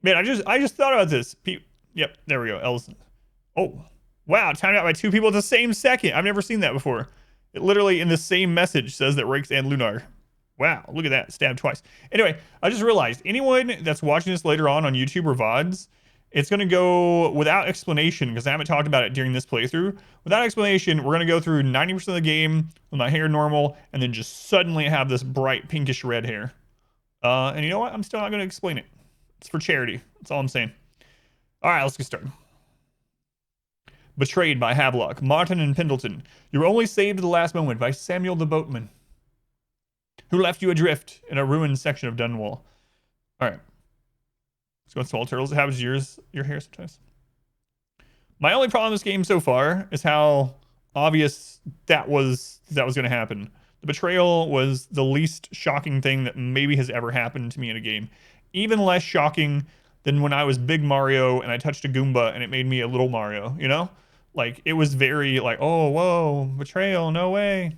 Man, I just thought about this. Yep, there we go. L's. Oh, wow, timed out by 2 people at the same second. I've never seen that before. It literally in the same message says that Rakes and Lunar. Wow, look at that. Stabbed twice. Anyway, I just realized anyone that's watching this later on YouTube or VODs, it's going to go without explanation because I haven't talked about it during this playthrough. Without explanation, we're going to go through 90% of the game with my hair normal and then just suddenly have this bright pinkish red hair. And you know what? I'm still not going to explain it. It's for charity. That's all I'm saying. All right, let's get started. Betrayed by Havelock, Martin and Pendleton. You were only saved at the last moment by Samuel the boatman, who left you adrift in a ruined section of Dunwall. All right. Let's go with small turtles. It happens to your hair sometimes. My only problem with this game so far is how obvious that was going to happen. The betrayal was the least shocking thing that maybe has ever happened to me in a game. Even less shocking than when I was Big Mario and I touched a Goomba and it made me a little Mario, you know? Like, it was very like, oh, whoa, betrayal, no way.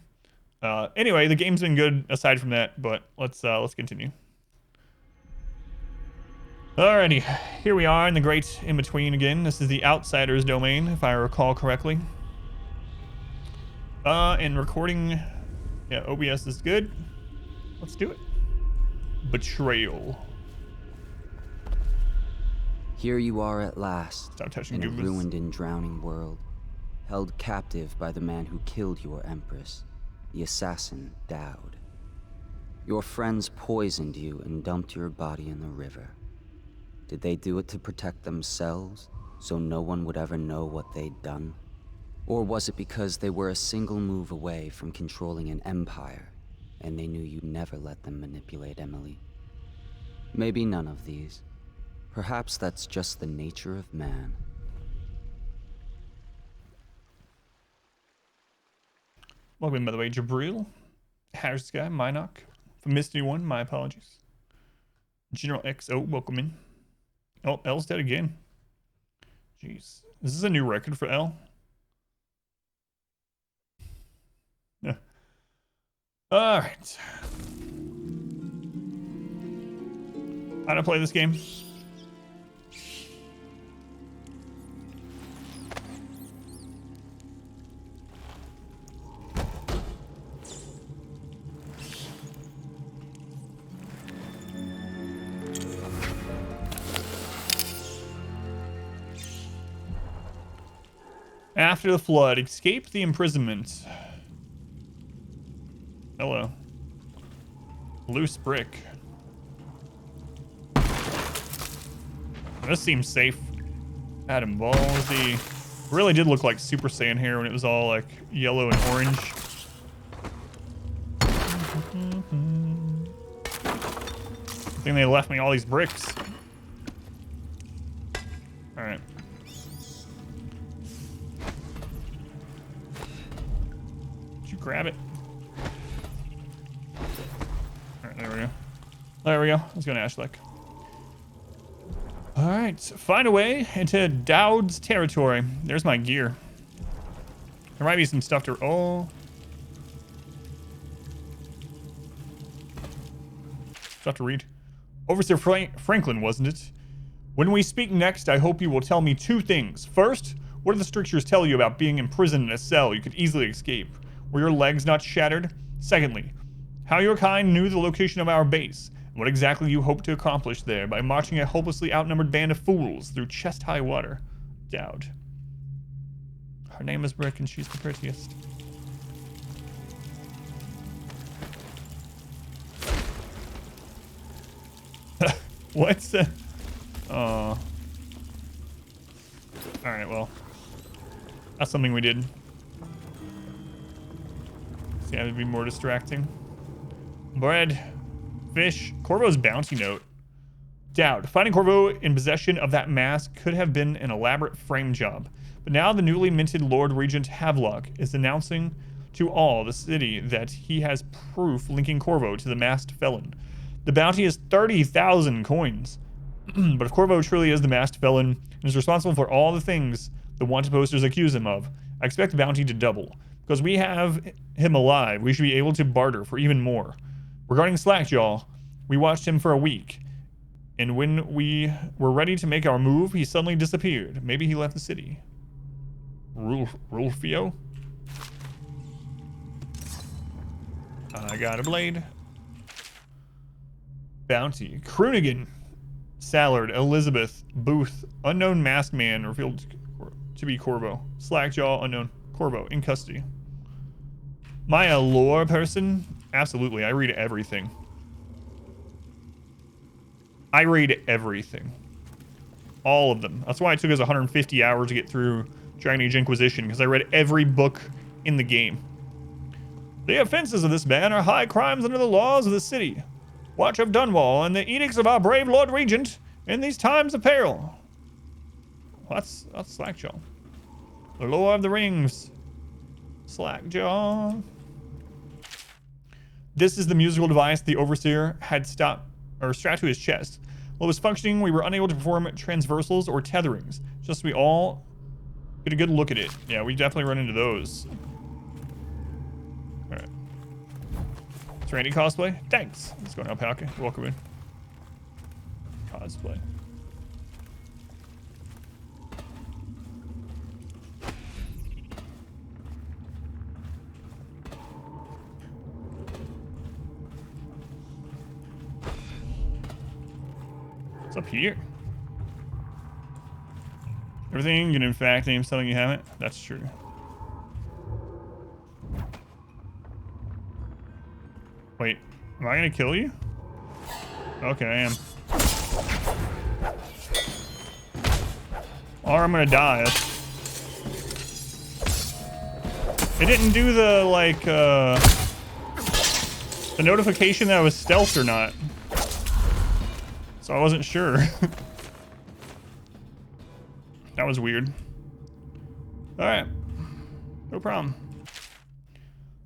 Anyway, the game's been good aside from that, but let's continue. Alrighty, here we are in the great in-between again. This is the Outsider's domain, if I recall correctly. And recording, yeah, OBS is good. Let's do it. Betrayal. Here you are at last, Stop touching in a Goombas. ruined and drowning world, held captive by the man who killed your empress, the assassin Dowd. Your friends poisoned you and dumped your body in the river. Did they do it to protect themselves, so no one would ever know what they'd done? Or was it because they were a single move away from controlling an empire, and they knew you'd never let them manipulate Emily? Maybe none of these. Perhaps that's just the nature of man. Welcome, by the way, Jabril, Harris Sky, Minoc, for Misty One, my apologies. General XO, welcome in. Oh, L's dead again. Jeez. Is this a new record for L? Yeah. Alright. How to play this game? After the flood, escape the imprisonment. Hello. Loose brick. This seems safe. Adam Ballsy. Really did look like Super Saiyan here when it was all like yellow and orange. I think they left me all these bricks. All right. Grab it. All right, there we go. There we go. Let's go to Ashlick. All right, find a way into Dowd's territory. There's my gear. There might be some stuff to... Oh. Stuff to read. Overseer Franklin, wasn't it? When we speak next, I hope you will tell me 2 things. First, what do the strictures tell you about being imprisoned in a cell you could easily escape? Were your legs not shattered? Secondly, how your kind knew the location of our base, and what exactly you hoped to accomplish there by marching a hopelessly outnumbered band of fools through chest-high water. Dowd. Her name is Brick, and she's the prettiest. What's the... Oh. Alright, well. That's something we did. It's gonna be more distracting. Bread. Fish. Corvo's bounty note. Dowd. Finding Corvo in possession of that mask could have been an elaborate frame job. But now the newly minted Lord Regent Havelock is announcing to all the city that he has proof linking Corvo to the masked felon. The bounty is 30,000 coins. But if Corvo truly is the masked felon and is responsible for all the things the wanted posters accuse him of, I expect the bounty to double. Because we have him alive, we should be able to barter for even more. Regarding Slackjaw, we watched him for a week. And when we were ready to make our move, he suddenly disappeared. Maybe he left the city. Rulfio? I got a blade. Bounty. Kroonigan. Sallard. Elizabeth. Booth. Unknown masked man revealed to be Corvo. Slackjaw. Unknown. Corvo. In custody. Am I a lore person? Absolutely. I read everything. I read everything. All of them. That's why it took us 150 hours to get through Dragon Age Inquisition, because I read every book in the game. The offenses of this man are high crimes under the laws of the city. Watch of Dunwall and the edicts of our brave Lord Regent in these times of peril. Well, that's Slackjaw. The Lord of the Rings. Slackjaw. This is the musical device the Overseer had strapped to his chest. While it was functioning, we were unable to perform transversals or tetherings. Just we all get a good look at it. Yeah, we definitely run into those. Alright. It's Randy cosplay? Thanks. Let's go now, Palka. Welcome in. Cosplay. What's up here? Everything you can in fact name something you haven't. That's true. Wait, am I gonna kill you? Okay, I am. Or I'm gonna die. It didn't do the, like, the notification that I was stealthed or not. So I wasn't sure. That was weird. Alright. No problem.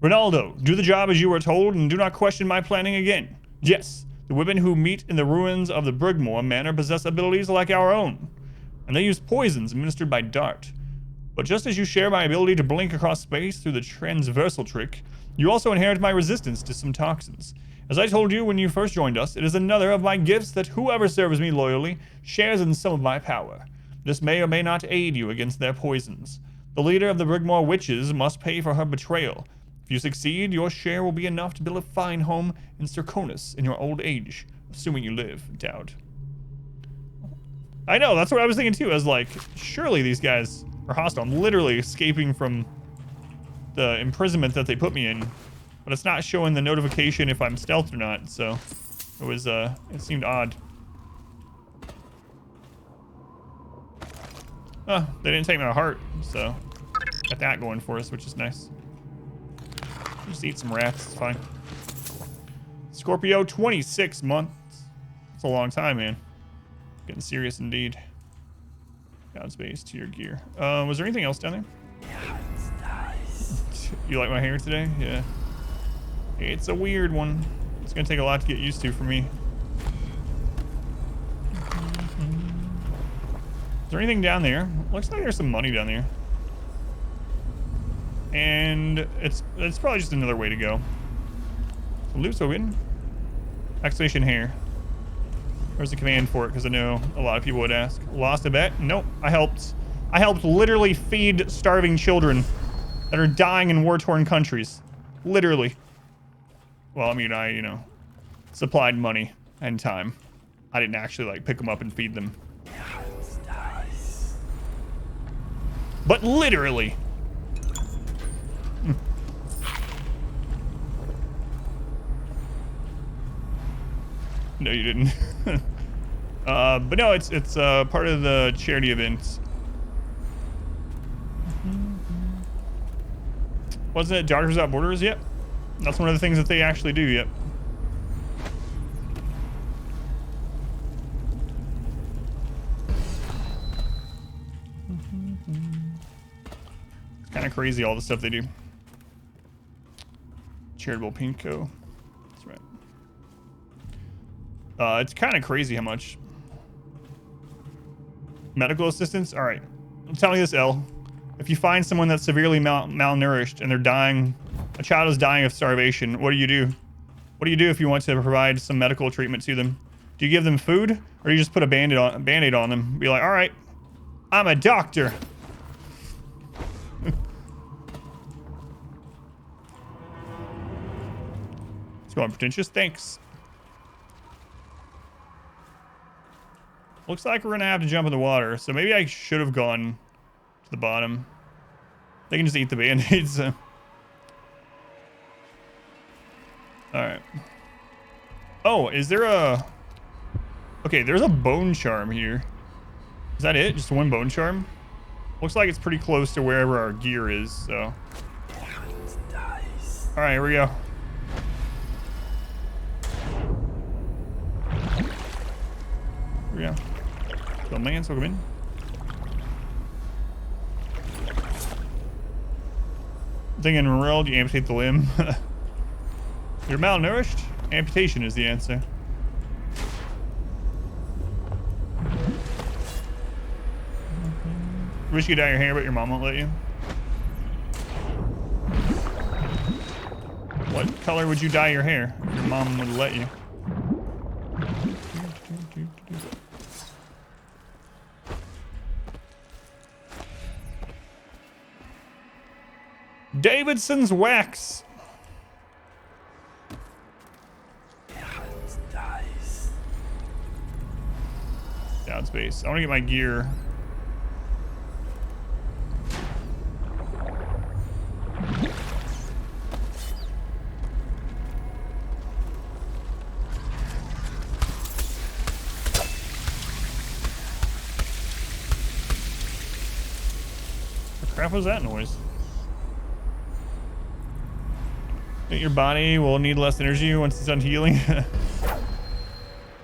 Ronaldo, do the job as you were told and do not question my planning again. Yes, the women who meet in the ruins of the Brigmore Manor possess abilities like our own, and they use poisons administered by Dart. But just as you share my ability to blink across space through the transversal trick, you also inherit my resistance to some toxins. As I told you when you first joined us, it is another of my gifts that whoever serves me loyally shares in some of my power. This may or may not aid you against their poisons. The leader of the Brigmore Witches must pay for her betrayal. If you succeed, your share will be enough to build a fine home in Circonus in your old age, assuming you live, Dowd. I know, that's what I was thinking too. I was like, surely these guys are hostile. I'm literally escaping from the imprisonment that they put me in, but it's not showing the notification if I'm stealthed or not, so it was, it seemed odd. Oh, they didn't take my heart, so got that going for us, which is nice. Just eat some rats, it's fine. Scorpio, 26 months. That's a long time, man. Getting serious indeed. Godspace to your gear. Was there anything else down there? Yeah, it's nice. You like my hair today? Yeah. It's a weird one. It's gonna take a lot to get used to for me. Is there anything down there? Looks like there's some money down there. And it's probably just another way to go. So loot's open. Exclamation here. Where's the command for it? Because I know a lot of people would ask. Lost a bet? Nope. I helped literally feed starving children that are dying in war-torn countries. Literally. Well, I mean, I, supplied money and time. I didn't actually, like, pick them up and feed them. Yeah, it's nice. But literally. No, you didn't. But no, it's part of the charity events. Wasn't it Doctors Without Borders? Yep. That's one of the things that they actually do, yep. It's kind of crazy, all the stuff they do. Charitable Pinko. That's right. It's kind of crazy how much. Medical assistance? All right. I'm telling you this, Elle. If you find someone that's severely malnourished and they're dying, a child is dying of starvation, what do you do? What do you do if you want to provide some medical treatment to them? Do you give them food, or do you just put a band-aid on them? Be like, all right, I'm a doctor. It's going pretentious. Thanks. Looks like we're gonna have to jump in the water, so maybe I should have gone to the bottom. They can just eat the band-aids. So. Alright. Oh, is there a... Okay, there's a bone charm here. Is that it? Just one bone charm? Looks like it's pretty close to wherever our gear is, so... Alright, here we go. Here we go. Kill man, so come in. Thinking real, you amputate the limb. You're malnourished? Amputation is the answer. Wish you could dye your hair, but your mom won't let you. What color would you dye your hair if your mom would let you? Davidson's wax. Down space. I want to get my gear. What the crap was that noise? Think your body will need less energy once it's done healing?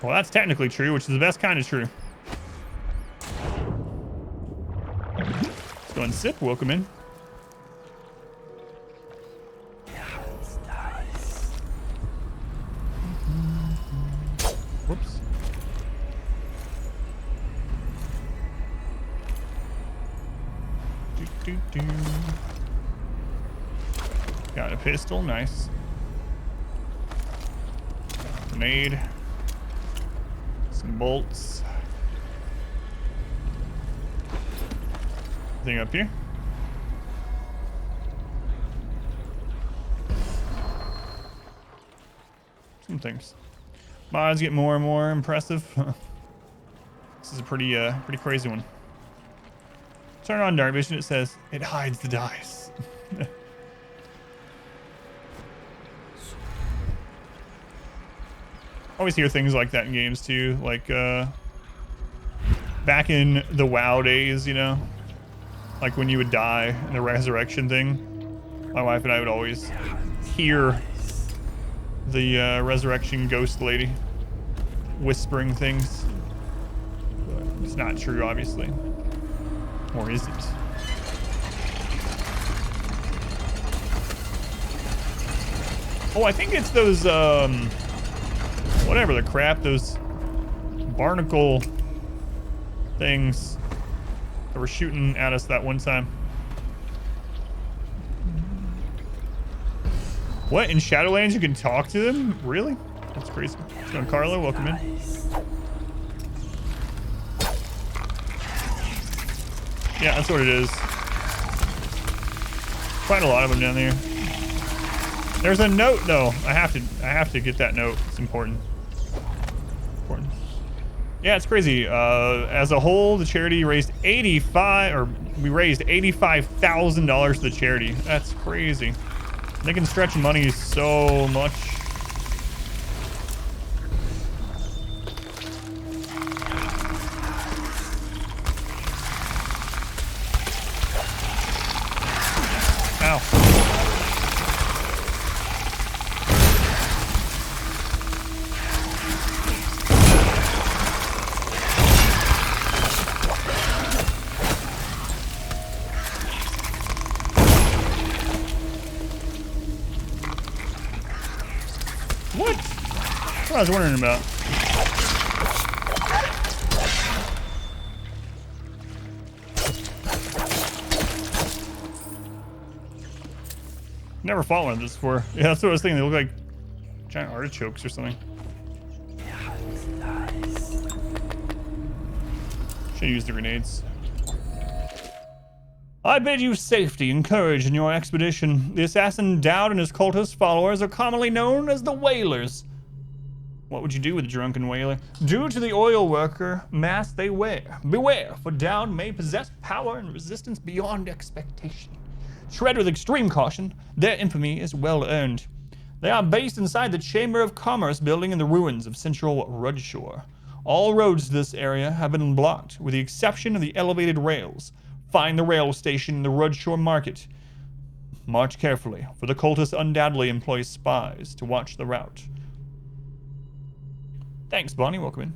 Well, that's technically true, which is the best kind of true. Let's go and sip. Welcome in. Whoops. Got a pistol, nice. Grenade. Some bolts. Thing up here. Some things. Mods get more and more impressive. This is a pretty crazy one. Turn on dark vision. It says it hides the dice. Always hear things like that in games too, like back in the WoW days, you know, like when you would die in the resurrection thing. My wife and I would always hear the resurrection ghost lady whispering things. But it's not true, obviously. Or is it? Oh, I think it's those, whatever the crap, those barnacle things that were shooting at us that one time. What? In Shadowlands you can talk to them? Really? That's crazy. So, Carlo, welcome in. Yeah, that's what it is. Quite a lot of them down there. There's a note though. I have to get that note. It's important. Yeah, it's crazy. As a whole, the charity raised we raised $85,000 to the charity. That's crazy. They can stretch money so much. Ow. What? That's what I was wondering about. Never fought one of this before. Yeah, that's what I was thinking. They look like giant artichokes or something. Should use the grenades. I bid you safety and courage in your expedition. The assassin Dowd and his cultist followers are commonly known as the Whalers. What would you do with a drunken whaler? Due to the oil worker mask they wear. Beware, for Dowd may possess power and resistance beyond expectation. Tread with extreme caution. Their infamy is well earned. They are based inside the Chamber of Commerce building in the ruins of central Rudshore. All roads to this area have been blocked, with the exception of the elevated rails. Find the rail station in the Rudshore market. March carefully, for the cultists undoubtedly employ spies to watch the route. Thanks, Bonnie. Welcome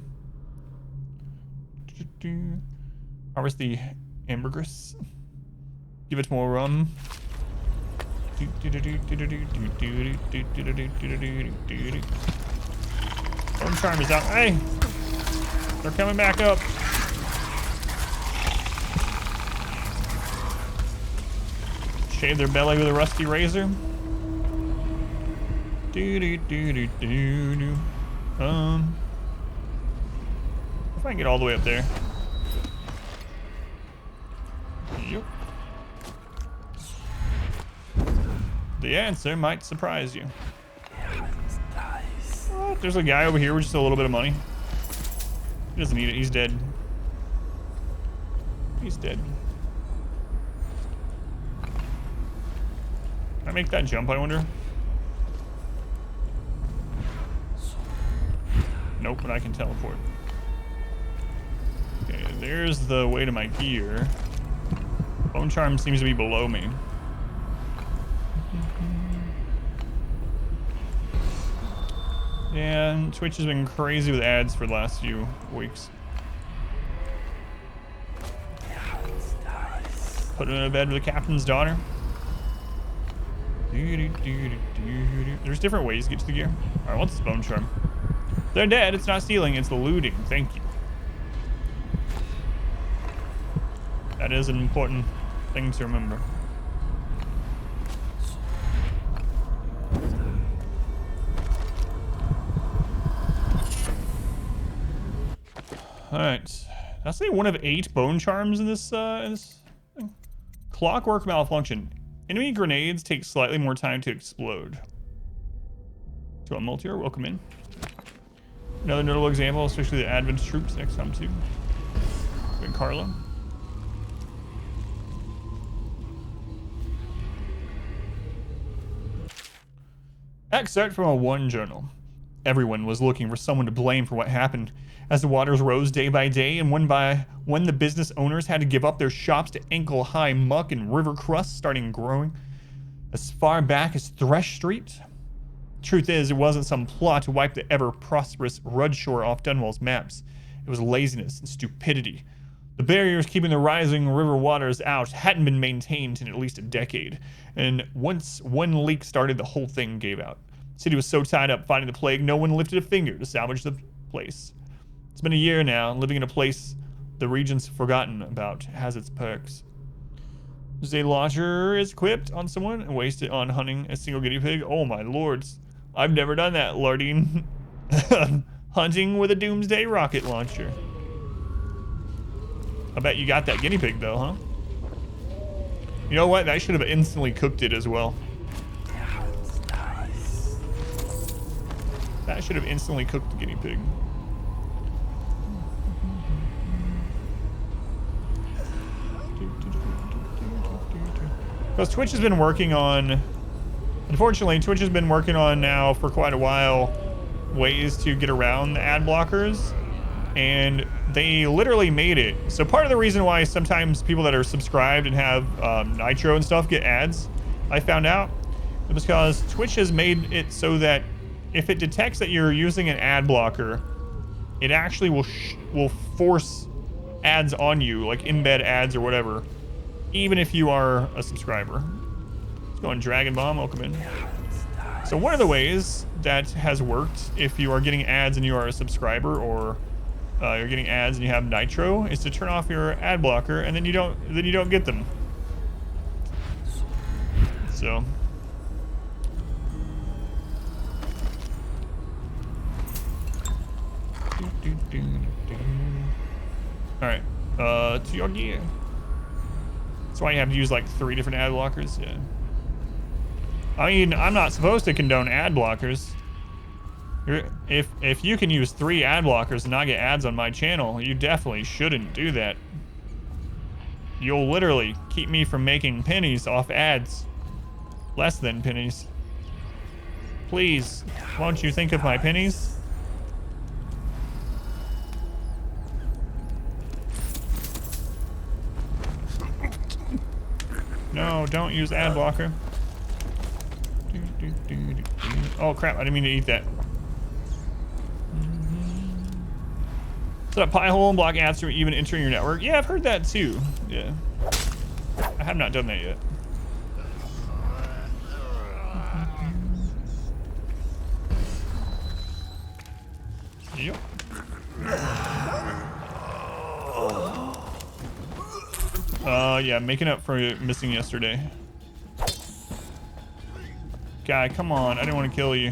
in. Harvest the ambergris. Give it more rum. Bone charm is out. Hey! They're coming back up. Shave their belly with a rusty razor. If I can get all the way up there. Yep. The answer might surprise you. What? There's a guy over here with just a little bit of money. He doesn't need it. He's dead. He's dead. Can I make that jump, I wonder? Nope, but I can teleport. Okay, there's the way to my gear. Bone charm seems to be below me. And Twitch has been crazy with ads for the last few weeks. Put him in a bed with the captain's daughter. There's different ways to get to the gear. Alright, what's this bone charm? They're dead. It's not stealing. It's looting. Thank you. That is an important thing to remember. All right. That's one of 8 bone charms in this thing. Clockwork malfunction. Enemy grenades take slightly more time to explode. To a multi-or, welcome in. Another notable example, especially the Advent troops, XCOM 2. And Carlo. Excerpt from a One journal. Everyone was looking for someone to blame for what happened. As the waters rose day by day, and one by one the business owners had to give up their shops to ankle-high muck and river crust starting growing as far back as Thresh Street. Truth is, it wasn't some plot to wipe the ever-prosperous Rudshore off Dunwall's maps. It was laziness and stupidity. The barriers keeping the rising river waters out hadn't been maintained in at least a decade, and once one leak started, the whole thing gave out. The city was so tied up fighting the plague, no one lifted a finger to salvage the place. It's been a year now, and living in a place the region's forgotten about has its perks. A launcher is equipped on someone and wasted on hunting a single guinea pig. Oh my lords. I've never done that, Lardine. Hunting with a doomsday rocket launcher. I bet you got that guinea pig though, huh? You know what? I should have instantly cooked it as well. That should have instantly cooked the guinea pig. Because Twitch has been working on, unfortunately, Twitch has been working on now for quite a while ways to get around the ad blockers, and they literally made it. So part of the reason why sometimes people that are subscribed and have Nitro and stuff get ads, I found out, is because Twitch has made it so that if it detects that you're using an ad blocker, it actually will force ads on you, like embed ads or whatever, even if you are a subscriber. Let's go on Dragon Bomb, welcome in. So one of the ways that has worked if you are getting ads and you are a subscriber, or you're getting ads and you have Nitro, is to turn off your ad blocker, and then you don't get them. So all right, to your gear. That's why you have to use like 3 different ad blockers. Yeah. I mean, I'm not supposed to condone ad blockers. If you can use 3 ad blockers and not get ads on my channel, you definitely shouldn't do that. You'll literally keep me from making pennies off ads. Less than pennies. Please, won't you think of my pennies? No, don't use ad blocker. Oh crap, I didn't mean to eat that. Set up pie hole and block ads from even entering your network. Yeah, I've heard that too. Yeah. I have not done that yet. Yep. Yeah, making up for missing yesterday. Guy, come on. I didn't want to kill you.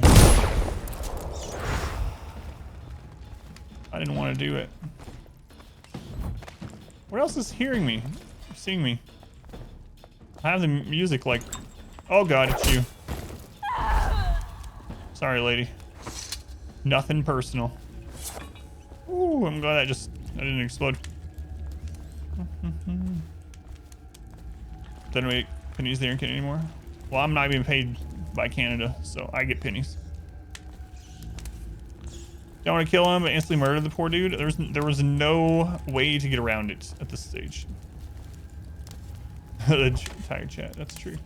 I didn't want to do it. What else is hearing me? Seeing me? I have the music like... Oh god, it's you. Sorry, lady. Nothing personal. Ooh, I'm glad that didn't explode. Don't make pennies there in Canada anymore. Well, I'm not being paid by Canada, so I get pennies. Don't want to kill him, but instantly murder the poor dude. There was no way to get around it at this stage. The entire chat, that's true.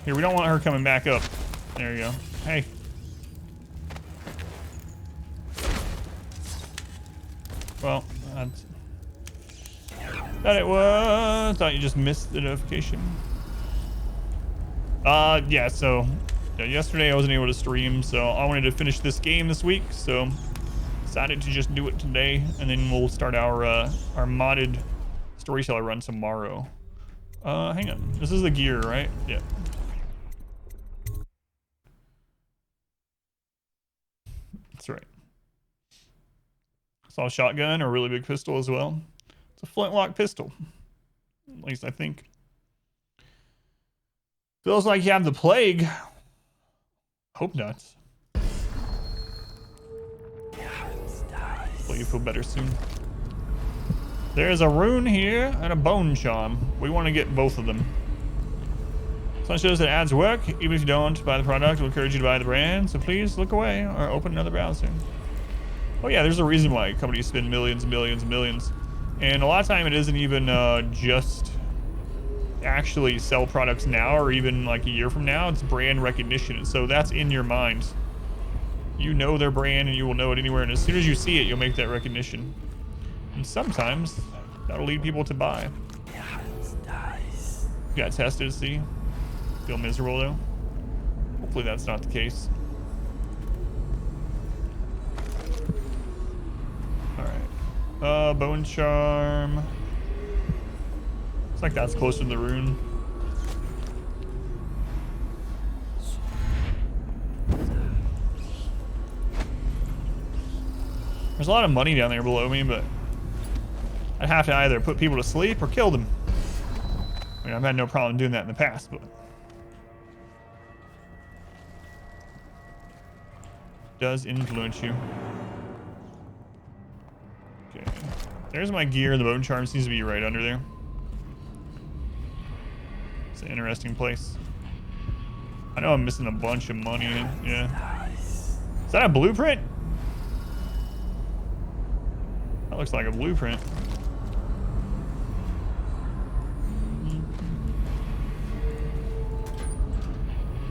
Here, we don't want her coming back up. There you go. Hey. Well, that's... Thought it was. Thought you just missed the notification. Yeah, so yesterday I wasn't able to stream, so I wanted to finish this game this week, so decided to just do it today, and then we'll start our modded storyteller run tomorrow. Hang on. This is the gear, right? Yeah. That's right. Saw a shotgun or a really big pistol as well. It's a flintlock pistol. At least I think. Feels like you have the plague. Hope not. Hopefully you feel better soon. There's a rune here and a bone charm. We want to get both of them. Sun shows that ads work. Even if you don't buy the product, we'll encourage you to buy the brand. So please look away or open another browser. Oh yeah, there's a reason why companies spend millions and millions and millions. And a lot of time it isn't even just actually sell products now or even like a year from now. It's brand recognition. So that's in your mind. You know their brand and you will know it anywhere. And as soon as you see it, you'll make that recognition. And sometimes that'll lead people to buy. You got tested to see. Feel miserable though. Hopefully that's not the case. Alright. Bone charm. Looks like that's closer to the rune. There's a lot of money down there below me, but I'd have to either put people to sleep or kill them. I mean, I've had no problem doing that in the past, but does influence you. Okay. There's my gear. The bone charm seems to be right under there. It's an interesting place. I know I'm missing a bunch of money. Yeah. Is that a blueprint? That looks like a blueprint.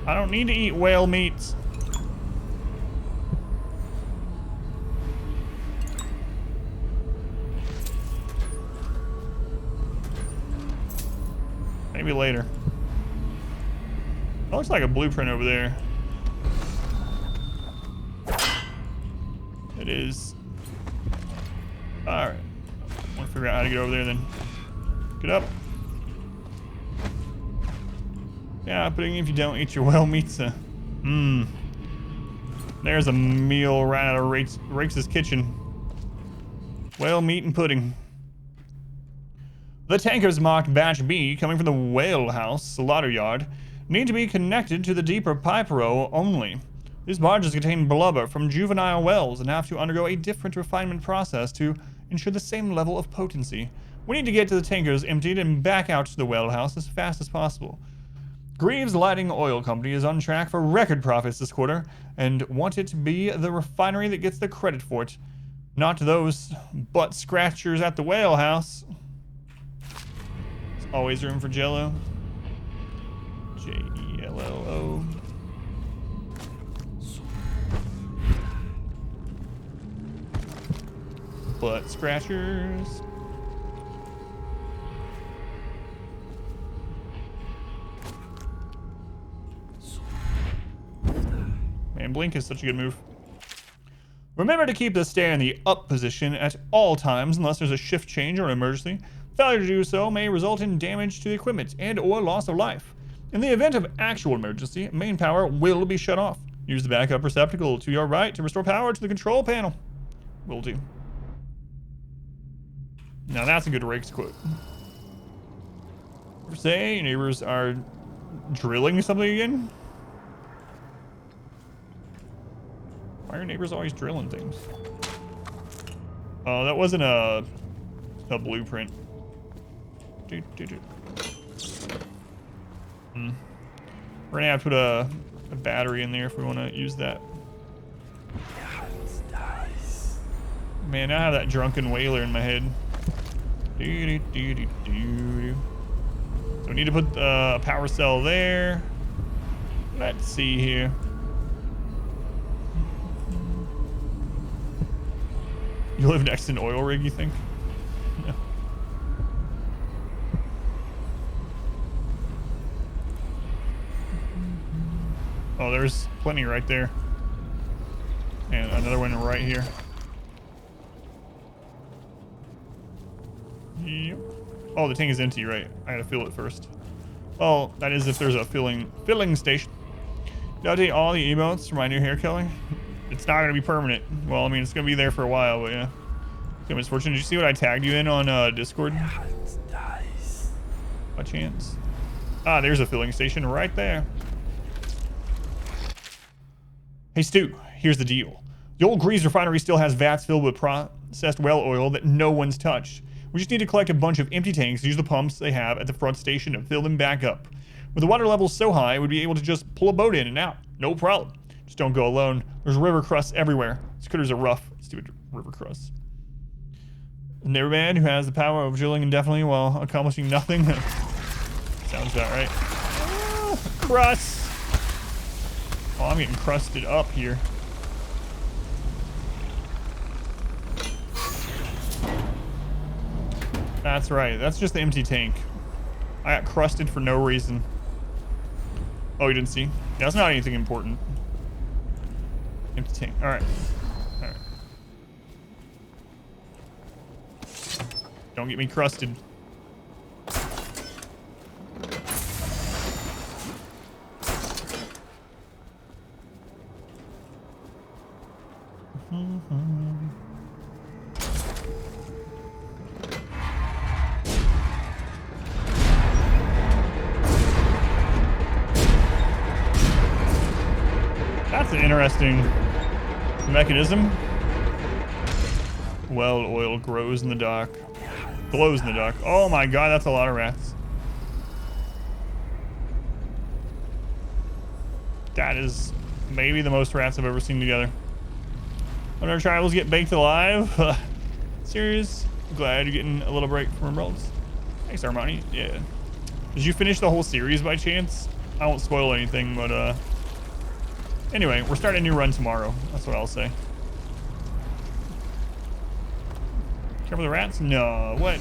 I don't need to eat whale meats. Maybe later. That looks like a blueprint over there. It is. Alright. I want to figure out how to get over there then. Get up. Yeah, but if you don't eat your whale meats, there's a meal right out of Rake's kitchen. Whale meat and pudding. The tankers marked Batch B, coming from the Whale House slaughter yard, need to be connected to the deeper pipe row only. These barges contain blubber from juvenile wells and have to undergo a different refinement process to ensure the same level of potency. We need to get to the tankers emptied and back out to the well house as fast as possible. Greaves Lighting Oil Company is on track for record profits this quarter and want it to be the refinery that gets the credit for it, not those butt scratchers at the whale house. There's always room for Jello. Jello. Butt scratchers. Man, blink is such a good move. Remember to keep the stair in the up position at all times unless there's a shift change or an emergency. Failure to do so may result in damage to the equipment and or loss of life. In the event of actual emergency, main power will be shut off. Use the backup receptacle to your right to restore power to the control panel. Will do. Now that's a good Rakes quote. Say your neighbors are drilling something again? Why are your neighbors always drilling things? Oh, that wasn't a blueprint. We're gonna have to put a battery in there if we want to use that. Man, I have that drunken whaler in my head. So we need to put a power cell there. Let's see here. You live next to an oil rig, you think? No. Oh, there's plenty right there. And another one right here. Yep. Oh, the tank is empty, right? I gotta fill it first. Well, that is if there's a filling station. Did I update all the emotes for my new hair color? It's not gonna be permanent. Well, I mean, it's gonna be there for a while, but yeah. Good misfortune. Did you see what I tagged you in on Discord? By chance? Ah, there's a filling station right there. Hey Stu, here's the deal. The old Greaves refinery still has vats filled with processed well oil that no one's touched. We just need to collect a bunch of empty tanks, use the pumps they have at the front station, and fill them back up. With the water levels so high, we'd be able to just pull a boat in and out. No problem. Just don't go alone. There's river crusts everywhere. These critters are rough. Stupid river crusts. A neighborman who has the power of drilling indefinitely while accomplishing nothing. Sounds about right. Crust! Oh, I'm getting crusted up here. That's right. That's just the empty tank. I got crusted for no reason. Oh, you didn't see? Yeah, that's not anything important. Empty tank. Alright. Alright. Don't get me crusted. That's an interesting mechanism. Well, oil grows in the dock. Glows in the dock. Oh my god, that's a lot of rats. That is maybe the most rats I've ever seen together. When our tribals get baked alive. Serious? Glad you're getting a little break from Emeralds. Thanks, Armani. Yeah. Did you finish the whole series by chance? I won't spoil anything, but anyway, we're starting a new run tomorrow. That's what I'll say. Care for the rats? No. What?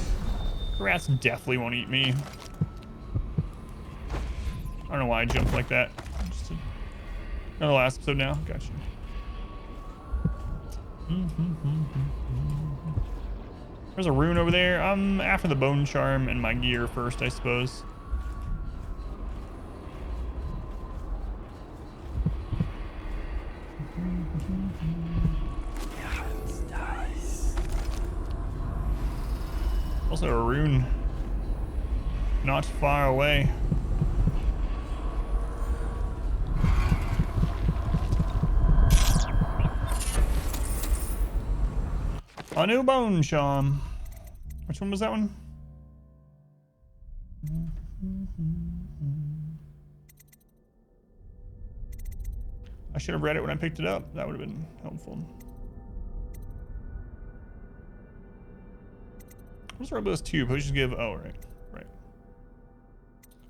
The rats definitely won't eat me. I don't know why I jumped like that. Just another last episode now. Gotcha. There's a rune over there. I'm after the bone charm and my gear first, I suppose. Also a rune not far away. A new bone charm. Which one was that one? I should have read it when I picked it up. That would have been helpful. What's Robo's tube? Potions give. Oh, right.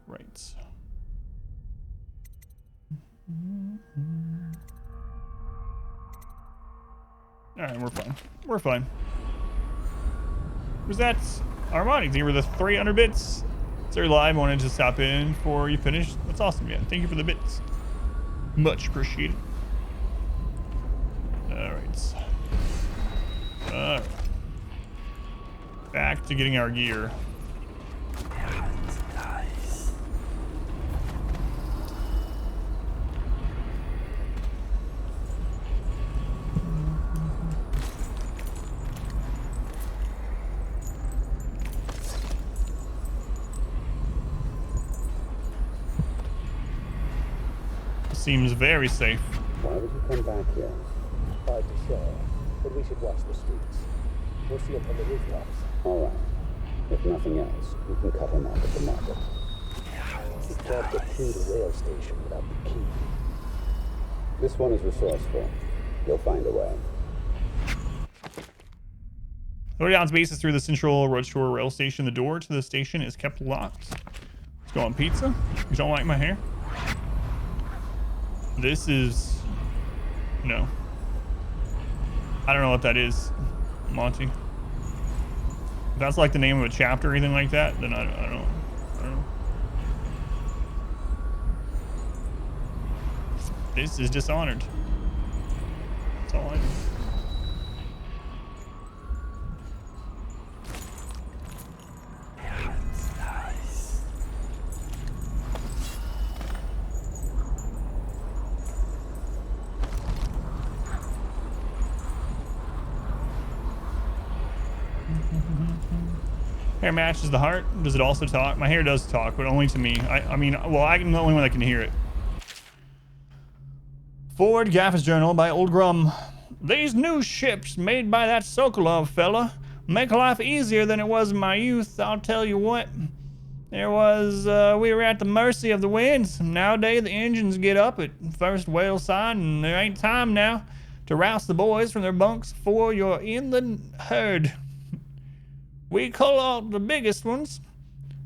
Right. Alright, we're fine. Who's that? Armani, thank you for the 300 bits. Sir Live wanted to stop in before you finish. That's awesome, yeah. Thank you for the bits. Much appreciated. Alright. Back to getting our gear. Seems very safe. Why would you come back here? Hard to say, but we should watch the streets. We'll see up on the rooftops. All right. If nothing else, we can cut him out at the market. He can't get through the rail station without the key. This one is resourceful. He'll find a way. Lowdown's base is through the Central Road Shore Rail Station. The door to the station is kept locked. Let's go on pizza. You don't like my hair? This is... No. I don't know what that is, Monty. If that's like the name of a chapter or anything like that, then I don't know. This is Dishonored. That's all I know. Hair matches the heart. Does it also talk? My hair does talk, but only to me. I mean, well, I'm the only one that can hear it. Forward Gaffer's Journal by Old Grum. These new ships made by that Sokolov fella make life easier than it was in my youth. I'll tell you what. We were at the mercy of the winds. Nowadays the engines get up at first whale sign, and there ain't time now to rouse the boys from their bunks before you're in the herd. We cull out the biggest ones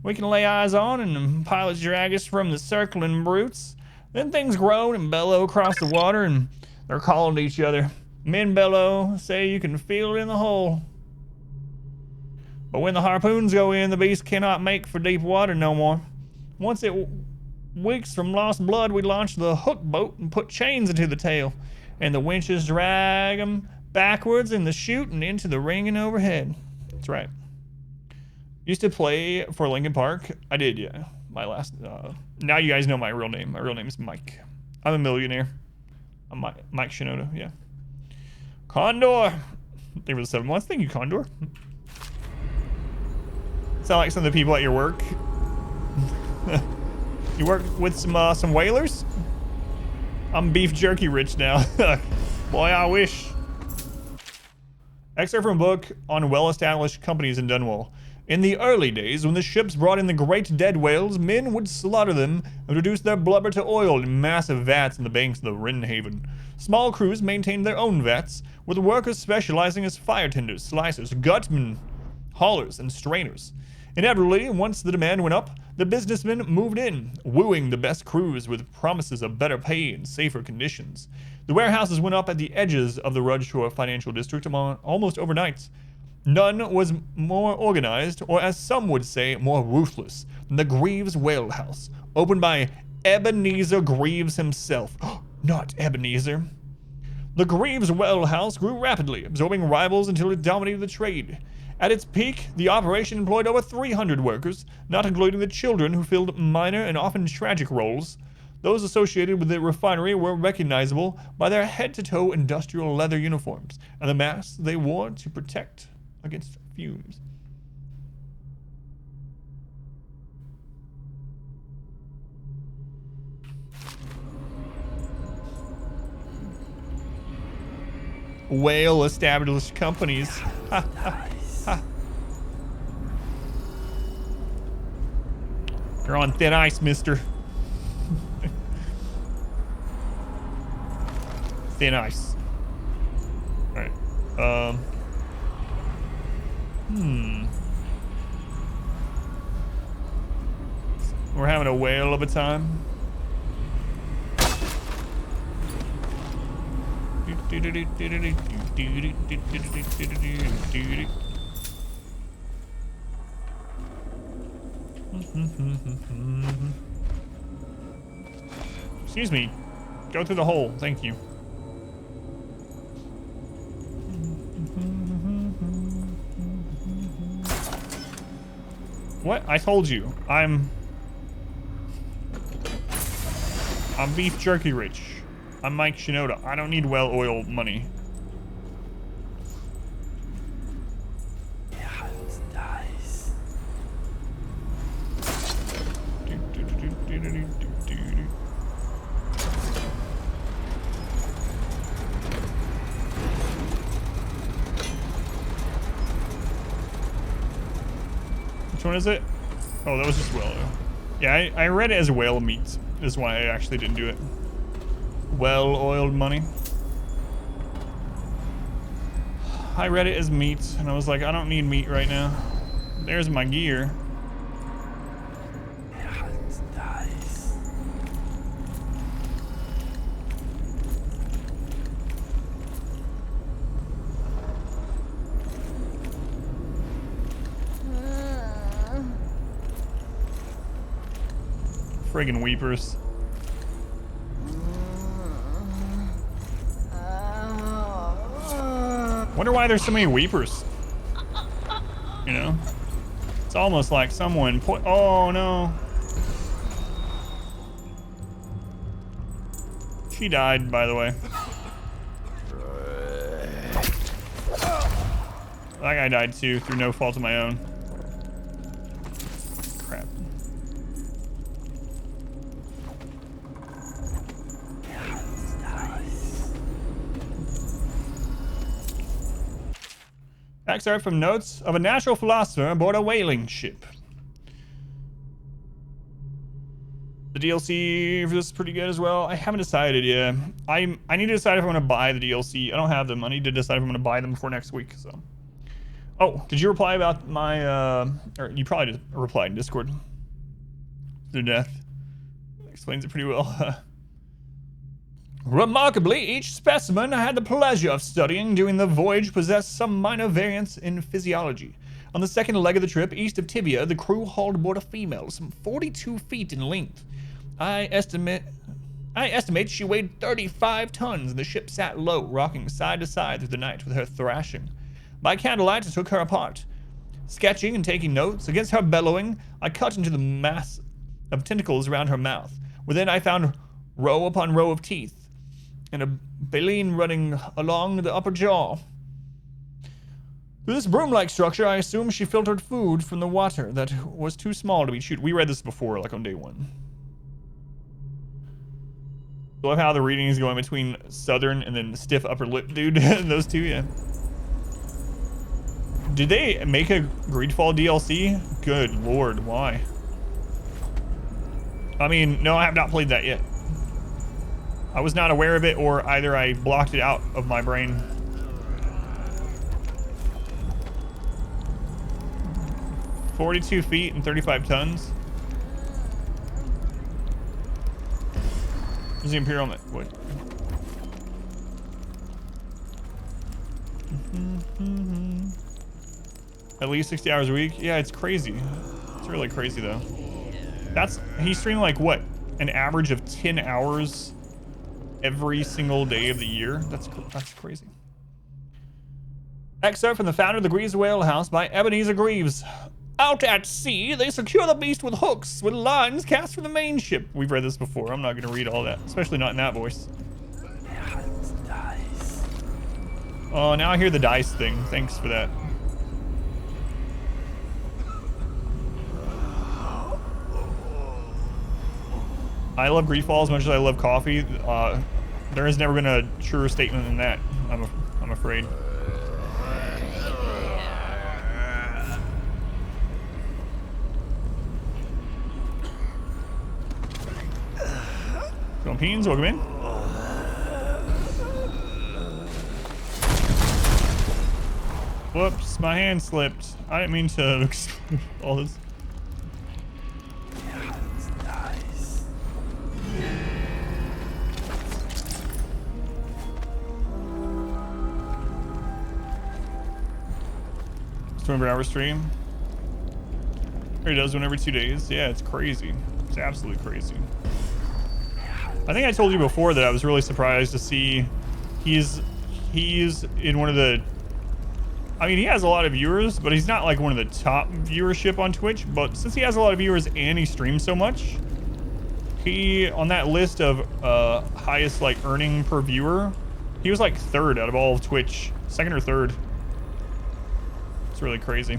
we can lay eyes on, and the pilots drag us from the circling brutes. Then things groan and bellow across the water, and they're calling to each other. Men bellow, say you can feel it in the hull. But when the harpoons go in, the beast cannot make for deep water no more. Once it weeks from lost blood, we launch the hook boat and put chains into the tail, and the winches drag them backwards in the chute and into the ringing overhead. That's right. Used to play for Lincoln Park. I did, yeah. My last, now you guys know my real name. My real name is Mike. I'm a millionaire. I'm Mike Shinoda, yeah. Condor. Thank you for the 7 months. Thank you, Condor. Sound like some of the people at your work. You work with some whalers? I'm beef jerky rich now. Boy, I wish. Excerpt from a book on well-established companies in Dunwall. In the early days, when the ships brought in the great dead whales, men would slaughter them and reduce their blubber to oil in massive vats in the banks of the Wrenhaven. Small crews maintained their own vats, with workers specializing as fire tenders, slicers, gutmen, haulers, and strainers. Inevitably, once the demand went up, the businessmen moved in, wooing the best crews with promises of better pay and safer conditions. The warehouses went up at the edges of the Rudshore Financial District almost overnight. None was more organized, or as some would say, more ruthless, than the Greaves Whale House, opened by Ebenezer Greaves himself. Not Ebenezer. The Greaves Whale House grew rapidly, absorbing rivals until it dominated the trade. At its peak, the operation employed over 300 workers, not including the children who filled minor and often tragic roles. Those associated with the refinery were recognizable by their head-to-toe industrial leather uniforms and the masks they wore to protect against fumes. whale established companies. Ha, ha, ha. You're on thin ice, mister. Thin ice. Alright. We're having a whale of a time. Excuse me. Go through the hole. Thank you. What? I told you. I'm beef jerky rich. I'm Mike Shinoda. I don't need well-oiled money. Which one is it? Oh, that was just whale. Yeah, I read it as whale meat. Is why I actually didn't do it. Well-oiled money. I read it as meat, and I was like, I don't need meat right now. There's my gear. Friggin' weepers. Wonder why there's so many weepers. You know? It's almost like someone oh no. She died, by the way. That guy died too, through no fault of my own. Crap. Excerpt from notes of a natural philosopher aboard a whaling ship. The DLC for this is pretty good as well. I haven't decided yet. I need to decide if I'm going to buy the DLC. I don't have them. I need to decide if I'm going to buy them before next week. So, oh, did you reply about my? Or you probably just replied in Discord. Their death explains it pretty well. Remarkably, each specimen I had the pleasure of studying during the voyage possessed some minor variance in physiology. On the second leg of the trip, east of Tibia, the crew hauled aboard a female, some 42 feet in length. I estimate she weighed 35 tons, and the ship sat low, rocking side to side through the night with her thrashing. By candlelight, I took her apart. Sketching and taking notes, against her bellowing, I cut into the mass of tentacles around her mouth. Within, I found row upon row of teeth, and a baleen running along the upper jaw. Through this broom-like structure, I assume she filtered food from the water that was too small to be chewed. We read this before, like on day one. I love how the reading is going between southern and then stiff upper lip dude. Those two, yeah. Did they make a Greedfall DLC? Good lord, why? I mean, no, I have not played that yet. I was not aware of it, or either I blocked it out of my brain. "42 feet and 35 tons. Where's the Imperial? What? At least 60 hours a week? Yeah, it's crazy. It's really crazy, though. He's streaming like, what? An average of 10 hours every single day of the year? That's crazy. Excerpt from the founder of the Greaves Whale House by Ebenezer Greaves. Out at sea, they secure the beast with hooks, with lines cast from the main ship. We've read this before. I'm not going to read all that, especially not in that voice. Oh, now I hear the dice thing. Thanks for that. I love Greedfall as much as I love coffee. There has never been a truer statement than that, I'm afraid. afraid. Philippines, welcome in. Whoops, my hand slipped. I didn't mean to explode all this. It's 24-hour stream. He does one every 2 days. Yeah, it's crazy. It's absolutely crazy. I think I told you before that I was really surprised to see he's in one of the, I mean, he has a lot of viewers, but he's not like one of the top viewership on Twitch. But since he has a lot of viewers and he streams so much, he, on that list of highest like earning per viewer, he was like 3rd out of all of Twitch, 2nd or 3rd. It's really crazy.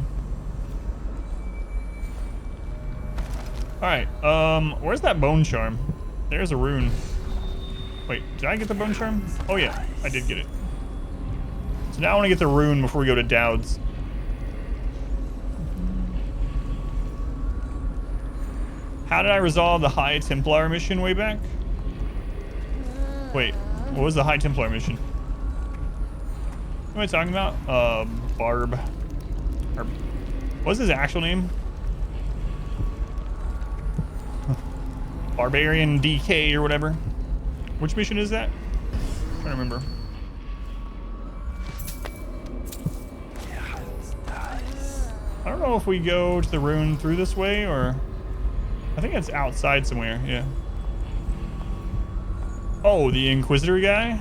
All right, where's that bone charm? There's a rune. Wait, did I get the bone charm? Oh yeah, I did get it. So now I want to get the rune before we go to Dowd's. How did I resolve the High Templar mission way back? Wait, what was the High Templar mission? What am I talking about? Barb. Or, what's his actual name? Barbarian DK or whatever. Which mission is that? I'm trying to remember. I don't know if we go to the rune through this way or... I think it's outside somewhere, yeah. Oh, the Inquisitor guy?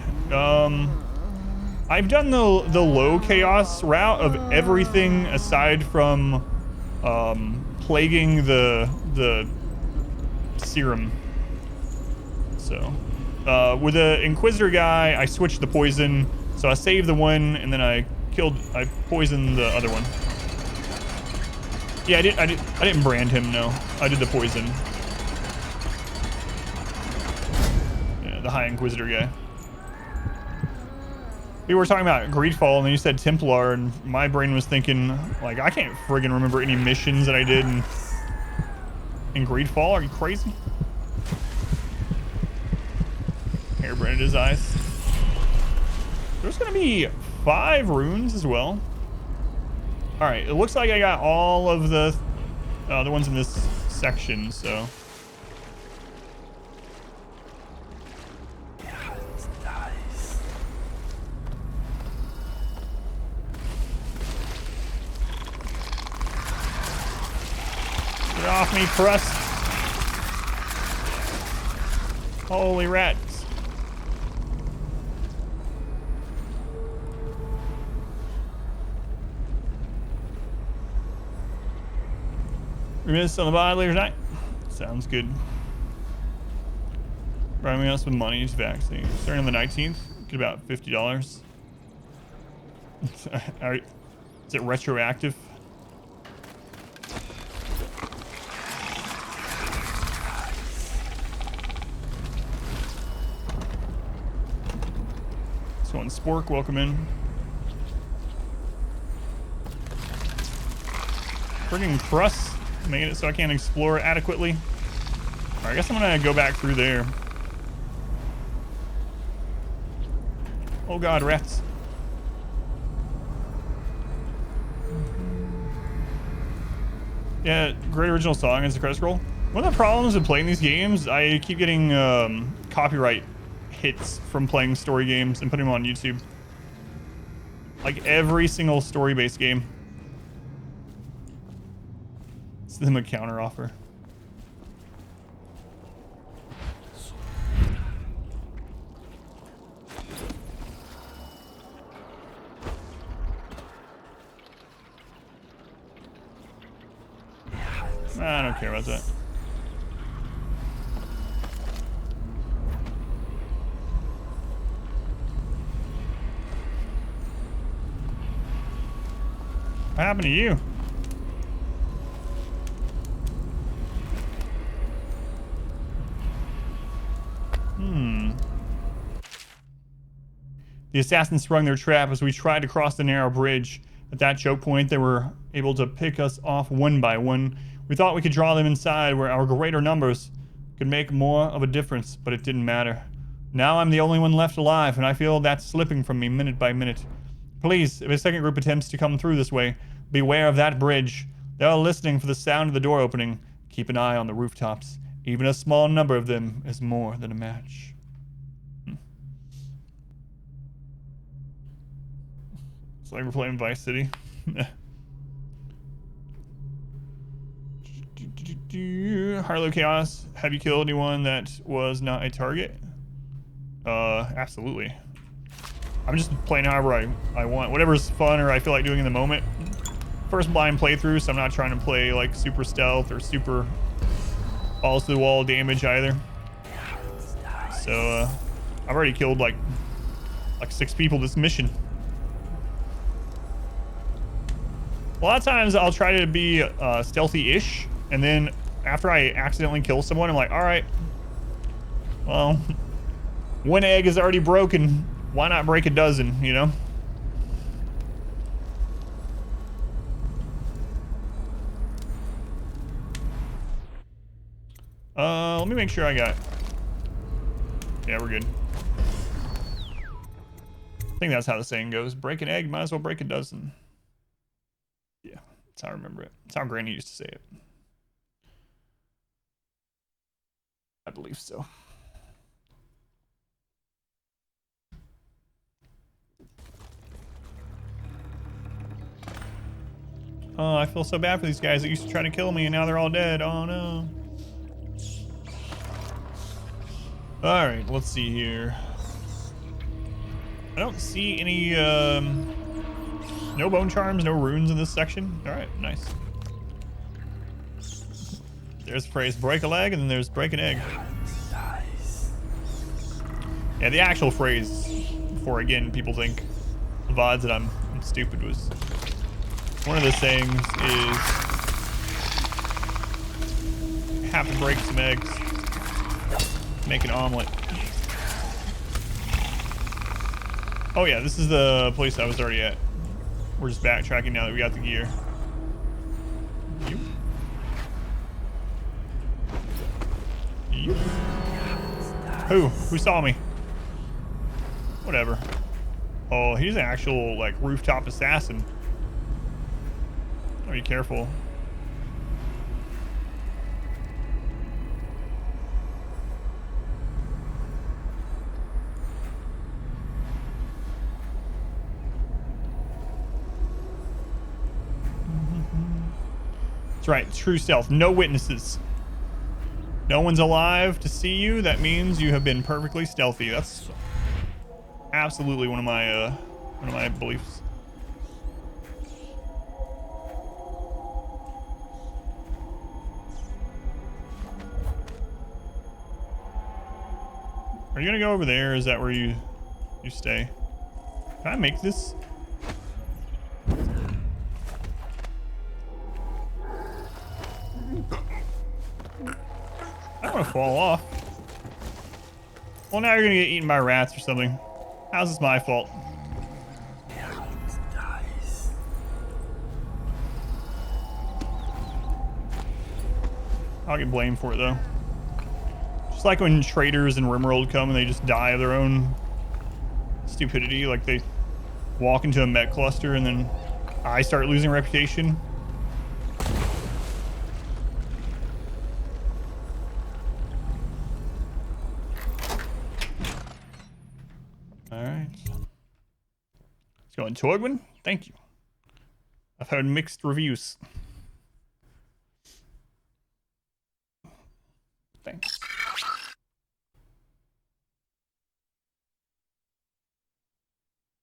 I've done the low chaos route of everything aside from plaguing the serum. So, with the Inquisitor guy, I switched the poison. So I saved the one and then I poisoned the other one. Yeah, I didn't brand him, no. I did the poison. Yeah, the High Inquisitor guy. We were talking about Greedfall and then you said Templar and my brain was thinking, like, I can't friggin' remember any missions that I did in Greedfall. Are you crazy? Hair branded his eyes. There's gonna be 5 runes as well. All right, it looks like I got all of the ones in this section, so. Get off me, crust. Holy rats. Remiss on the buy later tonight. Sounds good. Providing us with money to vaccine. Starting on the 19th, get about $50. Alright. Is it retroactive? So on Spork, welcome in. Friggin' crust. Making it so I can't explore adequately. All right, I guess I'm gonna go back through there. Oh God, rats. Yeah, great original song as a credit scroll. One of the problems with playing these games, I keep getting copyright hits from playing story games and putting them on YouTube. Like every single story-based game. Send them a counter offer. I don't care about that. What happened to you? The assassins sprung their trap as we tried to cross the narrow bridge. At that choke point, they were able to pick us off one by one. We thought we could draw them inside where our greater numbers could make more of a difference, but it didn't matter. Now I'm the only one left alive, and I feel that's slipping from me minute by minute. Please, if a second group attempts to come through this way, beware of that bridge. They are listening for the sound of the door opening. Keep an eye on the rooftops. Even a small number of them is more than a match. It's like we're playing Vice City. Harlow Chaos, have you killed anyone that was not a target? Absolutely. I'm just playing however I want. Whatever's fun or I feel like doing in the moment. First blind playthrough, so I'm not trying to play like super stealth or super balls to the wall damage either. So I've already killed like 6 people this mission. A lot of times I'll try to be stealthy-ish, and then after I accidentally kill someone, I'm like, all right, well, one egg is already broken. Why not break a dozen, you know? Let me make sure I got... Yeah, we're good. I think that's how the saying goes. Break an egg, might as well break a dozen. Yeah, that's how I remember it. That's how Granny used to say it. I believe so. Oh, I feel so bad for these guys that used to try to kill me and now they're all dead. Oh no. Alright, let's see here. I don't see any, no bone charms, no runes in this section. Alright, nice. There's the phrase break a leg, and then there's break an egg. Yeah, the actual phrase, before again people think the VODs that I'm stupid, was one of the sayings is have to break some eggs, make an omelet. Oh yeah, this is the place I was already at. We're just backtracking now that we got the gear. You. You. Who saw me? Whatever. Oh, he's an actual like rooftop assassin. Oh, be careful. That's right, true stealth. No witnesses. No one's alive to see you. That means you have been perfectly stealthy. That's absolutely one of my beliefs. Are you gonna go over there? Is that where you stay? Can I make this? I don't want to fall off. Well, now you're gonna get eaten by rats or something. How's this my fault? I'll get blamed for it though. Just like when traders in RimWorld come and they just die of their own stupidity, like they walk into a mech cluster and then I start losing reputation. Alright. Let's go on Torgwin. Thank you. I've heard mixed reviews. Thanks.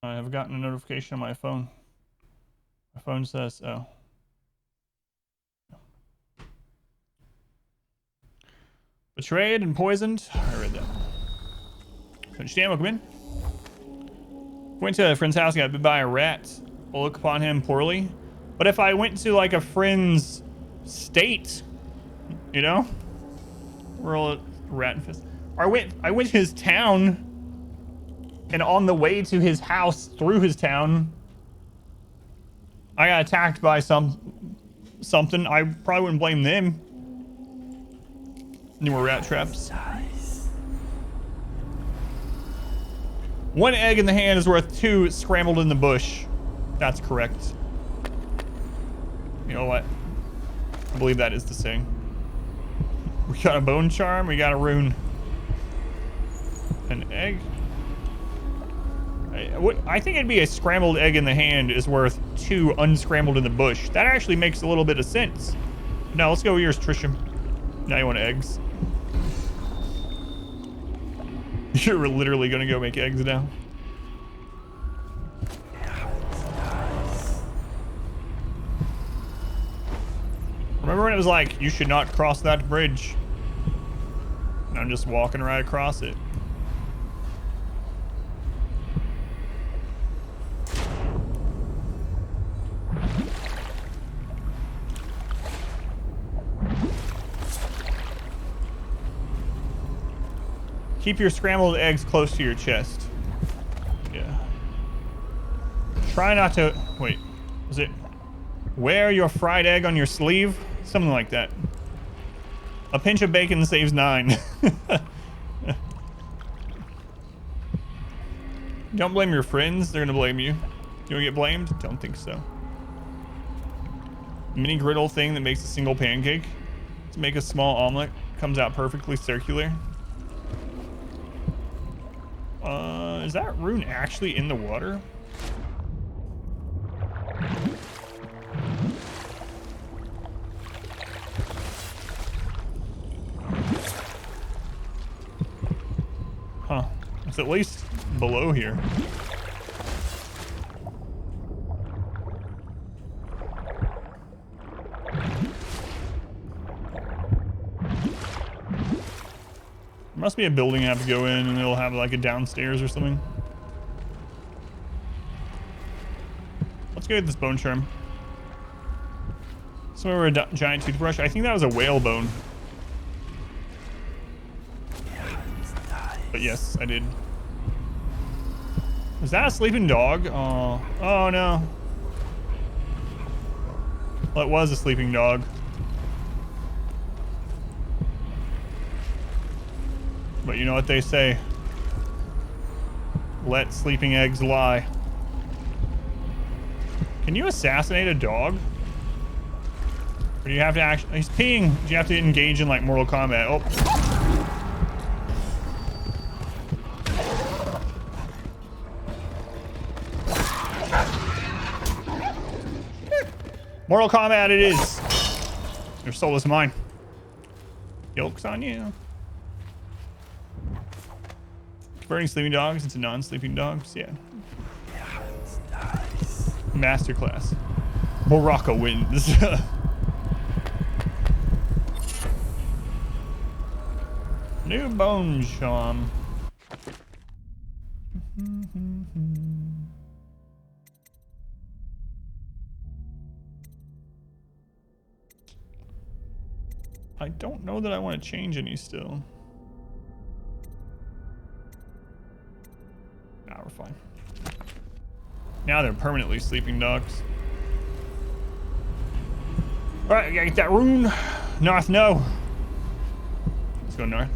I have gotten a notification on my phone. My phone says, oh. Betrayed and poisoned. I read that. Coach Dan, welcome in. Went to a friend's house, got bit by a rat. Will look upon him poorly. But if I went to like a friend's state, you know? We're all rat infested. I went to his town. And on the way to his house through his town, I got attacked by something. I probably wouldn't blame them. Newer rat traps. One egg in the hand is worth 2 scrambled in the bush. That's correct. You know what? I believe that is the saying. We got a bone charm, we got a rune. An egg? I think it'd be a scrambled egg in the hand is worth 2 unscrambled in the bush. That actually makes a little bit of sense. Now let's go yours, Trisham. Now you want eggs. You're literally gonna go make eggs now. Remember when it was like, you should not cross that bridge? And I'm just walking right across it. Keep your scrambled eggs close to your chest. Yeah. Try not to... Wait. Was it... Wear your fried egg on your sleeve? Something like that. A pinch of bacon saves 9. Don't blame your friends. They're gonna blame you. You wanna get blamed? Don't think so. Mini griddle thing that makes a single pancake. To make a small omelet. Comes out perfectly circular. Is that rune actually in the water? Huh. It's at least below here. Must be a building I have to go in and it'll have like a downstairs or something. Let's go get this bone charm. Somewhere a giant toothbrush. I think that was a whale bone. But yes, I did. Is that a sleeping dog? Oh, oh no. Well, it was a sleeping dog. But you know what they say. Let sleeping eggs lie. Can you assassinate a dog? Or do you have to actually... He's peeing. Do you have to engage in like Mortal Kombat? Oh. Mortal Kombat it is. Your soul is mine. Yolk's on you. Converting sleeping dogs into non-sleeping dogs, yeah. Masterclass. Morocco wins. New bone charm. I don't know that I want to change any still. Nah, we're fine. Now they're permanently sleeping dogs. Alright, I gotta get that rune. North, no. Let's go north.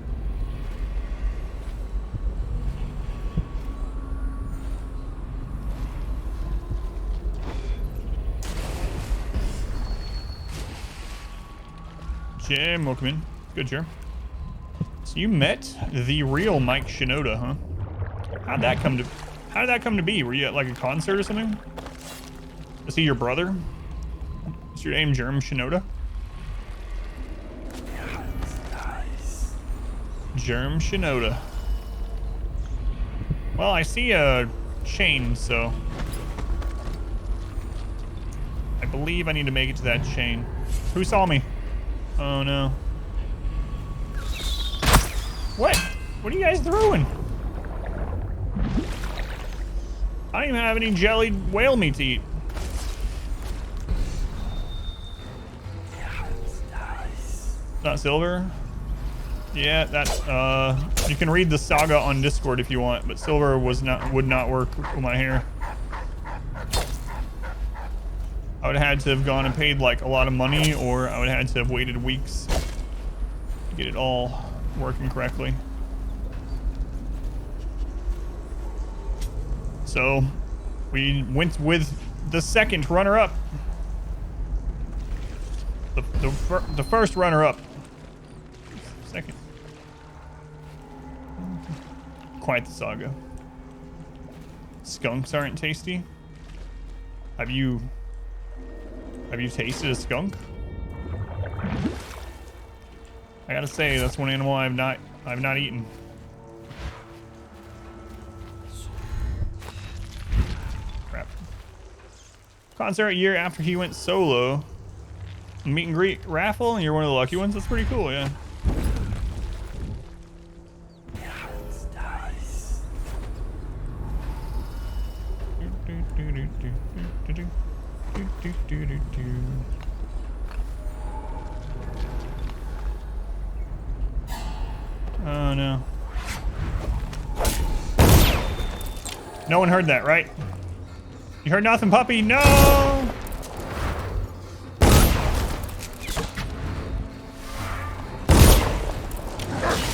Jim, welcome in. Good, Jim. So you met the real Mike Shinoda, huh? How did that come to be? Were you at like a concert or something? Is he your brother? Is your name Germ Shinoda? Nice. Germ Shinoda. Well, I see a chain, so I believe I need to make it to that chain. Who saw me? Oh no. What? What are you guys throwing? I don't even have any jellied whale meat to eat. Not silver? Yeah, that you can read the saga on Discord if you want, but silver would not work with my hair. I would have had to have gone and paid like a lot of money, or I would have had to have waited weeks to get it all working correctly. So we went with the second runner-up. The first runner-up. Second. Quite the saga. Skunks aren't tasty. Have you tasted a skunk? I gotta say, that's one animal I've not eaten. Crap. Concert a year after he went solo. Meet and greet raffle, and you're one of the lucky ones. That's pretty cool, yeah. Oh no. No one heard that, right? You heard nothing, puppy? No!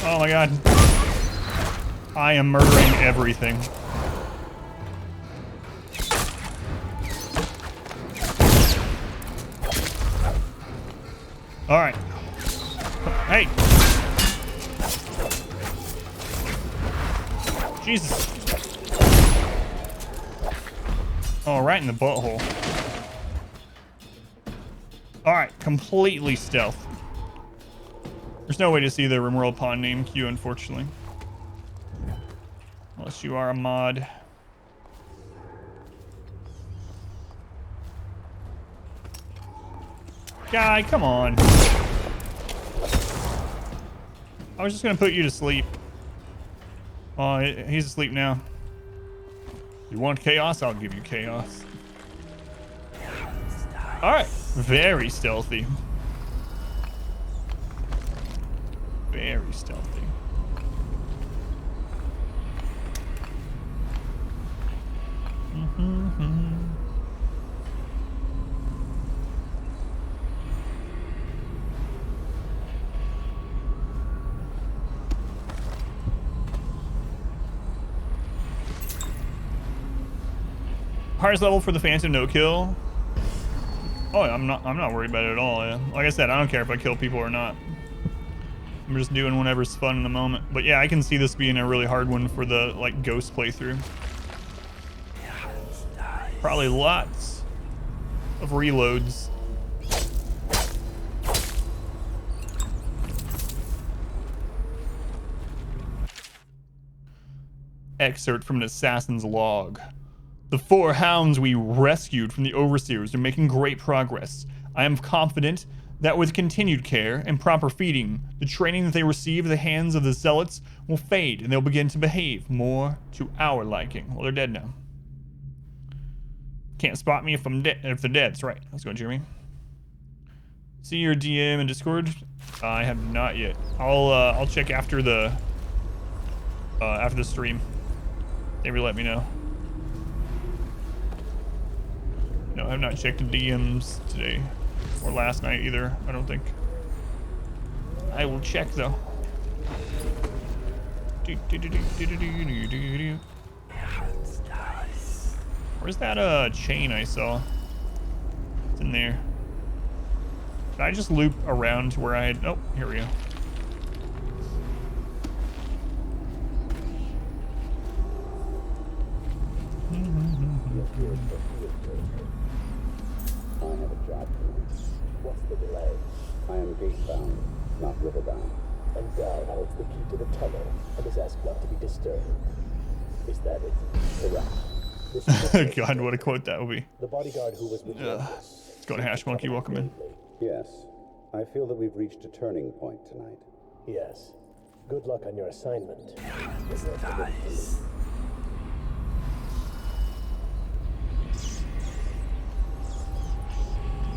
Oh my god. I am murdering everything. Alright. Hey! Jesus. Oh, right in the butthole. Alright, completely stealth. There's no way to see the Rimworld pawn name queue, unfortunately. Unless you are a mod. Guy, come on. I was just gonna put you to sleep. Oh, he's asleep now. You want chaos? I'll give you chaos. Alright, very stealthy. Very stealthy. Hardest level for the Phantom no kill. Oh, I'm not worried about it at all. Yeah. Like I said, I don't care if I kill people or not. I'm just doing whatever's fun in the moment. But yeah, I can see this being a really hard one for the like ghost playthrough. Probably lots of reloads. Excerpt from an assassin's log. The 4 hounds we rescued from the overseers are making great progress. I am confident that with continued care and proper feeding, the training that they receive at the hands of the zealots will fade and they'll begin to behave more to our liking. Well, they're dead now. Can't spot me if I'm dead. If they're dead, that's right. Let's go, Jeremy. See your DM in Discord. I have not yet. I'll check after the stream. Maybe let me know. No, I have not checked the DMs today. Or last night either, I don't think. I will check though. Where's that chain I saw? It's in there. Did I just loop around to where I had... Oh, here we go. I have a job for you. What's the delay? I am gate-bound, not river-bound. And Dowd holds the key to the tunnel and is asked not to be disturbed. Is that it? Correct. God, what a quote that would be. The bodyguard who was with you. Let's go to Hash Monkey, welcome in. Yes. I feel that we've reached a turning point tonight. Yes. Good luck on your assignment.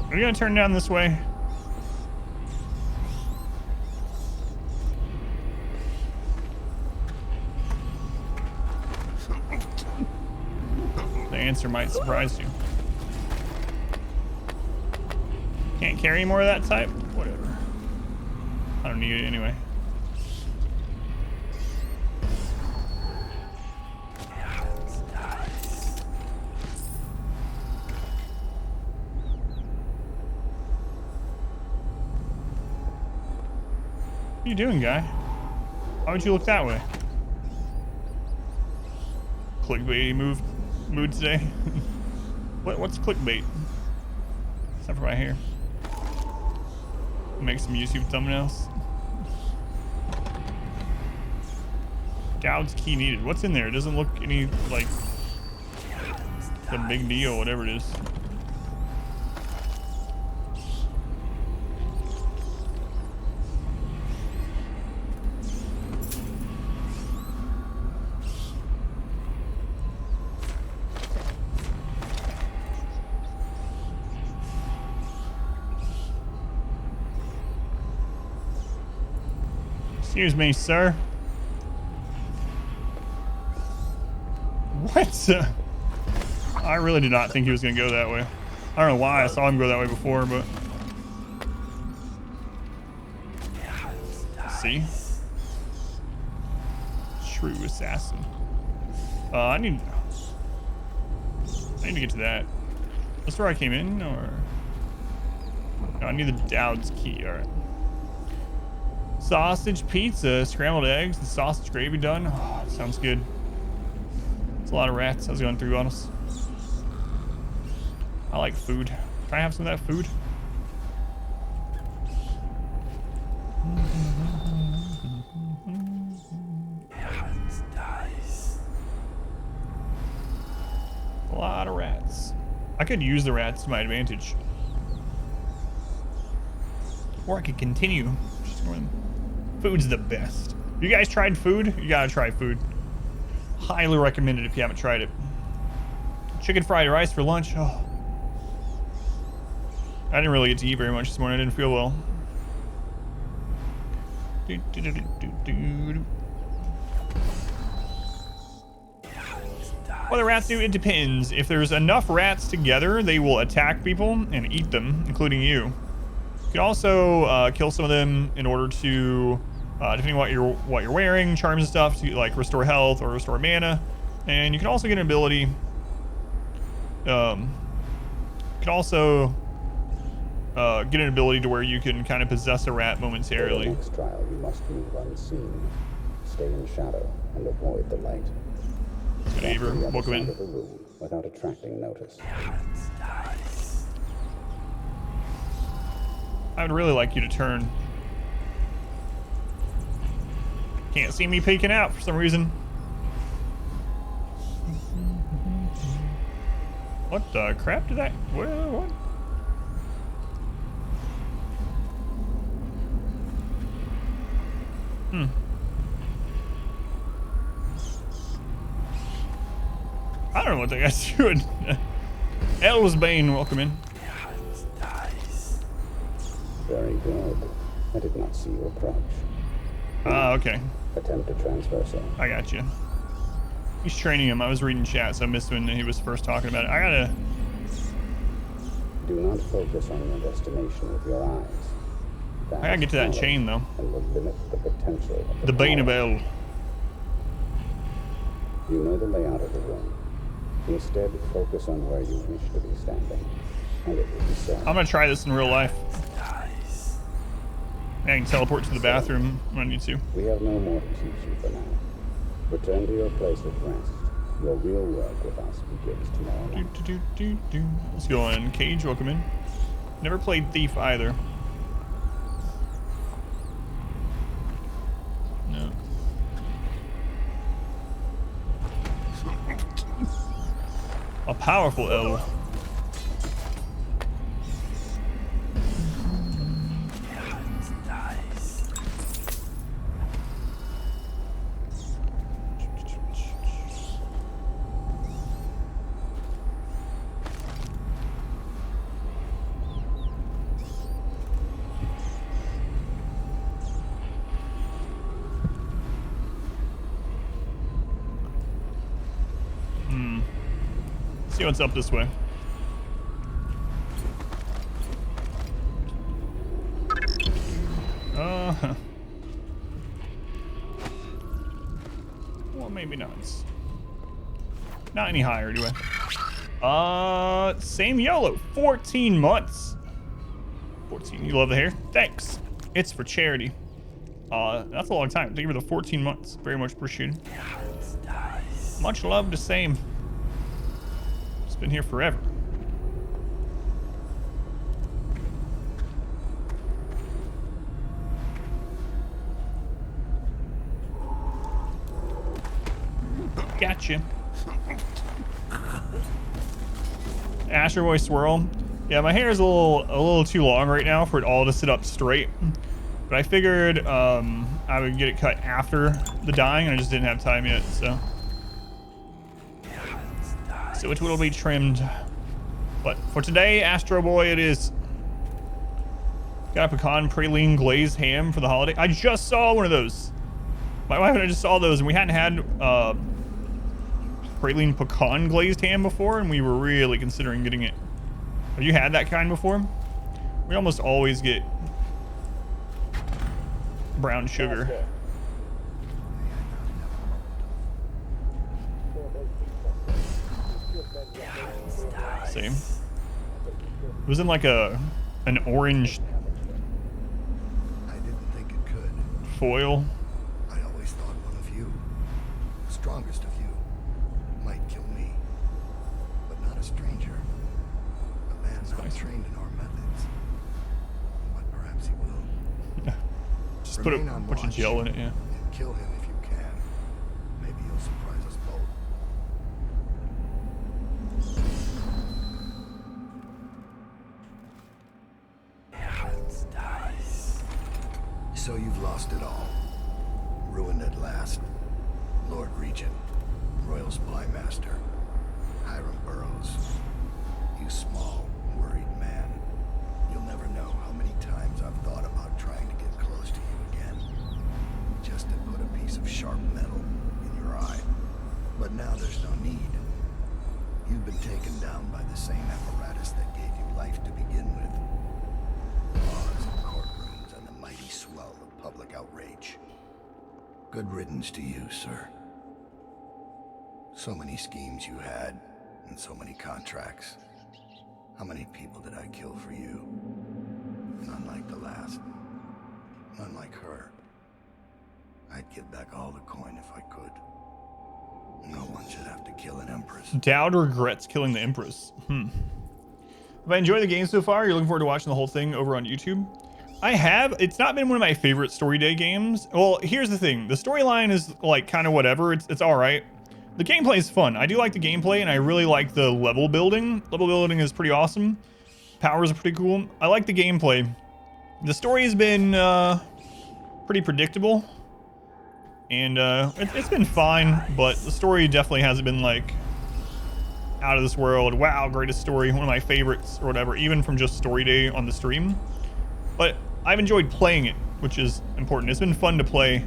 Are we gonna turn down this way? answer might surprise you. Can't carry any more of that type? Whatever. I don't need it anyway. What are you doing, guy? Why would you look that way? Clickbaity mood today. What's clickbait? Except for right here. Make some YouTube thumbnails. Dowd's key needed. What's in there? It doesn't look any like the big deal, whatever it is. Excuse me, sir. What? I really did not think he was going to go that way. I don't know why I saw him go that way before, but... See? Shrew assassin. I need to get to that. That's where I came in, or... No, I need the Dowd's key. Alright. Sausage pizza, scrambled eggs, and sausage gravy done. Oh, sounds good. It's a lot of rats. I was going through on us. I like food. Can I have some of that food? A lot of rats. I could use the rats to my advantage. Or I could continue. Food's the best. You guys tried food? You gotta try food. Highly recommend it if you haven't tried it. Chicken fried rice for lunch. Oh. I didn't really get to eat very much this morning. I didn't feel well. What the rats do? It depends. If there's enough rats together, they will attack people and eat them, including you. You can also kill some of them in order to, depending on what you're wearing, charms and stuff, to like restore health or restore mana. And you can also get an ability. You can also get an ability to where you can kind of possess a rat momentarily. For the next trial, you must move unseen, stay in shadow, and avoid the light. Good Aver, welcome in. Of the room without attracting notice. I would really like you to turn. Can't see me peeking out for some reason. What the crap did I? What? I don't know what that guy's doing. El's Bane, welcome in. Very good. I did not see you approach. Okay. Attempt to transfer, sir. I got you. He's training him. I was reading chat, so I missed when he was first talking about it. I gotta... Do not focus on your destination with your eyes. I gotta get to that chain, though. And will limit the potential of the Bane of El. You know the layout of the room. Instead, focus on where you wish to be standing, and it will be so. I'm gonna try this in real life. I can teleport to the bathroom when I need to. We have no more to teach you for now. Return to your place of rest. Your real work with us begins tomorrow night. Let's go on. Cage, welcome in. Never played Thief either. No. A powerful L. see what's up this way. Well, maybe not. Not any higher, do I? Same YOLO. 14 months. 14. You love the hair? Thanks. It's for charity. That's a long time. Thank you for the 14 months. Very much appreciated. Much love to same. It's been here forever. Gotcha. Astro Boy Swirl. Yeah, my hair is a little too long right now for it all to sit up straight. But I figured I would get it cut after the dyeing, and I just didn't have time yet, so it will be trimmed. But for today, Astro Boy it is. Got a pecan praline glazed ham for the holiday. I just saw one of those. My wife and I just saw those, and we hadn't had praline pecan glazed ham before, and we were really considering getting it. Have you had that kind before? We almost always get brown sugar. Same. It was in like an orange I didn't think it could. foil. I always thought one of you, the strongest of you, might kill me. But not a stranger. A man not trained in our methods. But perhaps he will. Just put a Remain on bunch of watch gel in it, yeah. and kill him if you can. Maybe he'll surprise us both. So you've lost it all. Ruined at last. Lord Regent, Royal Spy Master, Hiram Burroughs. You small, worried man. You'll never know how many times I've thought about trying to get close to you again. Just to put a piece of sharp metal in your eye. But now there's no need. You've been taken down by the same apparatus that gave you life to begin with. Laws and courtrooms and the mighty swell of public outrage. Good riddance to you, sir. So many schemes you had, and so many contracts. How many people did I kill for you? None like the last. None like her. I'd give back all the coin if I could. No one should have to kill an empress. Dowd regrets killing the Empress. Have I enjoyed the game so far? You're looking forward to watching the whole thing over on YouTube? I have. It's not been one of my favorite story day games. Well, here's the thing. The storyline is like kind of whatever. It's all right. The gameplay is fun. I do like the gameplay, and I really like the level building. Level building is pretty awesome. Powers are pretty cool. I like the gameplay. The story has been pretty predictable. And it's been fine, but the story definitely hasn't been like out of this world. Wow, greatest story, one of my favorites or whatever, even from just story day on the stream. But I've enjoyed playing it, which is important. It's been fun to play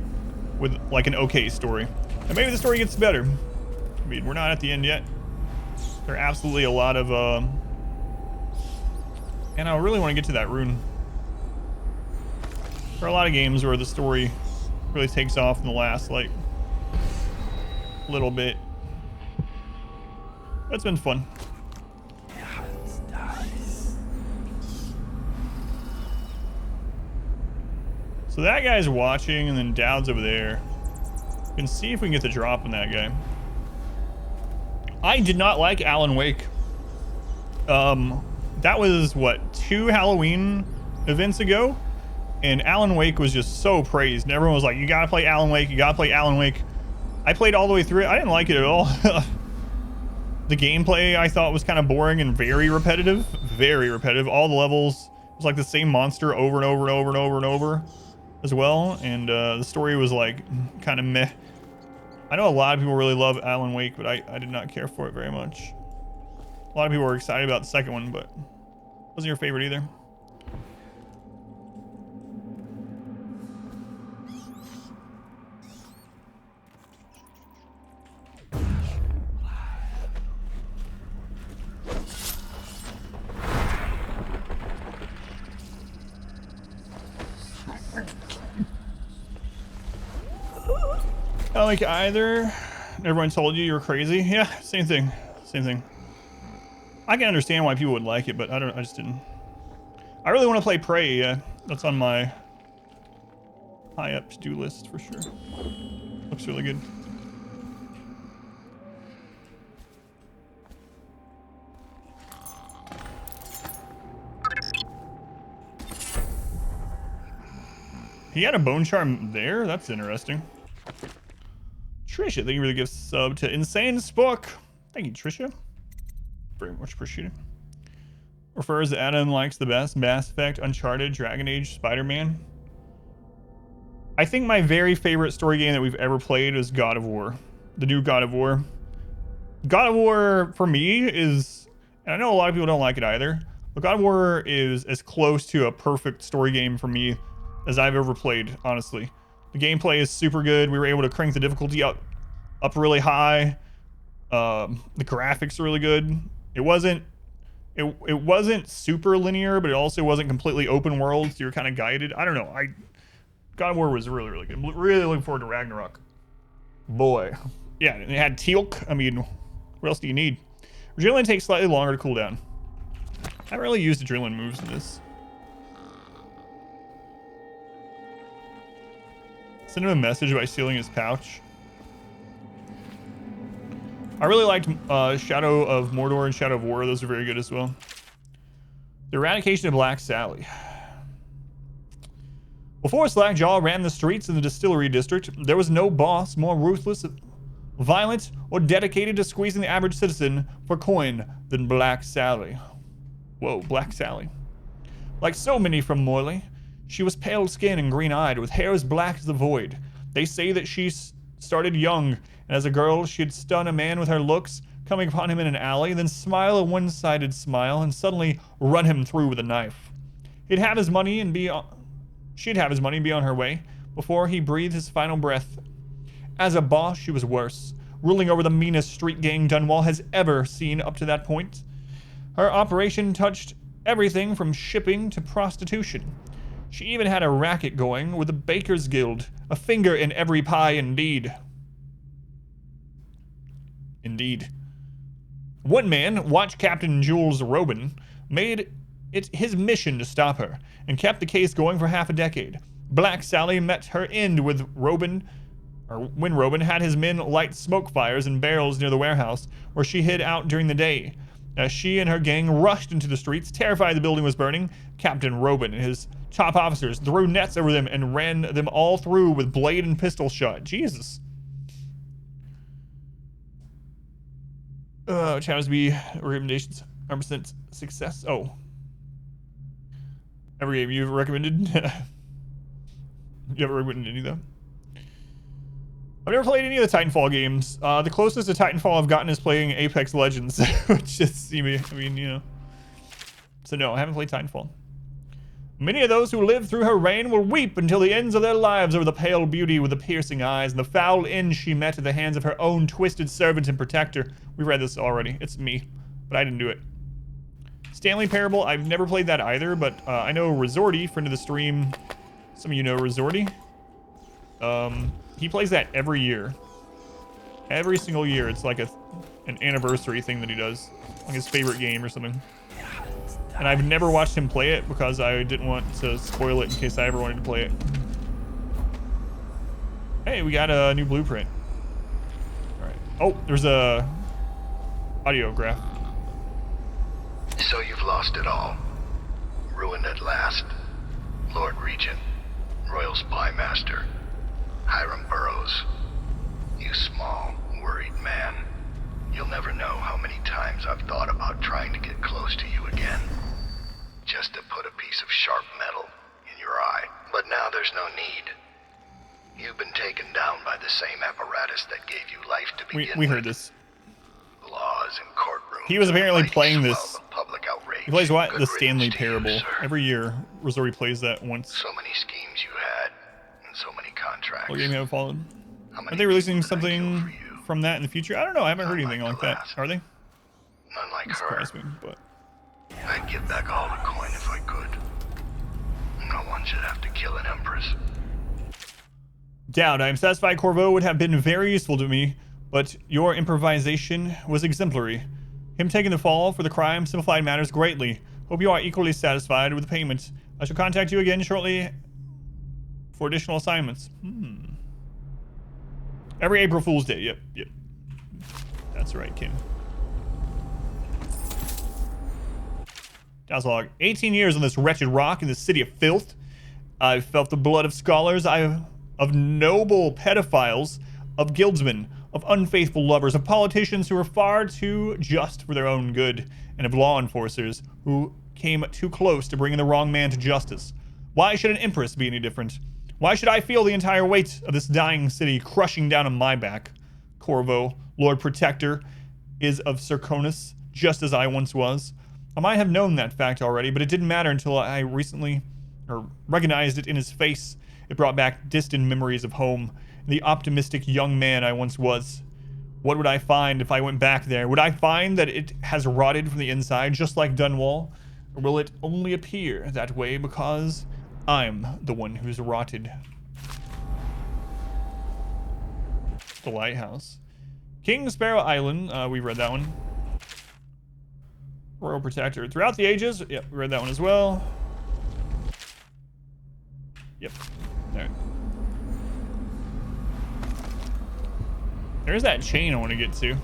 with like an okay story. And maybe the story gets better. I mean, we're not at the end yet. There are absolutely a lot of and I really want to get to that rune. There are a lot of games where the story really takes off in the last like little bit. That's been fun. So that guy's watching, and then Dowd's over there. We can see if we can get the drop on that guy. I did not like Alan Wake. That was what, 2 Halloween events ago? And Alan Wake was just so praised. And everyone was like, you gotta play Alan Wake, you gotta play Alan Wake. I played all the way through it. I didn't like it at all. The gameplay I thought was kind of boring and very repetitive. Very repetitive. All the levels was like the same monster over and over and over and over and over as well. And the story was like kind of meh. I know a lot of people really love Alan Wake, but I did not care for it very much. A lot of people were excited about the second one, but wasn't your favorite either. don't like it either. Everyone told you were crazy. Yeah, same thing. Same thing. I can understand why people would like it, but I just didn't. I really want to play Prey. Yeah, that's on my high up to-do list for sure. Looks really good. He had a bone charm there? That's interesting. Trisha, thank you for the gift sub to Insane Spook. Thank you, Trisha. Very much appreciated. Refers to Adam likes the best Mass Effect, Uncharted, Dragon Age, Spider-Man. I think my very favorite story game that we've ever played is God of War. The new God of War. God of War, for me, is... And I know a lot of people don't like it either. But God of War is as close to a perfect story game for me as I've ever played, honestly. The gameplay is super good. We were able to crank the difficulty up really high. The graphics are really good. It wasn't super linear, but it also wasn't completely open world, so you're kind of guided. I don't know. God of War was really, really good. Really looking forward to Ragnarok. Boy. Yeah, and it had Teal'c. I mean, what else do you need? Adrenaline takes slightly longer to cool down. I haven't really used adrenaline moves in this. Send him a message by stealing his pouch. I really liked Shadow of Mordor and Shadow of War. Those are very good as well. The eradication of Black Sally. Before Slackjaw ran the streets in the distillery district, there was no boss more ruthless, violent, or dedicated to squeezing the average citizen for coin than Black Sally. Whoa, Black Sally. Like so many from Morley, she was pale-skinned and green-eyed, with hair as black as the void. They say that she started young, and as a girl, she'd stun a man with her looks, coming upon him in an alley, then smile a one-sided smile, and suddenly run him through with a knife. She'd have his money and be on her way, before he breathed his final breath. As a boss, she was worse, ruling over the meanest street gang Dunwall has ever seen up to that point. Her operation touched everything from shipping to prostitution. She even had a racket going with the Baker's Guild, a finger in every pie indeed. Indeed. One man, Watch Captain Jules Robin, made it his mission to stop her, and kept the case going for half a decade. Black Sally met her end with when Robin had his men light smoke fires in barrels near the warehouse, where she hid out during the day. As she and her gang rushed into the streets, terrified the building was burning, Captain Robin and his top officers threw nets over them and ran them all through with blade and pistol shot. Jesus. Chattersby recommendations, 100% success. Oh. Every game you've recommended? You haven't recommended any though? I've never played any of the Titanfall games. The closest to Titanfall I've gotten is playing Apex Legends, which is, I mean, you know. So no, I haven't played Titanfall. Many of those who live through her reign will weep until the ends of their lives over the pale beauty with the piercing eyes and the foul end she met at the hands of her own twisted servant and protector. We read this already. It's me, but I didn't do it. Stanley Parable, I've never played that either, but I know Resorty, friend of the stream. Some of you know Resorty. He plays that every year. Every single year. It's like an anniversary thing that he does. Like his favorite game or something. And I've never watched him play it because I didn't want to spoil it in case I ever wanted to play it. Hey, we got a new blueprint. All right. Oh, there's a audiograph. So you've lost it all. Ruined at last. Lord Regent. Royal Spy Master. Hiram Burrows. You small, worried man. You'll never know how many times I've thought about trying to get close to you again. Just to put a piece of sharp metal in your eye. But now there's no need. You've been taken down by the same apparatus that gave you life to begin with. We heard this. Laws and courtrooms. He was apparently playing this. Public outrage. He plays what? Good The Stanley riddance to you, Parable. sir. Every year, Resorty plays that once. So many schemes you had, and so many contracts. What game you haven't followed? How many Are they releasing people did I kill something for you? from that in the future? I don't know. I haven't heard anything Not like like that. the last. Are they? None like That her. surprised me, but I'd give back all the coin if I could. No one should have to kill an empress. Doubt. I am satisfied Corvo would have been very useful to me, but your improvisation was exemplary. Him taking the fall for the crime simplified matters greatly. Hope you are equally satisfied with the payment. I shall contact you again shortly for additional assignments. Every April Fool's Day. Yep. That's right, Kim. Log. 18 years on this wretched rock in the city of filth. I've felt the blood of scholars, of noble pedophiles, of guildsmen, of unfaithful lovers, of politicians who are far too just for their own good, and of law enforcers who came too close to bringing the wrong man to justice. Why should an empress be any different? Why should I feel the entire weight of this dying city crushing down on my back? Corvo, Lord Protector, is of Serconus, just as I once was. I might have known that fact already, but it didn't matter until I recently recognized it in his face. It brought back distant memories of home and the optimistic young man I once was. What would I find if I went back there? Would I find that it has rotted from the inside, just like Dunwall? Or will it only appear that way because I'm the one who's rotted? The lighthouse. King Sparrow Island. We read that one. Royal Protector. Throughout the ages. Yep, we read that one as well. Yep. There. There's that chain I want to get to.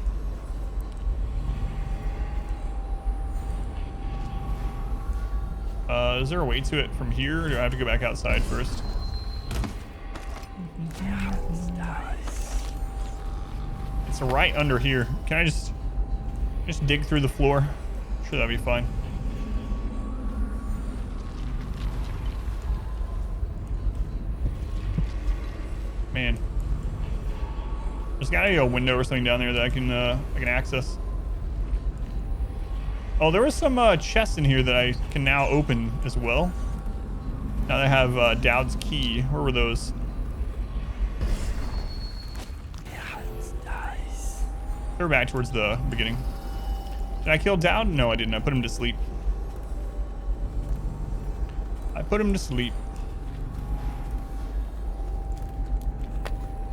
Is there a way to it from here, or do I have to go back outside first? It's right under here. Can I just dig through the floor? Sure, that'd be fine. Man, there's gotta be a window or something down there that I can access. Oh, there was some chests in here that I can now open as well. Now that I have Dowd's key. Where were those? They were back towards the beginning. Did I kill Dowd? No, I didn't. I put him to sleep.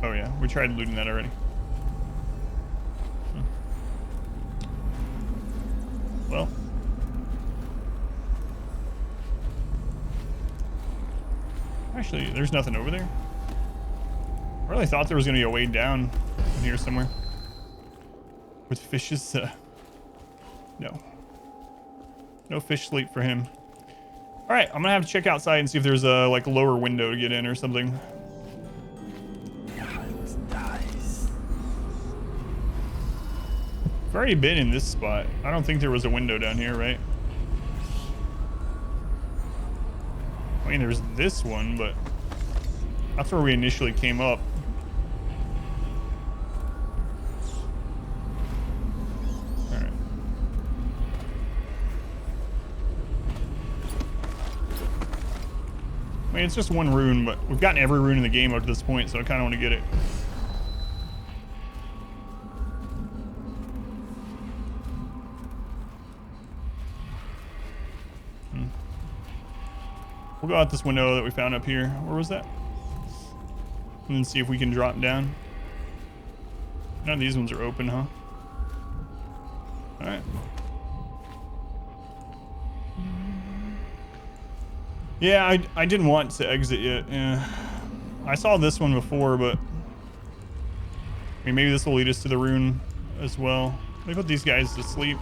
Oh yeah, we tried looting that already. Well. Actually, there's nothing over there. I really thought there was going to be a way down in here somewhere. With fishes. No. No fish sleep for him. Alright, I'm going to have to check outside and see if there's a like lower window to get in or something. I've already been in this spot. I don't think there was a window down here, right? I mean, there's this one, but that's where we initially came up. Alright. I mean, it's just one rune, but we've gotten every rune in the game up to this point, so I kind of want to get it. We'll go out this window that we found up here. Where was that? And then see if we can drop down. None of these ones are open, huh? Alright. Yeah, I didn't want to exit yet. Yeah. I saw this one before, but I mean, maybe this will lead us to the rune as well. Let me put these guys to sleep.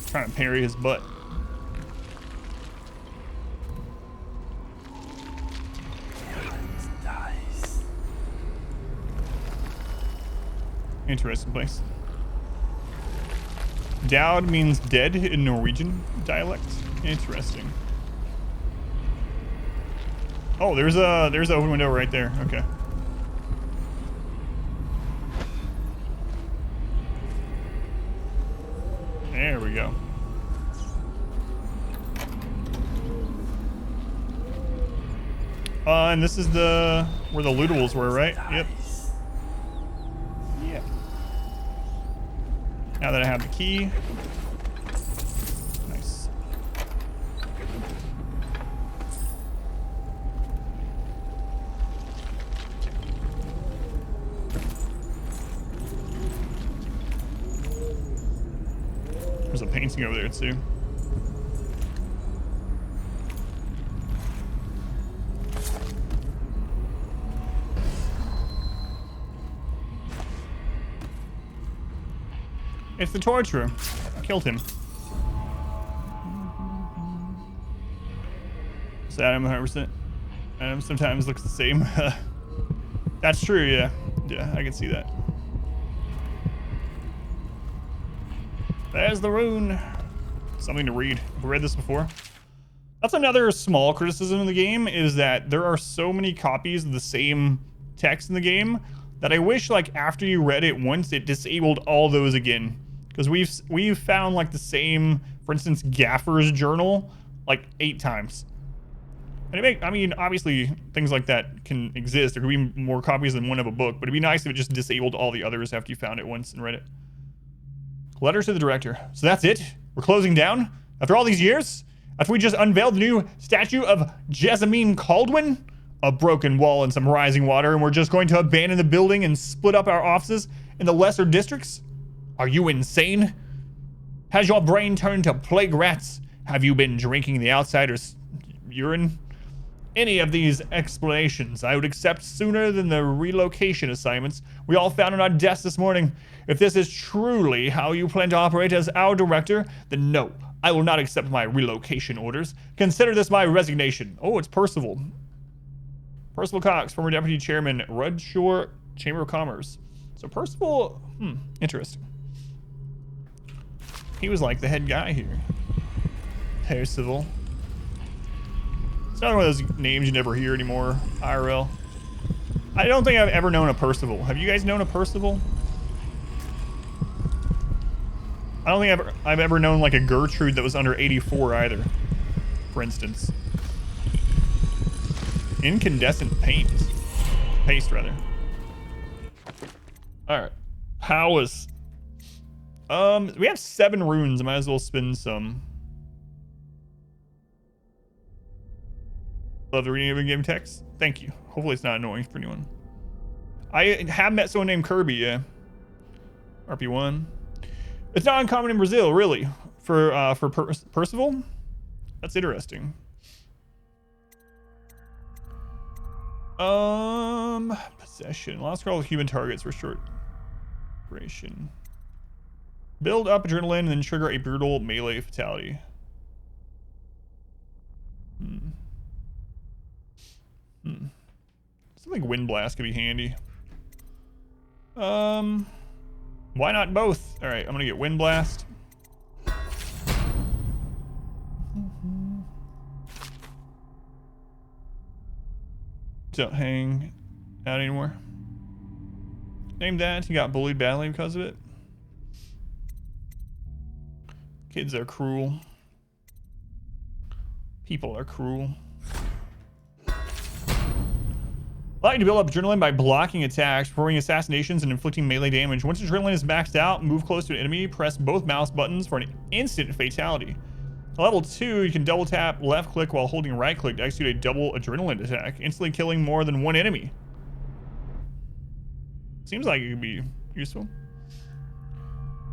Trying to parry his butt. Interesting place. Dowd means dead in Norwegian dialect. Interesting. Oh, there's an open window right there. Okay. There we go. And this is the where the lootables were, right? Yep. Yeah. Now that I have the key. Nice. There's a painting over there too. It's the torturer. I killed him. So Adam 100%. Adam sometimes looks the same. That's true, yeah. Yeah, I can see that. There's the rune. Something to read. Have we read this before? That's another small criticism of the game, is that there are so many copies of the same text in the game that I wish, like, after you read it once, it disabled all those again. Because we've found, like, the same, for instance, Gaffer's journal, like, 8 times. And I mean, obviously, things like that can exist. There could be more copies than one of a book, but it'd be nice if it just disabled all the others after you found it once and read it. Letter to the director. So that's it? We're closing down? After all these years? After we just unveiled the new statue of Jessamine Caldwin? A broken wall and some rising water, and we're just going to abandon the building and split up our offices in the lesser districts? Are you insane? Has your brain turned to plague rats? Have you been drinking the outsider's urine? Any of these explanations I would accept sooner than the relocation assignments we all found on our desks this morning. If this is truly how you plan to operate as our director, then no, I will not accept my relocation orders. Consider this my resignation. Oh, it's Percival. Percival Cox, former deputy chairman, Rudshore Chamber of Commerce. So Percival, interesting. He was like the head guy here. Percival. It's not one of those names you never hear anymore, IRL. I don't think I've ever known a Percival. Have you guys known a Percival? I don't think I've ever known like a Gertrude that was under 84 either, for instance. Incandescent paint. Paste, rather. Alright. Powers. We have 7 runes. I might as well spend some. Love the reading of in-game text. Thank you. Hopefully it's not annoying for anyone. I have met someone named Kirby, yeah. RP1. It's not uncommon in Brazil, really. For Percival? That's interesting. Possession. Lost control of human targets for short duration. Build up adrenaline and then trigger a brutal melee fatality. Something wind blast could be handy. Why not both? All right, I'm gonna get wind blast. Don't hang out anymore. Name that. He got bullied badly because of it. Kids are cruel. People are cruel. Allow you to build up adrenaline by blocking attacks, performing assassinations, and inflicting melee damage. Once adrenaline is maxed out, move close to an enemy, press both mouse buttons for an instant fatality. At level 2, you can double tap left click while holding right click to execute a double adrenaline attack, instantly killing more than one enemy. Seems like it could be useful.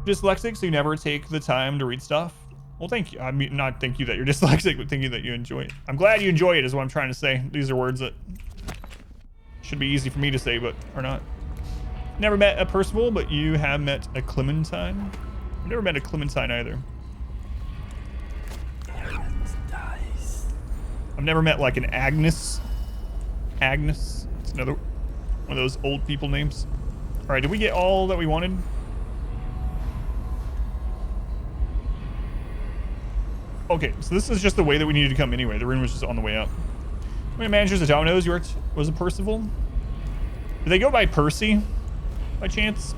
Dyslexic, so you never take the time to read stuff. Well, thank you. I mean, not thank you that you're dyslexic, but thank you that you enjoy it. I'm glad you enjoy it is what I'm trying to say. These are words that should be easy for me to say, but are not. Never met a Percival, but you have met a Clementine. I've never met a Clementine either. I've never met like an Agnes. Agnes. It's another one of those old people names. All right, did we get all that we wanted? Okay, so this is just the way that we needed to come anyway. The rune was just on the way up. When managers at Domino's, you worked, was it Percival? Did they go by Percy, by chance?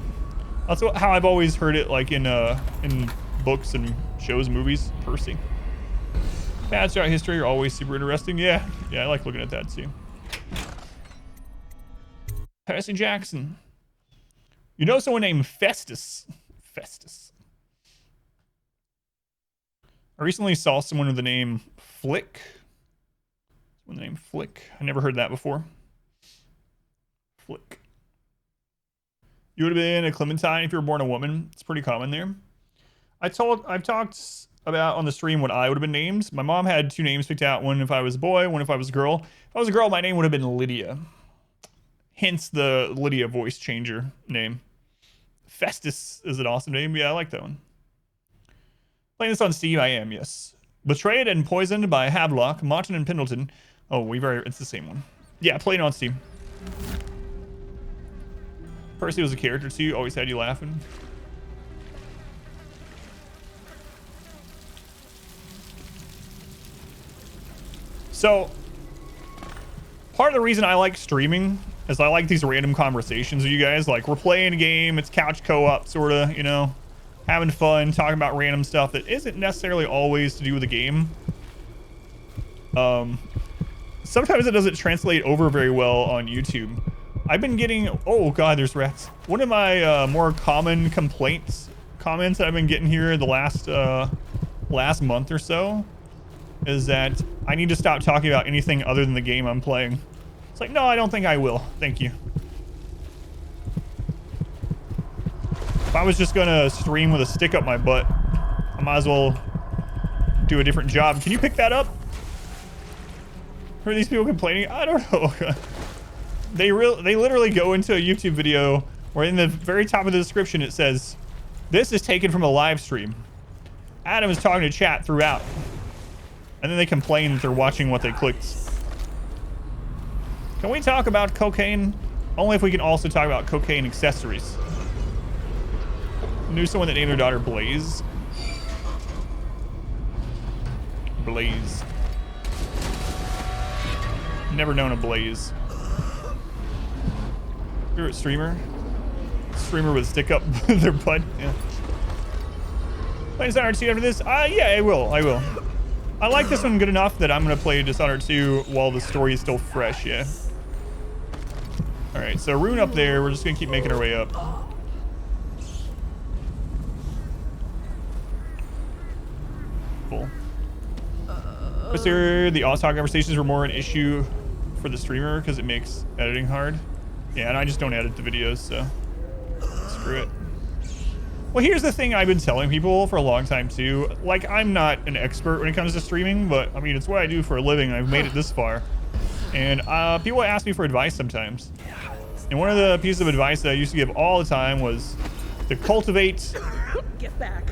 That's how I've always heard it, like in books and shows, movies. Percy. Paths throughout history are always super interesting. Yeah, I like looking at that too. Percy Jackson. You know someone named Festus? Festus. I recently saw someone with the name Flick. Someone with the name Flick. I never heard that before. Flick. You would have been a Clementine if you were born a woman. It's pretty common there. I've talked about on the stream what I would have been named. My mom had 2 names picked out. One if I was a boy, one if I was a girl. If I was a girl, my name would have been Lydia. Hence the Lydia voice changer name. Festus is an awesome name. Yeah, I like that one. Playing this on Steam, I am, yes. Betrayed and Poisoned by Havelock, Martin and Pendleton. Oh, it's the same one. Yeah, playing on Steam. Percy was a character too, always had you laughing. So, part of the reason I like streaming is I like these random conversations with you guys. Like, we're playing a game, it's couch co-op, sort of, you know, having fun, talking about random stuff that isn't necessarily always to do with the game. Sometimes it doesn't translate over very well on YouTube. I've been getting, oh god, there's rats. One of my more common comments that I've been getting here the last month or so is that I need to stop talking about anything other than the game I'm playing. It's like, no, I don't think I will. Thank you. If I was just gonna stream with a stick up my butt, I might as well do a different job. Can you pick that up? Who are these people complaining? I don't know. They literally go into a YouTube video where in the very top of the description it says, this is taken from a live stream. Adam is talking to chat throughout. And then they complain that they're watching what they clicked. Can we talk about cocaine? Only if we can also talk about cocaine accessories. Knew someone that named their daughter Blaze. Blaze. Never known a Blaze. Favorite streamer? Streamer with a stick up their butt. Yeah. Play Dishonored 2 after this? Yeah, I will. I like this one good enough that I'm gonna play Dishonored 2 while the story is still fresh, yeah. Alright, so rune up there, we're just gonna keep making our way up. Cool. The Oz-Talk conversations were more an issue for the streamer because it makes editing hard. Yeah, and I just don't edit the videos, so screw it. Well, here's the thing I've been telling people for a long time too. Like, I'm not an expert when it comes to streaming, but I mean, it's what I do for a living. I've made it this far. And people ask me for advice sometimes. And one of the pieces of advice that I used to give all the time was to cultivate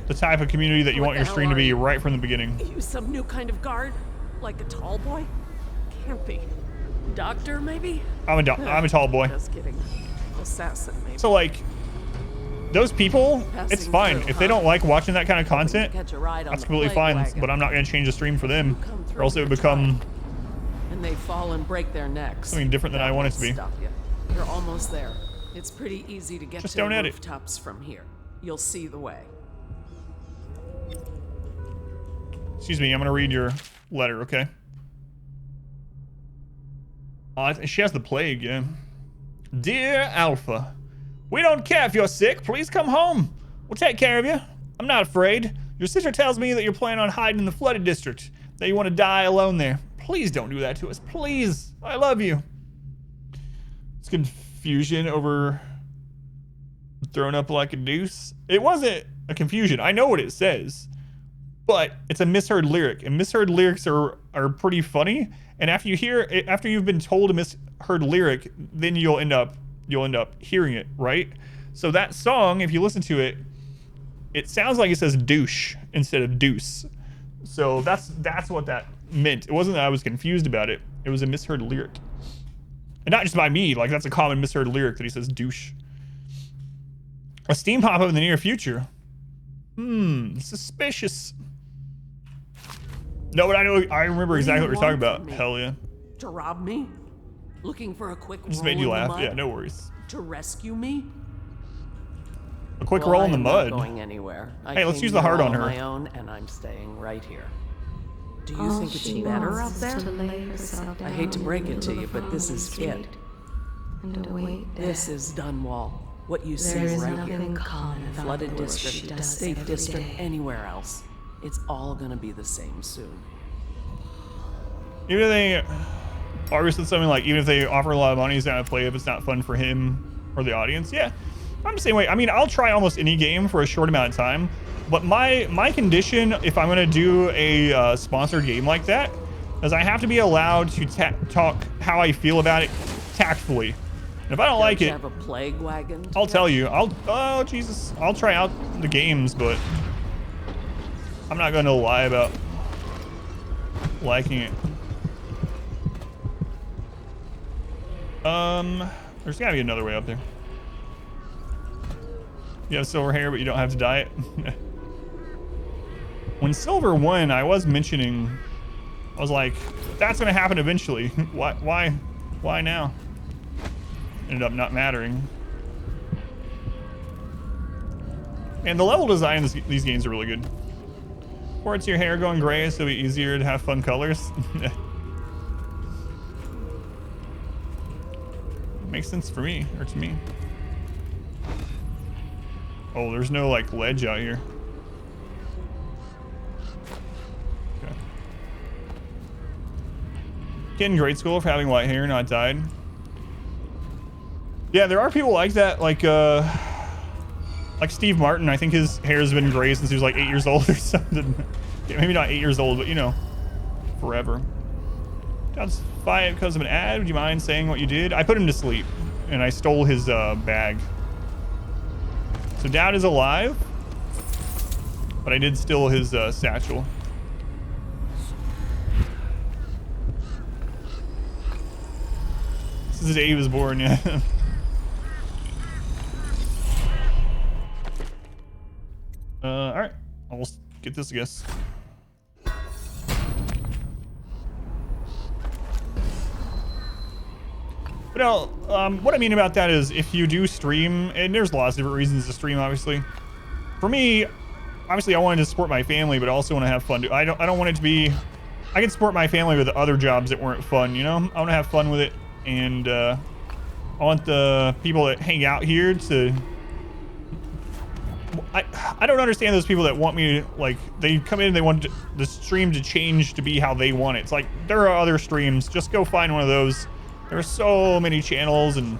the type of community that you want your stream to be right from the beginning. Are you some new kind of guard? Like a tall boy? Can't be. Doctor, maybe? I'm a tall boy. Just kidding. Assassin, maybe. So, like, those people, it's fine. If they don't like watching that kind of content, that's completely fine. But I'm not going to change the stream for them, or else it would become and they fall and break their necks. something different than I want it to be. Stop you. You're almost there. It's pretty easy to get Just to don't the edit. rooftops from here. You'll see the way. Excuse me, I'm going to read your letter, okay? She has the plague, yeah. Dear Alpha, we don't care if you're sick. Please come home. We'll take care of you. I'm not afraid. Your sister tells me that you're planning on hiding in the flooded district, that you want to die alone there. Please don't do that to us. Please. I love you. It's confusion over thrown up like a deuce. It wasn't a confusion. I know what it says, but it's a misheard lyric, and misheard lyrics are pretty funny. And after you've been told a misheard lyric, then you'll end up hearing it, right? So that song, if you listen to it, it sounds like it says douche instead of deuce. So that's what that meant. It wasn't that I was confused about it. It was a misheard lyric. And not just by me, like that's a common misheard lyric that he says douche. A Steam pop-up in the near future. Suspicious. No, but I remember exactly what you're talking about. Hell yeah. To rob me? Looking for a quick roll Just made you in the laugh. mud? Yeah, no worries. To rescue me? A quick roll in the I'm mud. Not going anywhere. Hey, let's use the heart on her. My own, and I'm staying right here. Do you think it's better up there? I hate to break it to you, but this is it. and await death. This is Dunwall. What you see There is right nothing here. common about Flooded the work she district, a does safe every district day. anywhere else. It's all gonna be the same soon. Even if they, August said something like, even if they offer a lot of money, he's not gonna play if it's not fun for him or the audience. Yeah, I'm the same way. I mean, I'll try almost any game for a short amount of time, but my condition, if I'm gonna do a sponsored game like that, is I have to be allowed to talk how I feel about it tactfully. And if I don't like you it, have a plague wagon? I'll tell you. Oh Jesus, I'll try out the games, but I'm not gonna lie about liking it. There's gotta be another way up there. You have silver hair, but you don't have to dye it. When Silver won, I was mentioning, I was like, that's gonna happen eventually. Why now? Ended up not mattering. And the level design in these games are really good. Or it's your hair going gray, so it'll be easier to have fun colors. Makes sense for me, or to me. Oh, there's no like ledge out here. Okay. Kid in grade school for having white hair, not dyed. Yeah, there are people like that, like Steve Martin. I think his hair has been gray since he was like 8 years old or something. Yeah, maybe not 8 years old, but you know, forever. God's fired because of an ad. Would you mind saying what you did? I put him to sleep, and I stole his bag. So Dad is alive, but I did steal his satchel. This is the day he was born, yeah. All right, I'll get this, I guess. But no, what I mean about that is if you do stream, and there's lots of different reasons to stream, obviously. For me, obviously I wanted to support my family, but I also want to have fun. I don't want it to be, I can support my family with other jobs that weren't fun, you know? I want to have fun with it, and I want the people that hang out here to, I don't understand those people that want me to, like, they come in and they want the stream to change to be how they want it. It's like, there are other streams, just go find one of those. There are so many channels and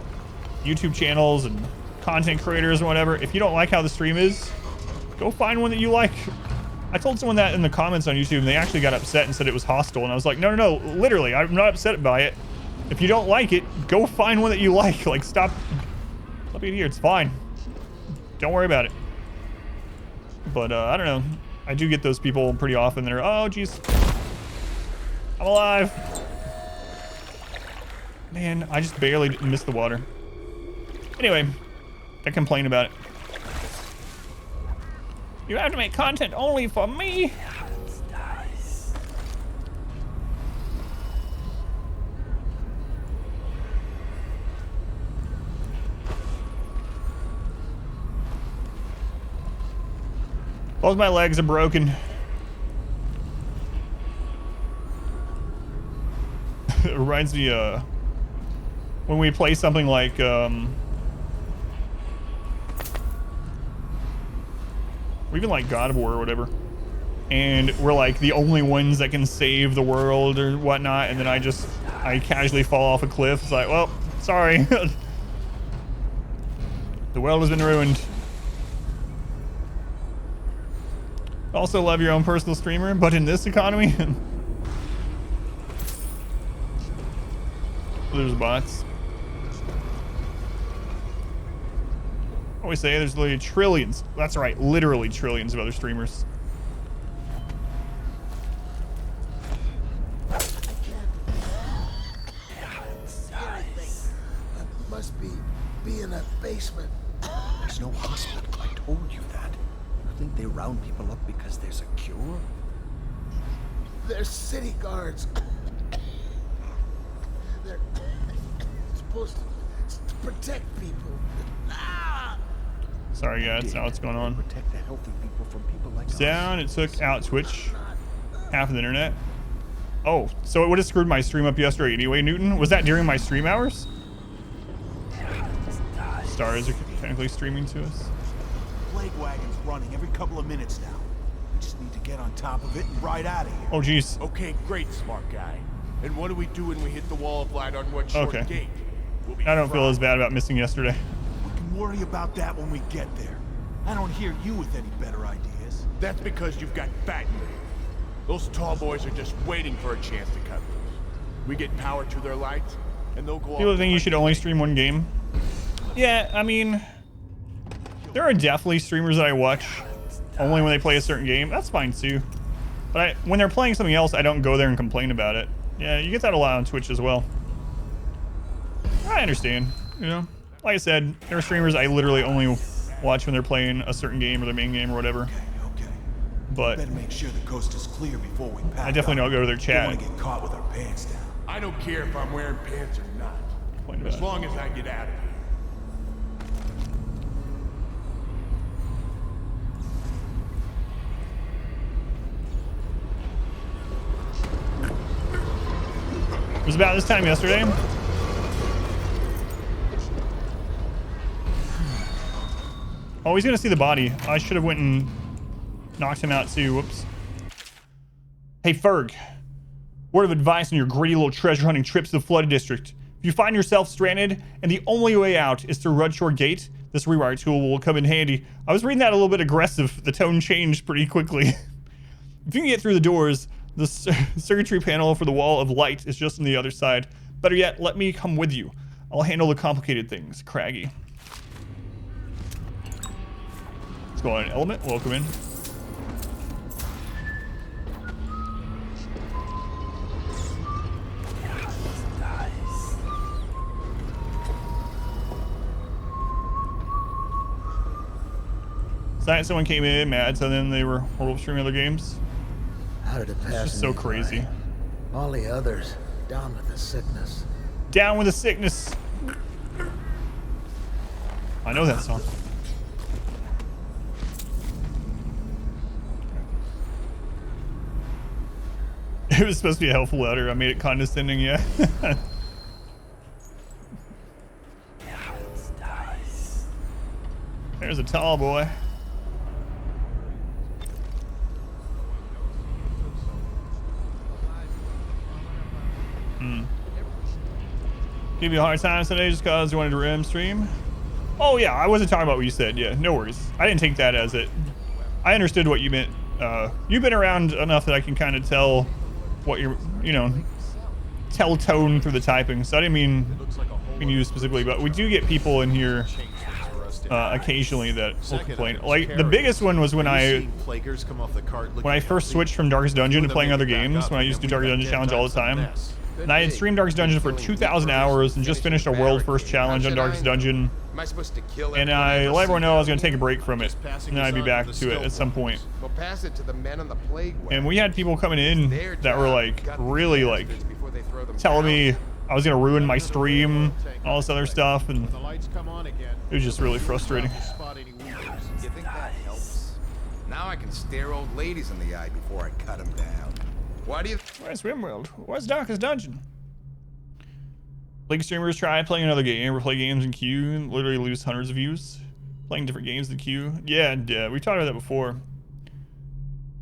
YouTube channels and content creators and whatever. If you don't like how the stream is, go find one that you like. I told someone that in the comments on YouTube, and they actually got upset and said it was hostile. And I was like, no, literally, I'm not upset by it. If you don't like it, go find one that you like. Like, stop being here. It's fine. Don't worry about it. But I don't know. I do get those people pretty often that are, oh, geez, I'm alive. Man, I just barely missed the water. Anyway, I complain about it. You have to make content only for me. Both my legs are broken. It reminds me, when we play something like, or even like God of War or whatever, and we're like the only ones that can save the world or whatnot, and then I casually fall off a cliff. It's like, well, sorry. The world has been ruined. Also love your own personal streamer, but in this economy, there's bots. I always say there's literally trillions. That's right, literally trillions of other streamers. Must be in that basement. There's no hospital. I told you that. You think they round people up because there's a cure? They're city guards. They're supposed to protect people. Sorry guys, that's not what's going on. Protect the healthy people from people like us. Down, it took out Twitch, half of the internet. Oh, so it would have screwed my stream up yesterday anyway, Newton? Was that during my stream hours? stars are technically streaming to us. Plague wagon's running every couple of minutes now. We just need to get on top of it and ride out of here. Oh, geez. Okay, great, smart guy. And what do we do when we hit the wall of light on Red Shore Okay. Gate? We'll be I don't feel fried. as bad about missing yesterday. We can worry about that when we get there. I don't hear you with any better ideas. That's because you've got fat in your head. Those tall boys are just waiting for a chance to cut loose. We get power to their lights, and they'll go People off think you to should hunt only the stream one game. Yeah, I mean, there are definitely streamers that I watch only when they play a certain game. That's fine too. But when they're playing something else, I don't go there and complain about it. Yeah, you get that a lot on Twitch as well. I understand, you know. Like I said, there are streamers I literally only watch when they're playing a certain game or their main game or whatever. Okay. But Better make sure the coast is clear before we pack I definitely up. don't go to their Don't chat. want to get caught with our pants down. I don't care if I'm wearing pants or not. Complain about As it. long as I get out of here. It was about this time yesterday. Oh, he's gonna see the body. I should have went and knocked him out too. Whoops. Hey, Ferg. Word of advice on your greedy little treasure hunting trips to the Flooded District. If you find yourself stranded and the only way out is through Red Shore Gate, this rewire tool will come in handy. I was reading that a little bit aggressive. The tone changed pretty quickly. If you can get through the doors, the circuitry panel for the wall of light is just on the other side. Better yet, let me come with you. I'll handle the complicated things. Craggy. Let's go on. Element, welcome in. Someone came in mad, so then they were horrible streaming other games. How did it pass? It's just so me by? crazy. All the others down with the sickness. Down with the sickness. I know that song. It was supposed to be a helpful letter. I made it condescending, yeah. There's a tall boy. Give you a hard time today just because you wanted to rim stream? Oh yeah, I wasn't talking about what you said. Yeah, no worries. I didn't take that as it. I understood what you meant. You've been around enough that I can kind of tell what you're, you know, tell tone through the typing. So I didn't mean you specifically, but we do get people in here occasionally that will complain. Like the biggest one was when I first switched from Darkest Dungeon to playing other games. When I used to do Darkest Dungeon Challenge all the time. And I had streamed Darkest Dungeon for 2,000 hours and just finished a world first challenge on Darkest Dungeon. Am I supposed to kill And I let everyone know I was going to take a break from it. And then I'd be back to it at some point. We'll pass it to the men on the plague wagon. And we had people coming in that were like, really like, telling me I was going to ruin my stream and all this other stuff. And it was just really frustrating. You think that helps? Now I can stare old ladies in the eye before I cut them down. Why do you... Where's RimWorld? Where's Darkest Dungeon? League streamers try playing another game or play games in queue and literally lose hundreds of views. Playing different games in the queue. Yeah, we've talked about that before.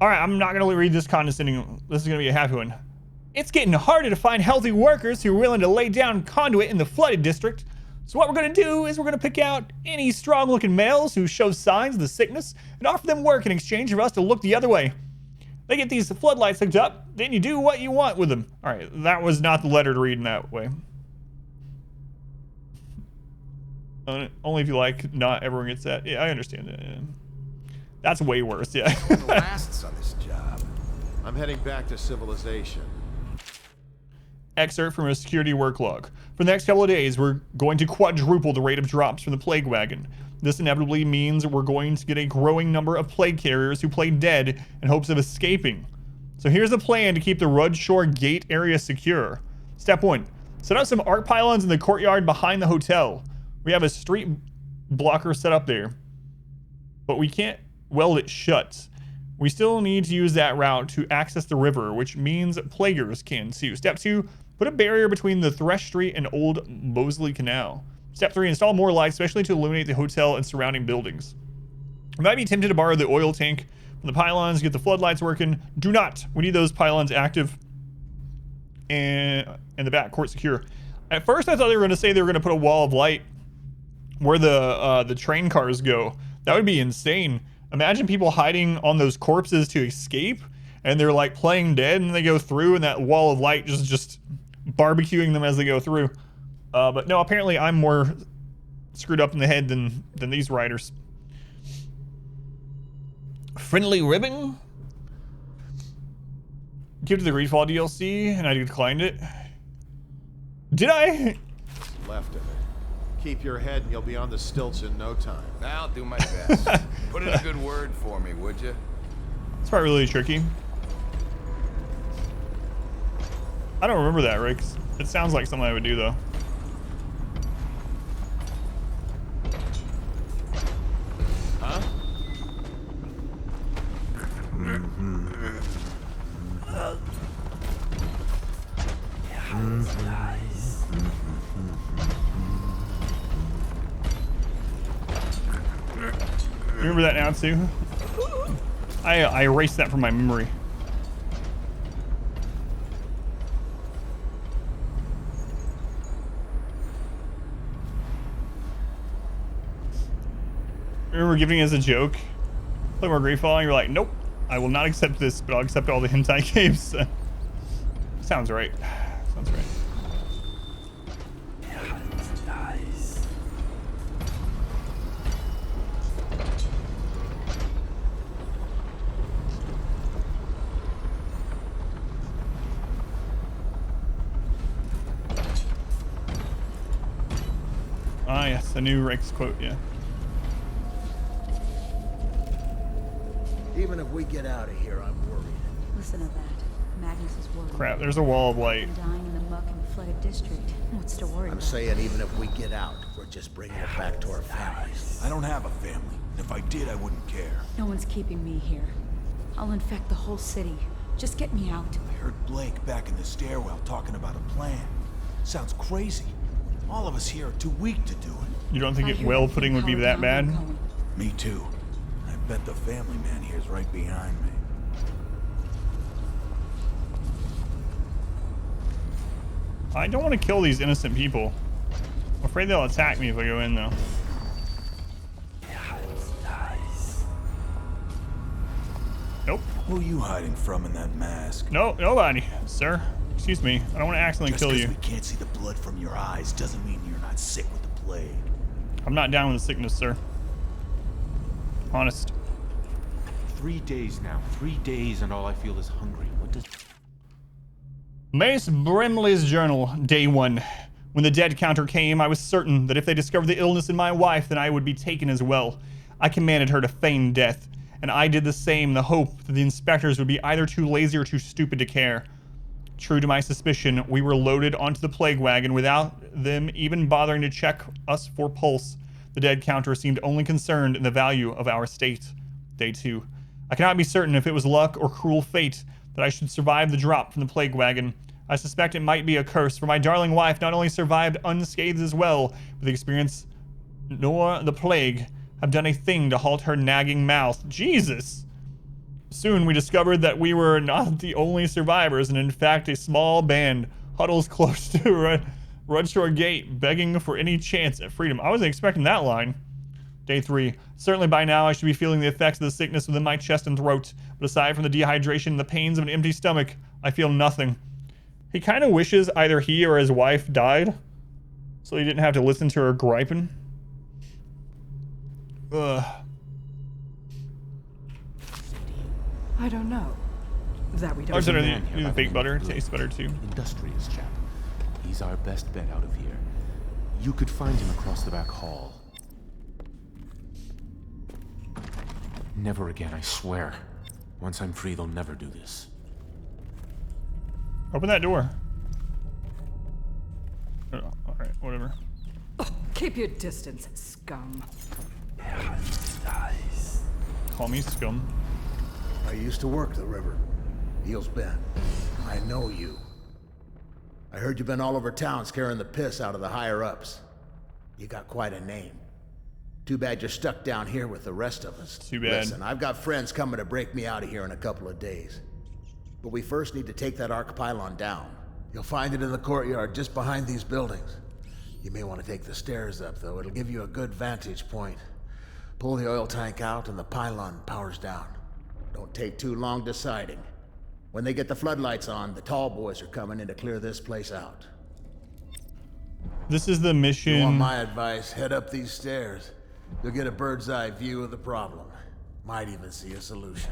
Alright, I'm not going to read this condescending. This is going to be a happy one. It's getting harder to find healthy workers who are willing to lay down conduit in the Flooded District. So what we're going to do is we're going to pick out any strong-looking males who show signs of the sickness and offer them work in exchange for us to look the other way. They get these floodlights hooked up, then you do what you want with them. All right, that was not the letter to read in that way. Only if you like, not everyone gets that. Yeah, I understand that. Yeah. That's way worse, yeah. What lasts on this job? I'm heading back to civilization. Excerpt from a security work log. For the next couple of days, we're going to quadruple the rate of drops from the plague wagon. This inevitably means we're going to get a growing number of plague carriers who play dead in hopes of escaping. So here's a plan to keep the Red Shore Gate area secure. Step 1. Set up some arc pylons in the courtyard behind the hotel. We have a street blocker set up there, but we can't weld it shut. We still need to use that route to access the river, which means plaguers can too. Step 2. Put a barrier between the Thresh Street and Old Mosley Canal. Step 3, install more lights, especially to illuminate the hotel and surrounding buildings. You might be tempted to borrow the oil tank from the pylons, get the floodlights working. Do not. We need those pylons active and the back court secure. At first, I thought they were going to say they were going to put a wall of light where the train cars go. That would be insane. Imagine people hiding on those corpses to escape, and they're like playing dead, and they go through, and that wall of light just barbecuing them as they go through. But no, apparently I'm more screwed up in the head than these writers. Friendly ribbon? Give to the Greedfall DLC, and I declined it. Did I? Left of it. Keep your head and you'll be on the stilts in no time. I'll do my best. Put in a good word for me, would you? It's probably really tricky. I don't remember that, Rick. It sounds like something I would do, though. Huh? Remember that now, too? I erased that from my memory. Remember giving it as a joke? Play more Greedfall, and you're like, nope, I will not accept this, but I'll accept all the hentai games. Sounds right. Sounds right. Ah, yes, a new Rick's quote, yeah. Even if we get out of here, I'm worried. Listen to that. Magnus is worried. Crap, there's a wall of light. Dying in the muck in the flooded district. What's to worry I'm about? saying even if we get out, we're just bringing it back to our families. I don't have a family. If I did, I wouldn't care. No one's keeping me here. I'll infect the whole city. Just get me out. I heard Blake back in the stairwell talking about a plan. Sounds crazy. All of us here are too weak to do it. You don't think it well footing would be that bad? Me too. I bet the family man here is right behind me. I don't want to kill these innocent people. I'm afraid they'll attack me if I go in, though. Nope. Who are you hiding from in that mask? No, nobody, sir. Excuse me. I don't want to accidentally kill you. Just 'cause we can't see the blood from your eyes doesn't mean you're not sick with the plague. I'm not down with the sickness, sir. Honest. 3 days now. 3 days and all I feel is hungry. What does... Mace Brimley's journal, day 1. When the dead counter came, I was certain that if they discovered the illness in my wife, then I would be taken as well. I commanded her to feign death, and I did the same in the hope that the inspectors would be either too lazy or too stupid to care. True to my suspicion, we were loaded onto the plague wagon without them even bothering to check us for pulse. The dead counter seemed only concerned in the value of our state. Day 2. I cannot be certain if it was luck or cruel fate that I should survive the drop from the plague wagon. I suspect it might be a curse, for my darling wife not only survived unscathed as well, but the experience nor the plague have done a thing to halt her nagging mouth. Jesus! Soon we discovered that we were not the only survivors, and in fact a small band huddles close to Rudshore Gate, begging for any chance at freedom. I wasn't expecting that line. Day 3. Certainly by now I should be feeling the effects of the sickness within my chest and throat, but aside from the dehydration and the pains of an empty stomach, I feel nothing. He kind of wishes either he or his wife died, so he didn't have to listen to her griping. Ugh. I don't know. That we Oh, don't better man than here the by fake the butter. name of Tastes better too. Industrious chap. He's our best bet out of here. You could find him across the back hall. Never again, I swear. Once I'm free, they'll never do this. Open that door. Oh, alright, whatever. Keep your distance, scum. Call me scum. I used to work the river. Heels Bend. I know you. I heard you've been all over town scaring the piss out of the higher-ups. You got quite a name. Too bad you're stuck down here with the rest of us. Too bad. Listen, I've got friends coming to break me out of here in a couple of days. But we first need to take that arc pylon down. You'll find it in the courtyard just behind these buildings. You may want to take the stairs up, though. It'll give you a good vantage point. Pull the oil tank out and the pylon powers down. Don't take too long deciding. When they get the floodlights on, the tall boys are coming in to clear this place out. This is the mission. If you want my advice, head up these stairs. You'll get a bird's eye view of the problem. Might even see a solution.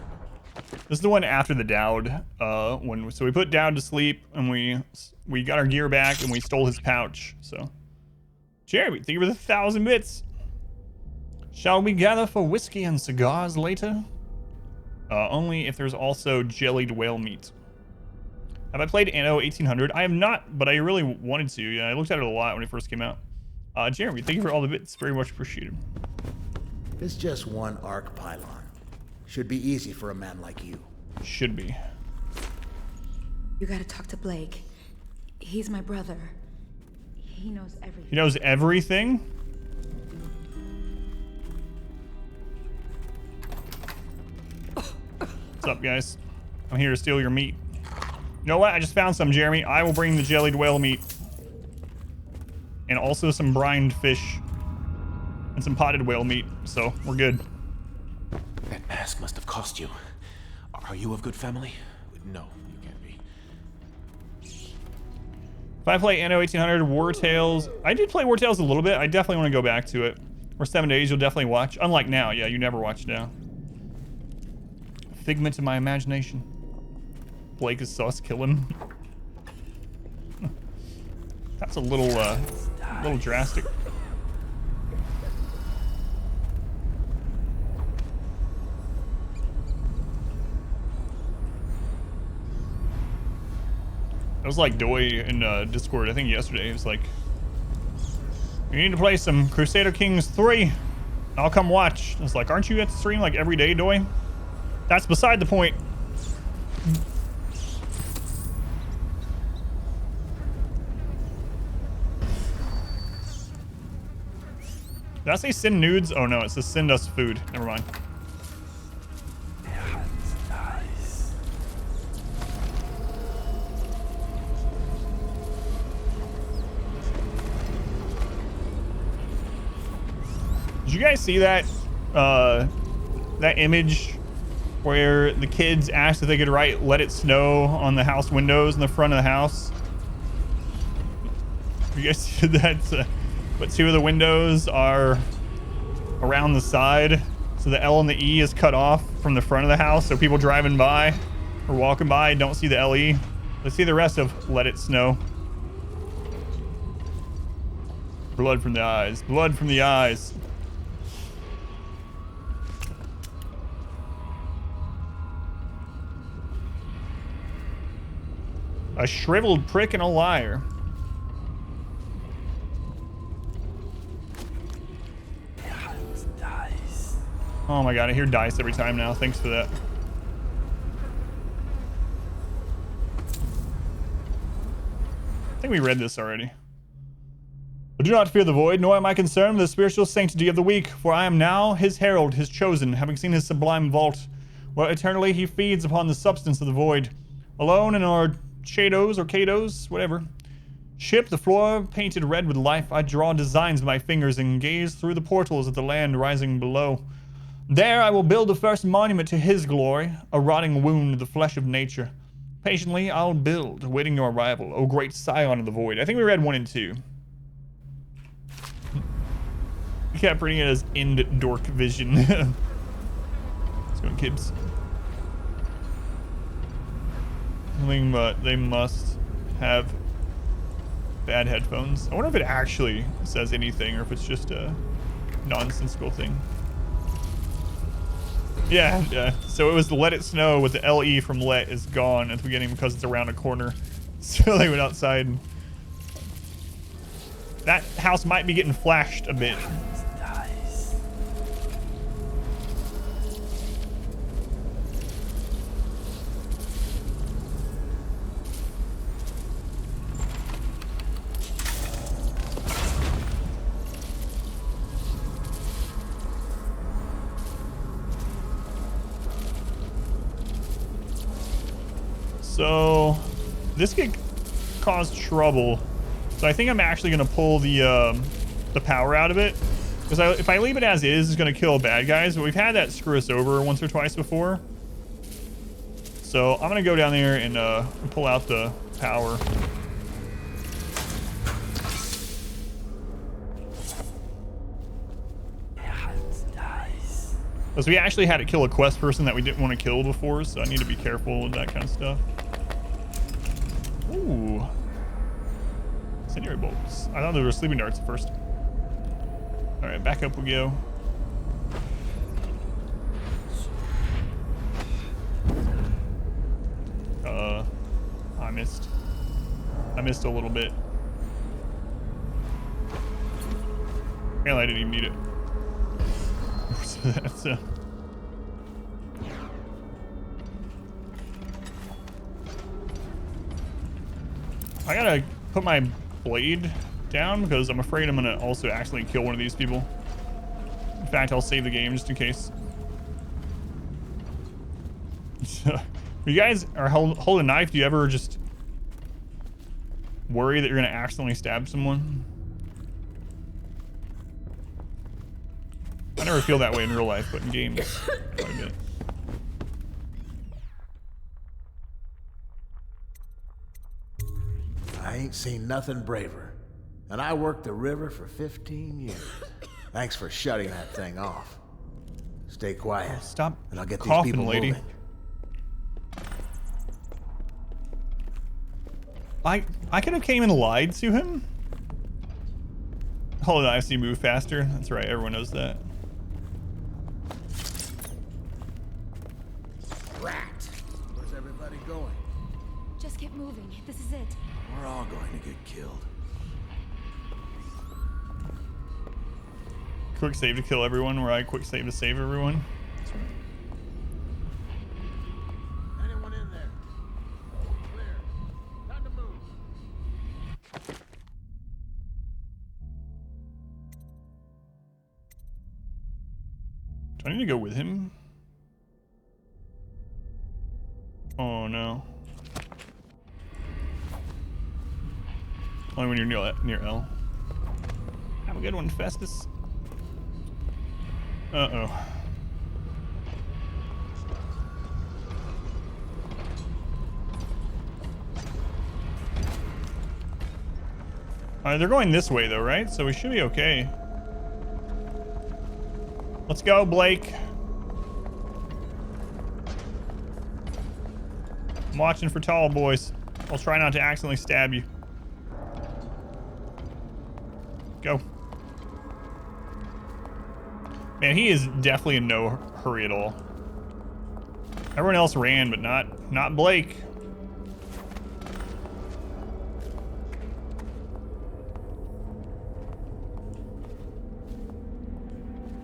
This is the one after the Dowd. So we put Dowd to sleep, and we got our gear back, and we stole his pouch. So, Jeremy, thank you for the 1,000 bits. Shall we gather for whiskey and cigars later? Only if there's also jellied whale meat. Have I played Anno 1800? I have not, but I really wanted to. Yeah, I looked at it a lot when it first came out. Jeremy, thank you for all the bits. Very much appreciated. It's just one arc pylon. Should be easy for a man like you. Should be. You gotta talk to Blake. He's my brother. He knows everything. He knows everything? What's up, guys? I'm here to steal your meat. You know what? I just found some, Jeremy. I will bring the jellied whale meat. And also some brined fish. And some potted whale meat. So, we're good. That mask must have cost you. Are you of good family? No, you can't be. If I play Anno 1800, War Tales... I did play War Tales a little bit. I definitely want to go back to it. Or 7 days, you'll definitely watch. Unlike now. Yeah, you never watch now. Figment of my imagination. Blake is sus, kill him. That's a little drastic. It was like Doi in Discord, I think yesterday. It was like, you need to play some Crusader Kings 3. I'll come watch. I was like, aren't you at the stream like every day, Doi? That's beside the point. Did I say send nudes? Oh no, it says send us food. Never mind. Did you guys see that that image where the kids asked if they could write "Let It Snow" on the house windows in the front of the house? You guys see that? But two of the windows are around the side, so the L and the E is cut off from the front of the house, so people driving by or walking by don't see the LE. They see the rest of "Let It Snow." Blood from the eyes. Blood from the eyes. A shriveled prick and a liar. Oh my god, I hear dice every time now. Thanks for that. I think we read this already. But do not fear the void, nor am I concerned with the spiritual sanctity of the weak, for I am now his herald, his chosen, having seen his sublime vault, where eternally he feeds upon the substance of the void. Alone in our shadows or kados, whatever. Ship, the floor painted red with life, I draw designs with my fingers and gaze through the portals of the land rising below. There I will build the first monument to his glory, a rotting wound to the flesh of nature. Patiently I'll build, awaiting your arrival, O great scion of the void. I think we read 1 and 2. We kept reading it as End Dork Vision. Let's go, kids. Nothing but they must have bad headphones. I wonder if it actually says anything or if it's just a nonsensical thing. Yeah, so it was Let It Snow with the LE from let is gone at the beginning because it's around a corner. So they went outside. And that house might be getting flashed a bit. So this could cause trouble. So I think I'm actually gonna pull the power out of it, because if I leave it as is, it's gonna kill bad guys. But we've had that screw us over once or twice before. So I'm gonna go down there and pull out the power. Because we actually had to kill a quest person that we didn't want to kill before, so I need to be careful with that kind of stuff. Ooh. Incendiary bolts. I thought those were sleeping darts at first. Alright, back up we go. I missed. I missed a little bit. Apparently I didn't even need it. So that's I gotta put my blade down because I'm afraid I'm gonna also actually kill one of these people. In fact, I'll save the game just in case. When you guys are holding a knife, do you ever just worry that you're gonna accidentally stab someone? I never feel that way in real life, but in games, quite a bit. I ain't seen nothing braver. And I worked the river for 15 years. Thanks for shutting that thing off. Stay quiet. Stop and I'll get these coughing, people lady. moving. I could have came and lied to him. Hold on, I see move faster. That's right, everyone knows that. Rat! Where's everybody going? Just keep moving. This is it. We're all going to get killed. Quick save to kill everyone, where I quick save to save everyone. That's right. Anyone in there? Clear. Time to move. Do I need to go with him? Oh no. Only when you're near L. Have a good one, Festus. Uh-oh. They're going this way though, right? So we should be okay. Let's go, Blake. I'm watching for tall boys. I'll try not to accidentally stab you. Go. Man, he is definitely in no hurry at all. Everyone else ran, but not Blake.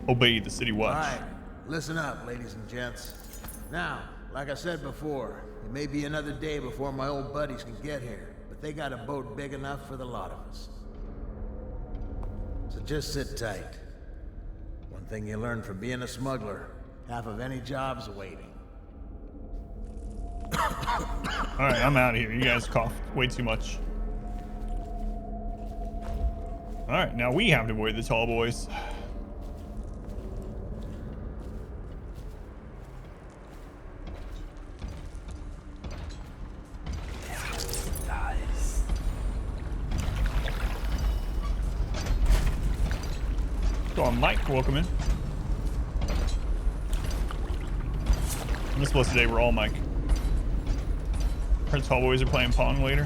Obey the city watch. All right, listen up, ladies and gents. Now, like I said before, it may be another day before my old buddies can get here, but they got a boat big enough for the lot of us. So just sit tight. One thing you learn from being a smuggler, half of any job's waiting. Alright, I'm out of here. You guys cough way too much. Alright, now we have to avoid the tall boys. Go on, Mike. Welcome in. I'm just supposed today we're all Mike. Heard tall boys are playing Pong later.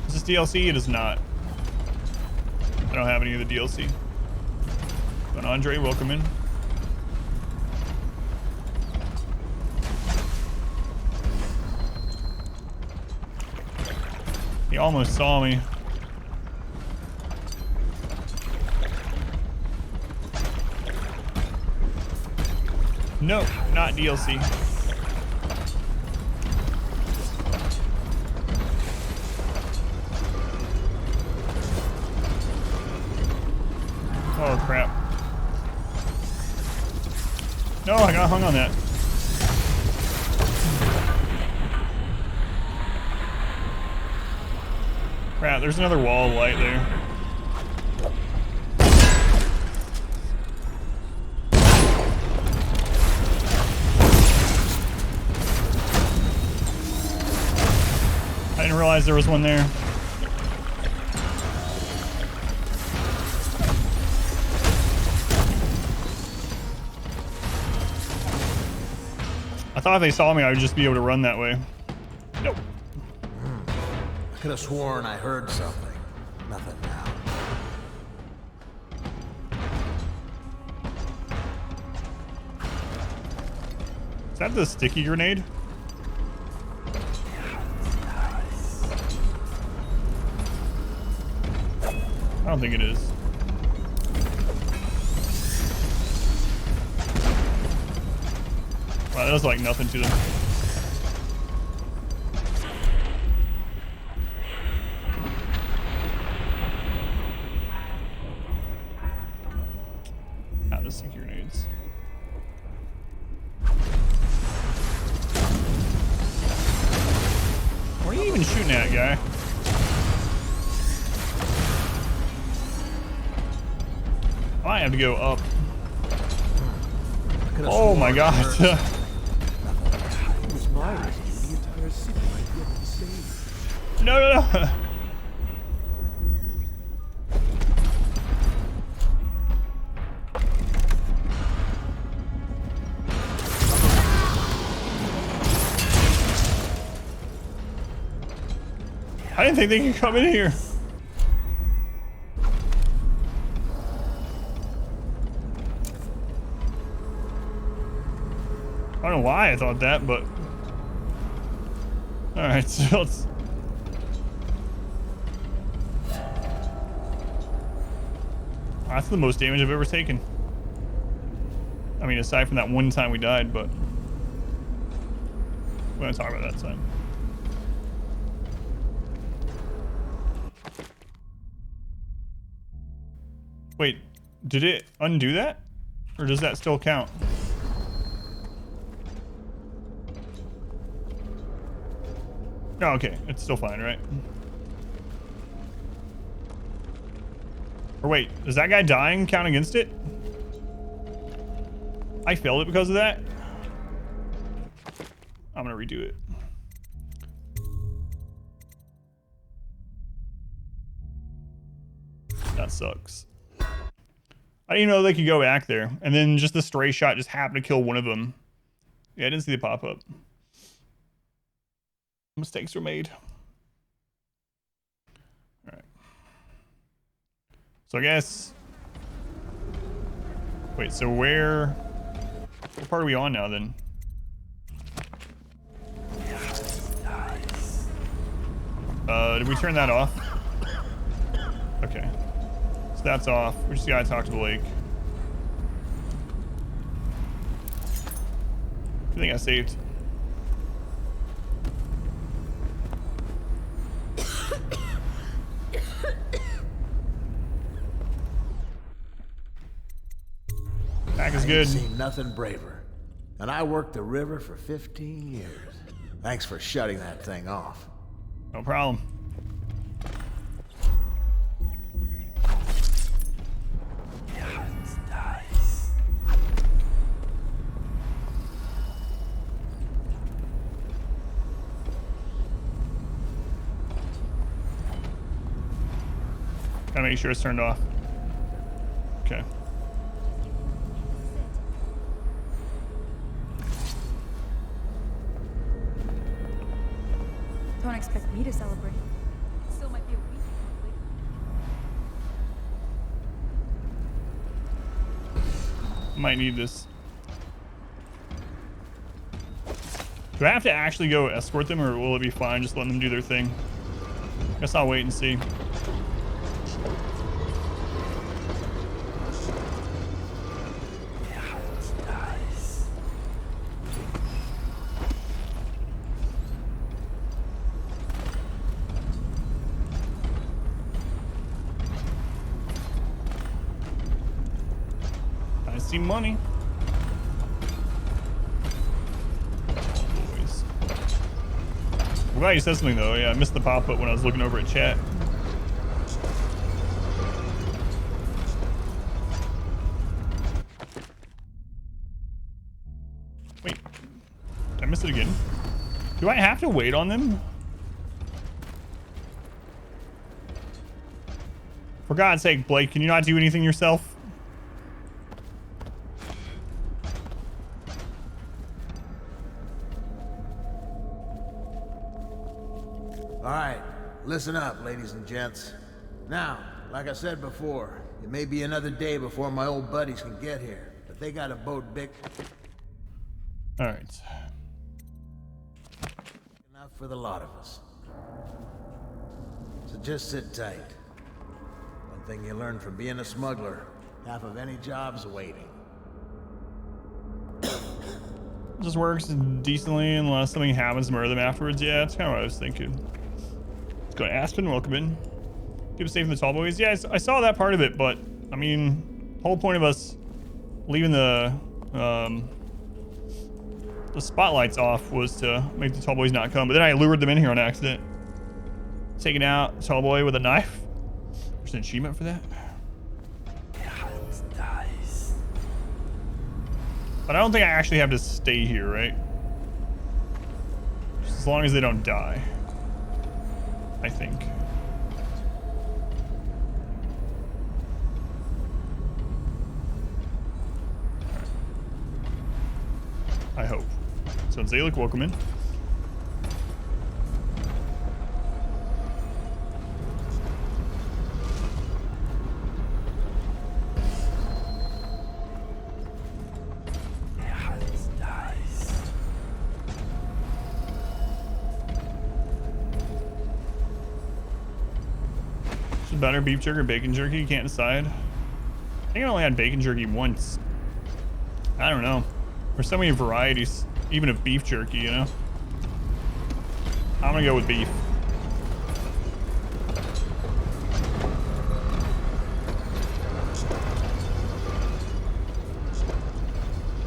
Is this DLC? It is not. I don't have any of the DLC. But Andre, welcome in. He almost saw me. No, not DLC. Oh crap. No, I got hung on that. Crap, there's another wall of light there. I didn't realize there was one there. I thought if they saw me, I would just be able to run that way. Nope. I could have sworn I heard something. Nothing now. Is that the sticky grenade? I don't think it is. Wow, that does like nothing to them. Ah, the sticky grenades. Where are you even shooting at, guy? I have to go up. Oh my god. It was my rescue. The entire city might yet be saved. No, no, no. I didn't think they could come in here. I don't know why I thought that, but... Alright, so let's... That's the most damage I've ever taken. I mean, aside from that one time we died, but... We're gonna talk about that time. Wait, did it undo that? Or does that still count? Oh, okay, it's still fine, right? Or wait, is that guy dying count against it? I failed it because of that? I'm gonna redo it. That sucks. I didn't know they could go back there. And then just the stray shot just happened to kill one of them. Yeah, I didn't see the pop-up. Mistakes were made. Alright. So I guess... Wait, so what part are we on now then? Did we turn that off? Okay. So that's off. We just gotta talk to Blake. I think I saved. Back is good. I ain't seen nothing braver. And I worked the river for 15 years. Thanks for shutting that thing off. No problem. Gotta make sure it's turned off. Okay. Don't expect me to celebrate. Still might be a week. Might need this. Do I have to actually go escort them, or will it be fine just letting them do their thing? Guess I'll wait and see. I see money. I'm glad you said something though. Yeah, I missed the pop-up when I was looking over at chat. missed it again. Do I have to wait on them? For God's sake, Blake, can you not do anything yourself? All right, listen up, ladies and gents. Now, like I said before, it may be another day before my old buddies can get here, but they got a boat big Alright. enough for the lot of us. So just sit tight. One thing you learn from being a smuggler, half of any job's waiting. Just works decently unless something happens to murder them afterwards. Yeah, that's kind of what I was thinking. Let's go to Aspen, welcome in. Keep it safe from the tall boys. Yeah, I saw that part of it, but I mean, the whole point of us leaving the spotlights off was to make the tall boys not come. But then I lured them in here on accident. Taking out the tall boy with a knife. There's an achievement for that. But I don't think I actually have to stay here, right? Just as long as they don't die. I think. I hope. So Zalek, welcome in. Better beef jerky or bacon jerky? You can't decide. I think I only had bacon jerky once. I don't know. There's so many varieties, even of beef jerky, you know? I'm gonna go with beef.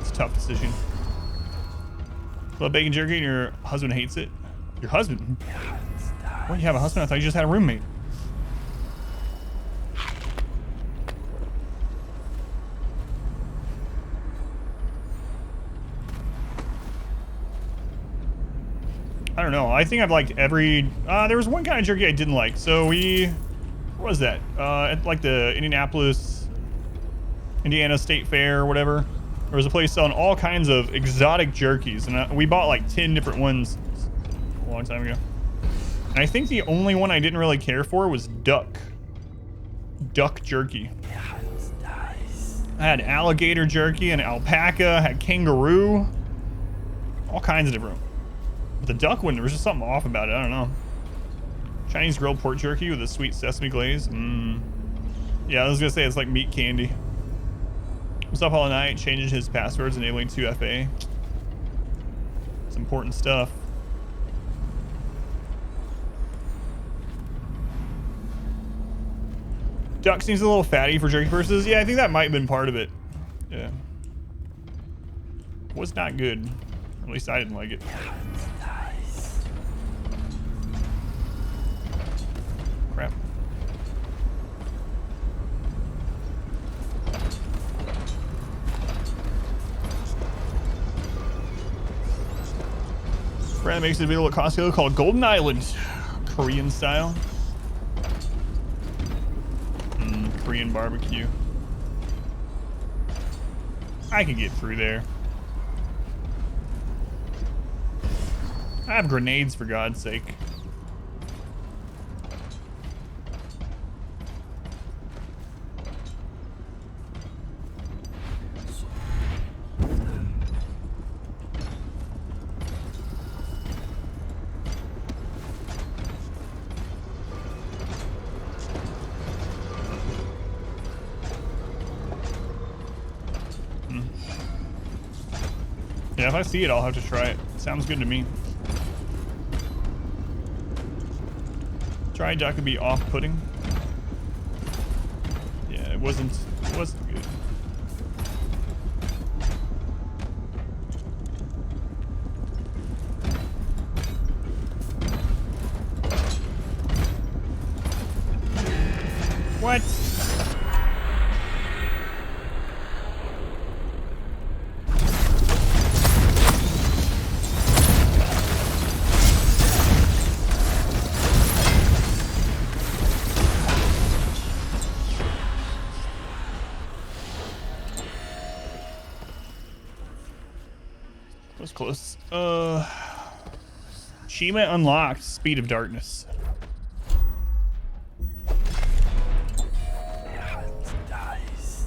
It's a tough decision. Love bacon jerky and your husband hates it? Your husband? What, you have a husband? I thought you just had a roommate. I don't know. I think I've liked every... there was one kind of jerky I didn't like. So what was that? At like the Indiana State Fair or whatever. There was a place selling all kinds of exotic jerkies. And we bought like 10 different ones a long time ago. And I think the only one I didn't really care for was duck. Duck jerky. I had alligator jerky and alpaca. I had kangaroo. All kinds of different... But the duck one, there was just something off about it. I don't know. Chinese grilled pork jerky with a sweet sesame glaze. Yeah, I was gonna say it's like meat candy. Was up all night, changing his passwords, enabling 2FA. It's important stuff. Duck seems a little fatty for jerky purposes. Yeah, I think that might have been part of it. Yeah. Was not good. At least I didn't like it. Crap. Brand makes it available at Costco called Golden Island. Korean style. Korean barbecue. I could get through there. I have grenades, for God's sake. Yeah, if I see it, I'll have to try it. Sounds good to me. Try duck could be off-putting. Yeah, it wasn't good. What? close. Achievement unlocked. Speed of darkness.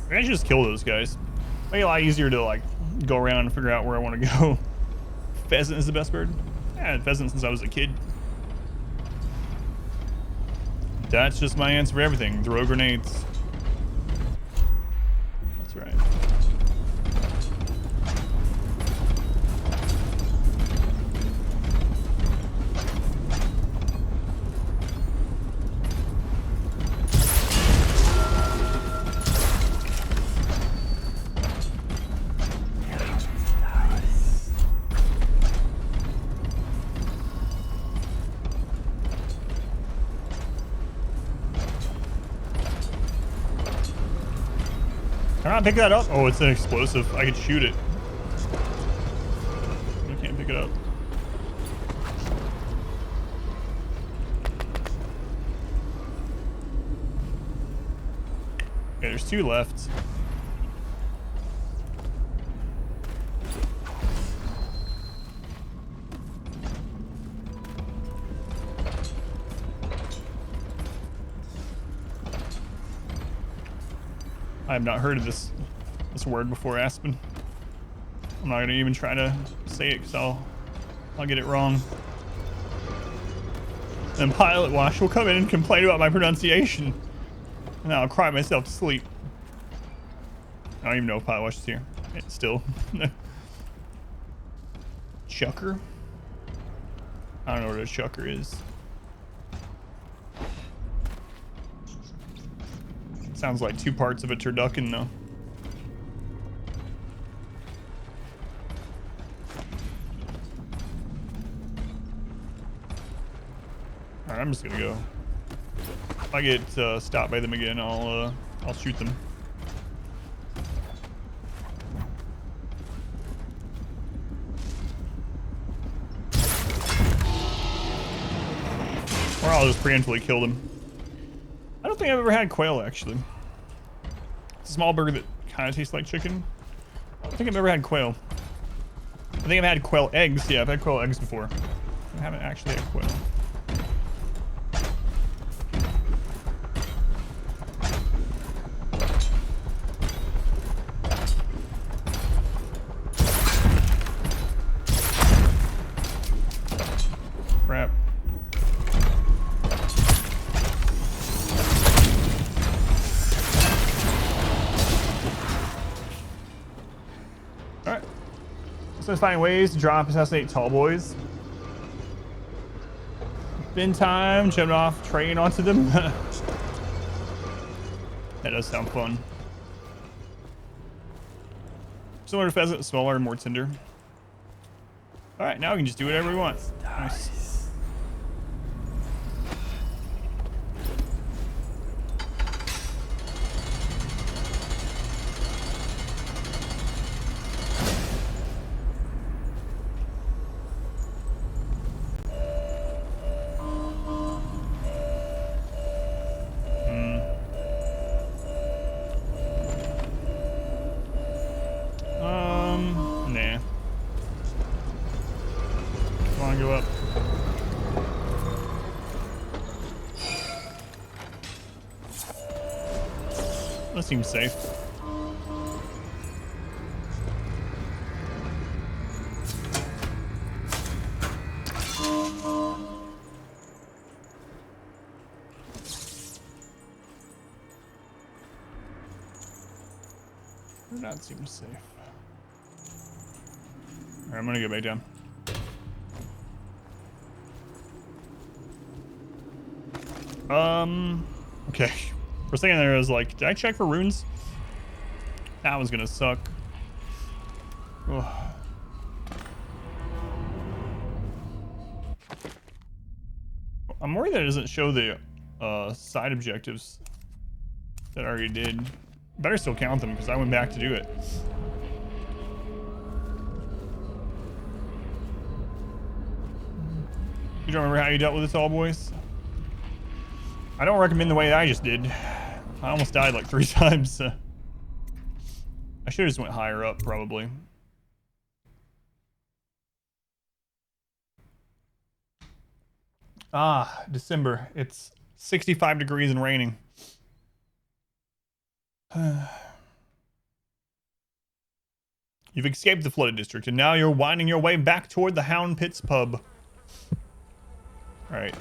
I should just kill those guys. Make it a lot easier to like go around and figure out where I want to go. Pheasant is the best bird. I had pheasant since I was a kid. That's just my answer for everything. Throw grenades. That's right. Can I not pick that up? Oh, it's an explosive. I could shoot it. I can't pick it up. Okay, there's 2 left. I have not heard of this word before, Aspen. I'm not gonna even try to say it because I'll get it wrong. Then Pilot Wash will come in and complain about my pronunciation, and I'll cry myself to sleep. I don't even know if Pilot Wash is here. It's still. Chucker? I don't know what a chucker is. Sounds like 2 parts of a turducken, though. Alright, I'm just gonna go. If I get stopped by them again, I'll shoot them. Or I'll just preemptively kill them. I don't think I've ever had quail, actually. It's a small burger that kind of tastes like chicken. I don't think I've ever had quail. I think I've had quail eggs. Yeah, I've had quail eggs before. I haven't actually had quail. Crap. Alright. So let's find ways to drop assassinate tall boys. Spend time jumping off train onto them. That does sound fun. Similar to pheasant, smaller and more tender. Alright, now we can just do whatever we want. Nice. Nah. Come on, go up. That seems safe. That seems safe. Alright, I'm gonna go back down. Okay. For a second there, I was like, did I check for runes? That was gonna suck. Ugh. I'm worried that it doesn't show the side objectives that I already did. Better still count them because I went back to do it. You don't remember how you dealt with the tall boys? I don't recommend the way I just did. I almost died like 3 times. I should have just went higher up, probably. Ah, December. It's 65 degrees and raining. You've escaped the flooded district, and now you're winding your way back toward the Hound Pits pub. Alright.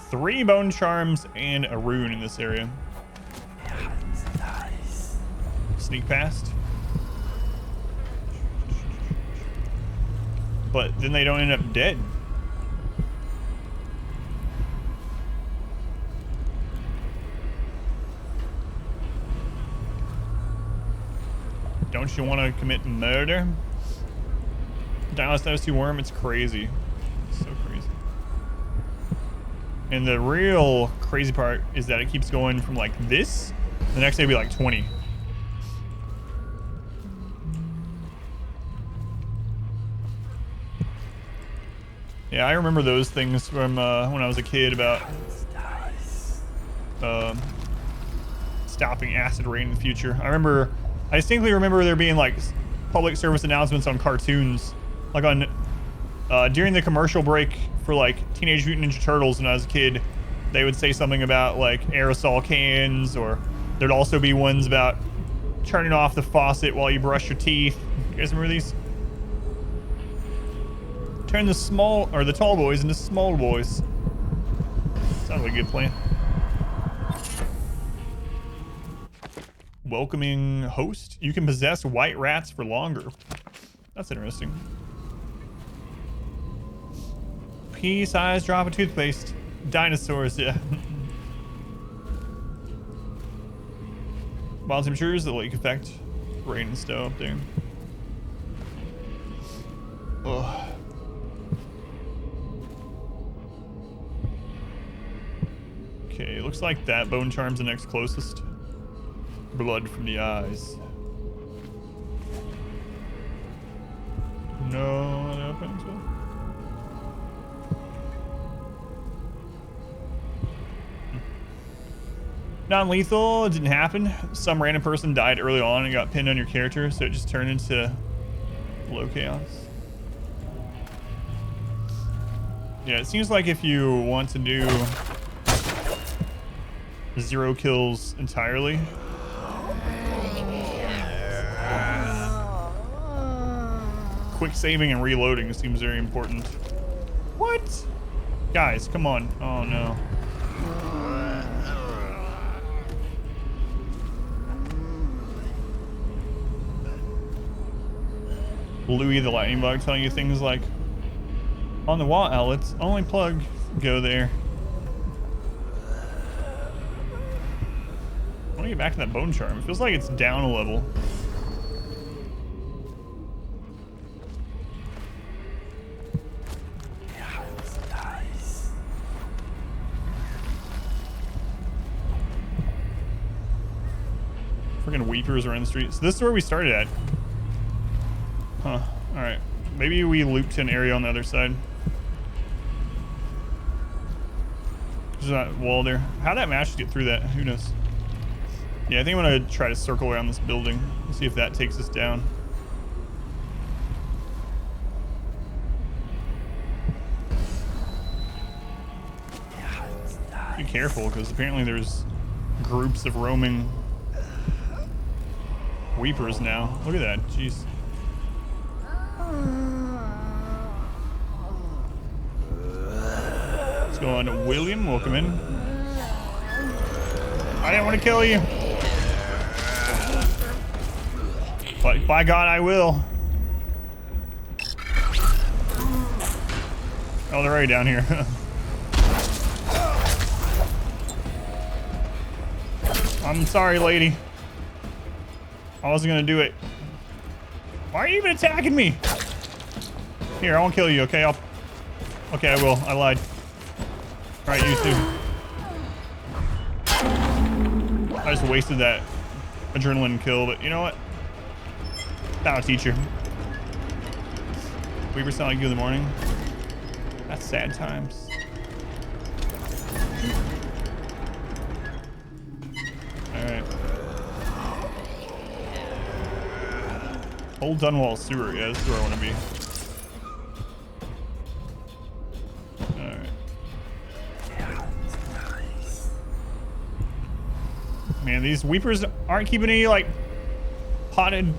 3 bone charms and a rune in this area. Sneak past. But then they don't end up dead. Don't you want to commit murder? Dinosaur's too worm, it's crazy. It's so crazy. And the real crazy part is that it keeps going from like this. The next day will be like 20. Yeah, I remember those things from when I was a kid about stopping acid rain in the future. I distinctly remember there being like public service announcements on cartoons, like on during the commercial break for like Teenage Mutant Ninja Turtles when I was a kid. They would say something about like aerosol cans, or there'd also be ones about turning off the faucet while you brush your teeth. You guys remember these? Turn the tall boys into small boys. Sounds like a good plan. Welcoming host. You can possess white rats for longer. That's interesting. Pea-sized drop of toothpaste. Dinosaurs, yeah. Wild temperatures, the lake effect. Rain and snow up there. Ugh. Okay, looks like that bone charm's the next closest. Blood from the eyes. No, that opens well. Non-lethal, it didn't happen. Some random person died early on and got pinned on your character, so it just turned into low chaos. Yeah, it seems like if you want to do 0 kills entirely, quick saving and reloading seems very important. What? Guys, come on. Oh no. Louis the Lightning Bug telling you things like, on the wall outlets, only plug, go there. I want to get back to that bone charm. It feels like it's down a level. Freaking weepers are in the street. So this is where we started at. Huh. Alright. Maybe we loop to an area on the other side. There's that wall there. How'd that match get through that? Who knows? Yeah, I think I'm gonna try to circle around this building. See if that takes us down. Be careful, because apparently there's groups of roaming weepers now. Look at that. Jeez. What's going on, William? Welcome in. I didn't want to kill you. But by God, I will. Oh, they're already down here. I'm sorry, lady. I wasn't gonna do it. Why are you even attacking me? Here, I won't kill you, okay? Okay, I will. I lied. Alright, you too. I just wasted that adrenaline kill, but you know what? That'll teach you. We were sound like you in the morning. That's sad times. Alright. Old Dunwall Sewer, yeah, this is where I want to be. Man, these weepers aren't keeping any, like, potted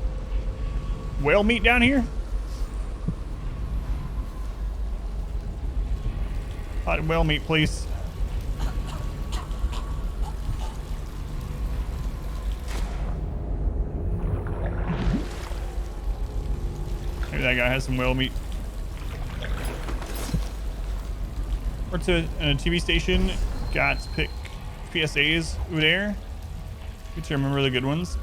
whale meat down here? Potted whale meat, please. Maybe that guy has some whale meat. Or to a TV station, got to pick PSAs over there. Good to remember the good ones.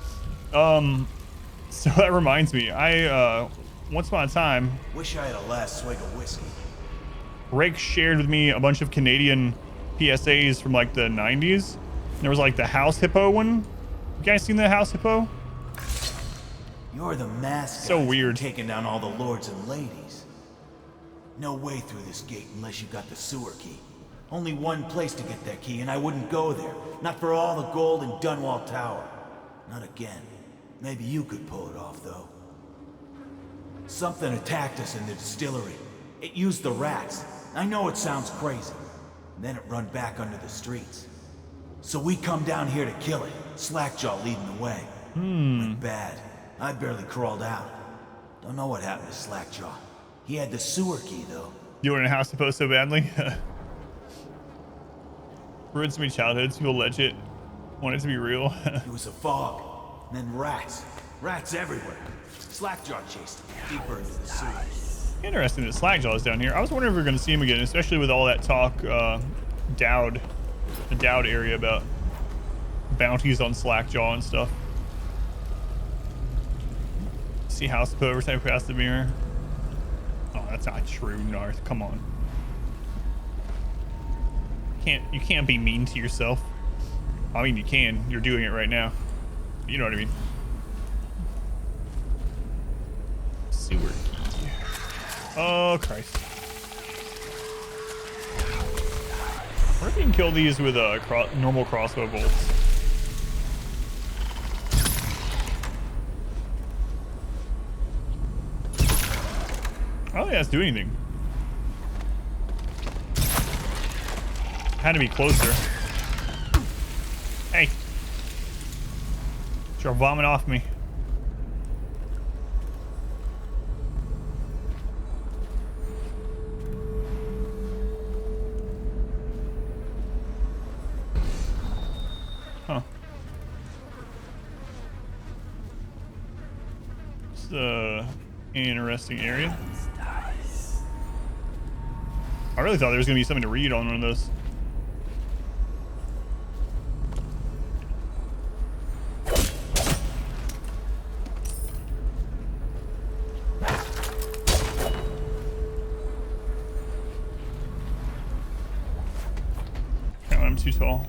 So that reminds me, I once upon a time, Wish I had a last swig of whiskey. Rake shared with me a bunch of Canadian PSAs from like the 90s. There was like the house hippo one. You guys seen the house hippo? You're the mask So guys weird. taking down all the lords and ladies. No way through this gate unless you got the sewer key. Only one place to get that key, and I wouldn't go there. Not for all the gold in Dunwall Tower. Not again. Maybe you could pull it off, though. Something attacked us in the distillery. It used the rats. I know it sounds crazy. And then it run back under the streets. So we come down here to kill it. Slackjaw leading the way. Went bad. I barely crawled out. Don't know what happened to Slackjaw. He had the sewer key, though. You were in a house hippo so badly? Ruined so many childhoods, people legit want it to be real. It was a fog. And then rats. Rats everywhere. Slackjaw chased him deeper into the sewers. Interesting that Slackjaw is down here. I was wondering if we are going to see him again, especially with all that talk, Dowd, the Dowd area about bounties on Slackjaw and stuff. See house hippo every time we pass the mirror. Oh, that's not true, Narth. Come on. You can't be mean to yourself. I mean, you can. You're doing it right now. You know what I mean. Sewer key. Oh, Christ. What if you can kill these with normal crossbow bolts? I don't think that's doing anything. Had to be closer. Hey. You're vomiting off me. Huh. It's an interesting area. I really thought there was going to be something to read on one of those. I'm too tall.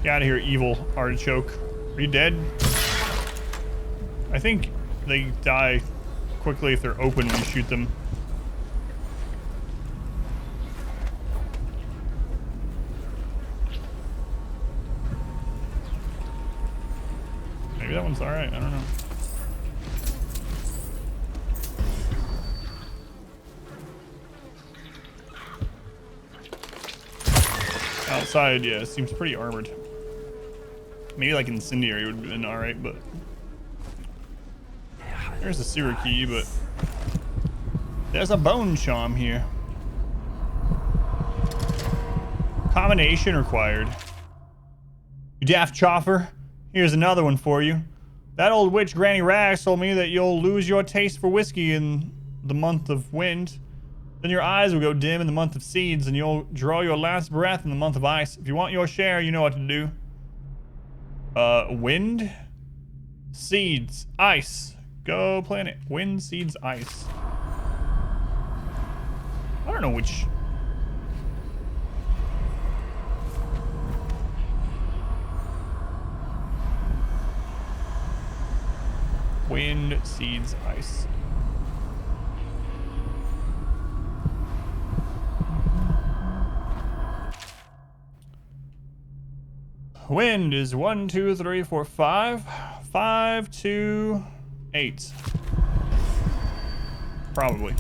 Get out of here, evil artichoke. Are you dead? I think they die quickly if they're open when you shoot them. Maybe that one's alright, I don't know. Outside, yeah, it seems pretty armored. Maybe like incendiary would have been alright, but there's a sewer key, but there's a bone charm here. Combination required. You daft choffer. Here's another one for you. That old witch Granny Rags told me that you'll lose your taste for whiskey in the month of wind. Then your eyes will go dim in the month of seeds, and you'll draw your last breath in the month of ice. If you want your share, you know what to do. Wind, seeds, ice. Go planet. Wind, seeds, ice. I don't know which. Wind, seeds, ice. Wind is 1, 2, 3, 4, 5. 5, 2, 8. Probably.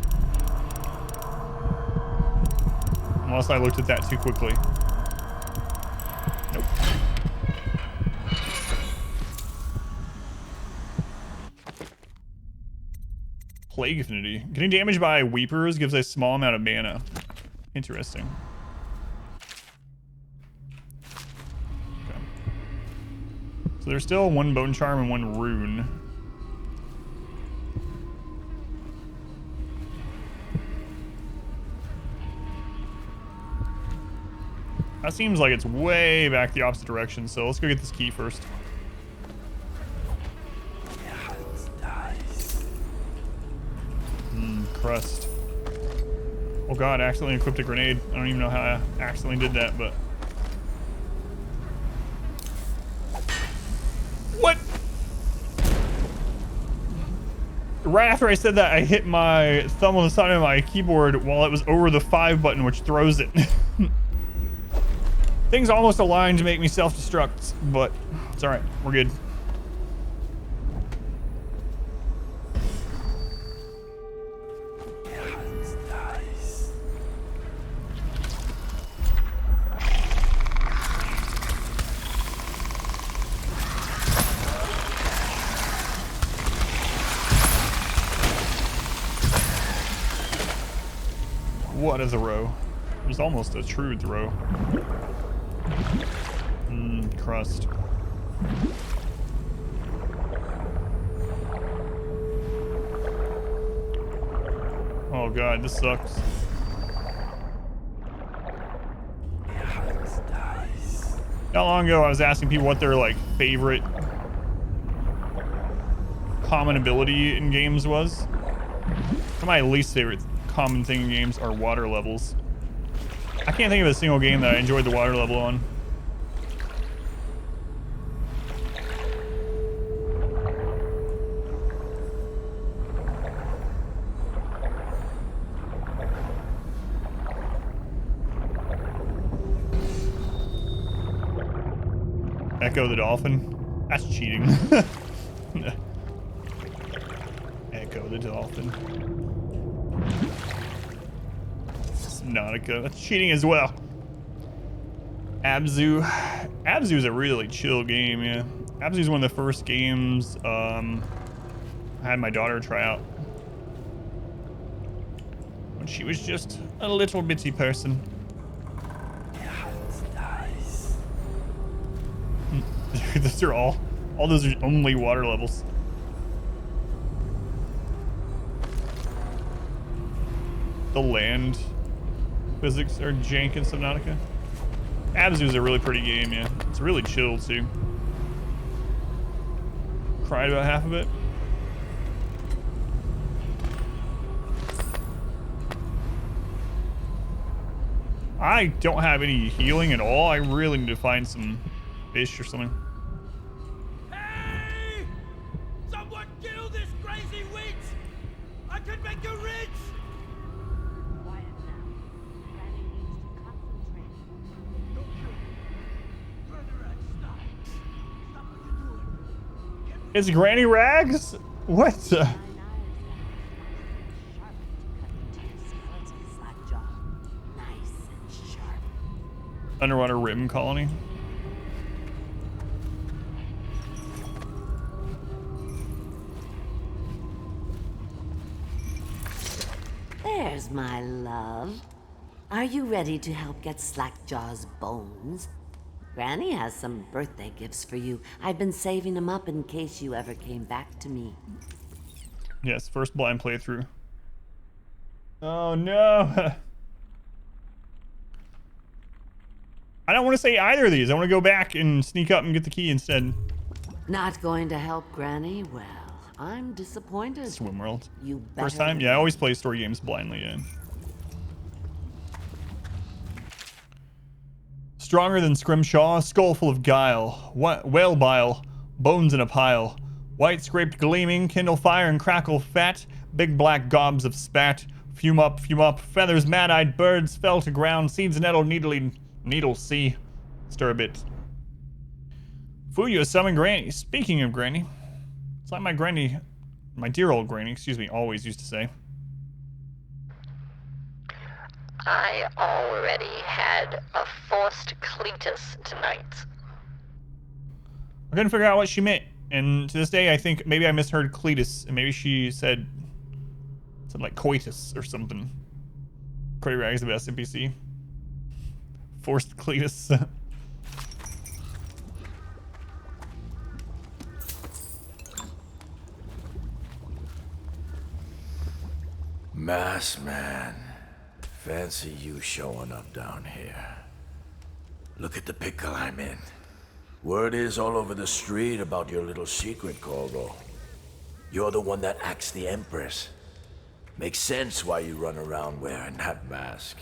Unless I looked at that too quickly. Nope. Plague affinity. Getting damaged by weepers gives a small amount of mana. Interesting. Okay. So there's still 1 bone charm and 1 rune. That seems like it's way back the opposite direction, so let's go get this key first. Crust. Oh god, I accidentally equipped a grenade. I don't even know how I accidentally did that, but... What? Right after I said that, I hit my thumb on the side of my keyboard while it was over the 5 button, which throws it. Things almost aligned to make me self-destruct, but it's alright. We're good. What a throw. It was almost a true throw. Crust. Oh god, this sucks. Not long ago, I was asking people what their like favorite common ability in games was. My least favorite common thing in games are water levels. I can't think of a single game that I enjoyed the water level on. Echo the dolphin? That's cheating. Echo the dolphin. Nautica. That's cheating as well. Abzu. Abzu is a really chill game, yeah. Abzu is one of the first games I had my daughter try out when she was just a little bitty person. Those are all those are only water levels. The land physics are jank in Subnautica. Abzu is a really pretty game, yeah. It's really chill too. Cried about half of it. I don't have any healing at all. I really need to find some fish or something. Hey! Someone kill this crazy witch! I could make you rich! It's Granny Rags? What the? Underwater rim colony. There's my love. Are you ready to help get Slackjaw's bones? Granny has some birthday gifts for you. I've been saving them up in case you ever came back to me. Yes, first blind playthrough. Oh no. I don't want to say either of these. I want to go back and sneak up and get the key instead. Not going to help Granny? Well, I'm disappointed. SwimWorld. You First time? Yeah, I always play story games blindly, yeah. Stronger than Scrimshaw, skull full of guile, whale bile, bones in a pile, white scraped gleaming, kindle fire and crackle fat, big black gobs of spat, fume up, feathers mad-eyed birds fell to ground, seeds nettle needle see, stir a bit. Fuyu has summoned Granny. Speaking of Granny, it's like my granny, my dear old granny, excuse me, always used to say. I already had a forced Cletus tonight. I couldn't figure out what she meant, and to this day, I think maybe I misheard Cletus, and maybe she said something like coitus or something. Cody Rag's the best NPC. Forced Cletus. Mass man, fancy you showing up down here. Look at the pickle I'm in. Word is all over the street about your little secret, Corvo. You're the one that axed the Empress. Makes sense why you run around wearing that mask.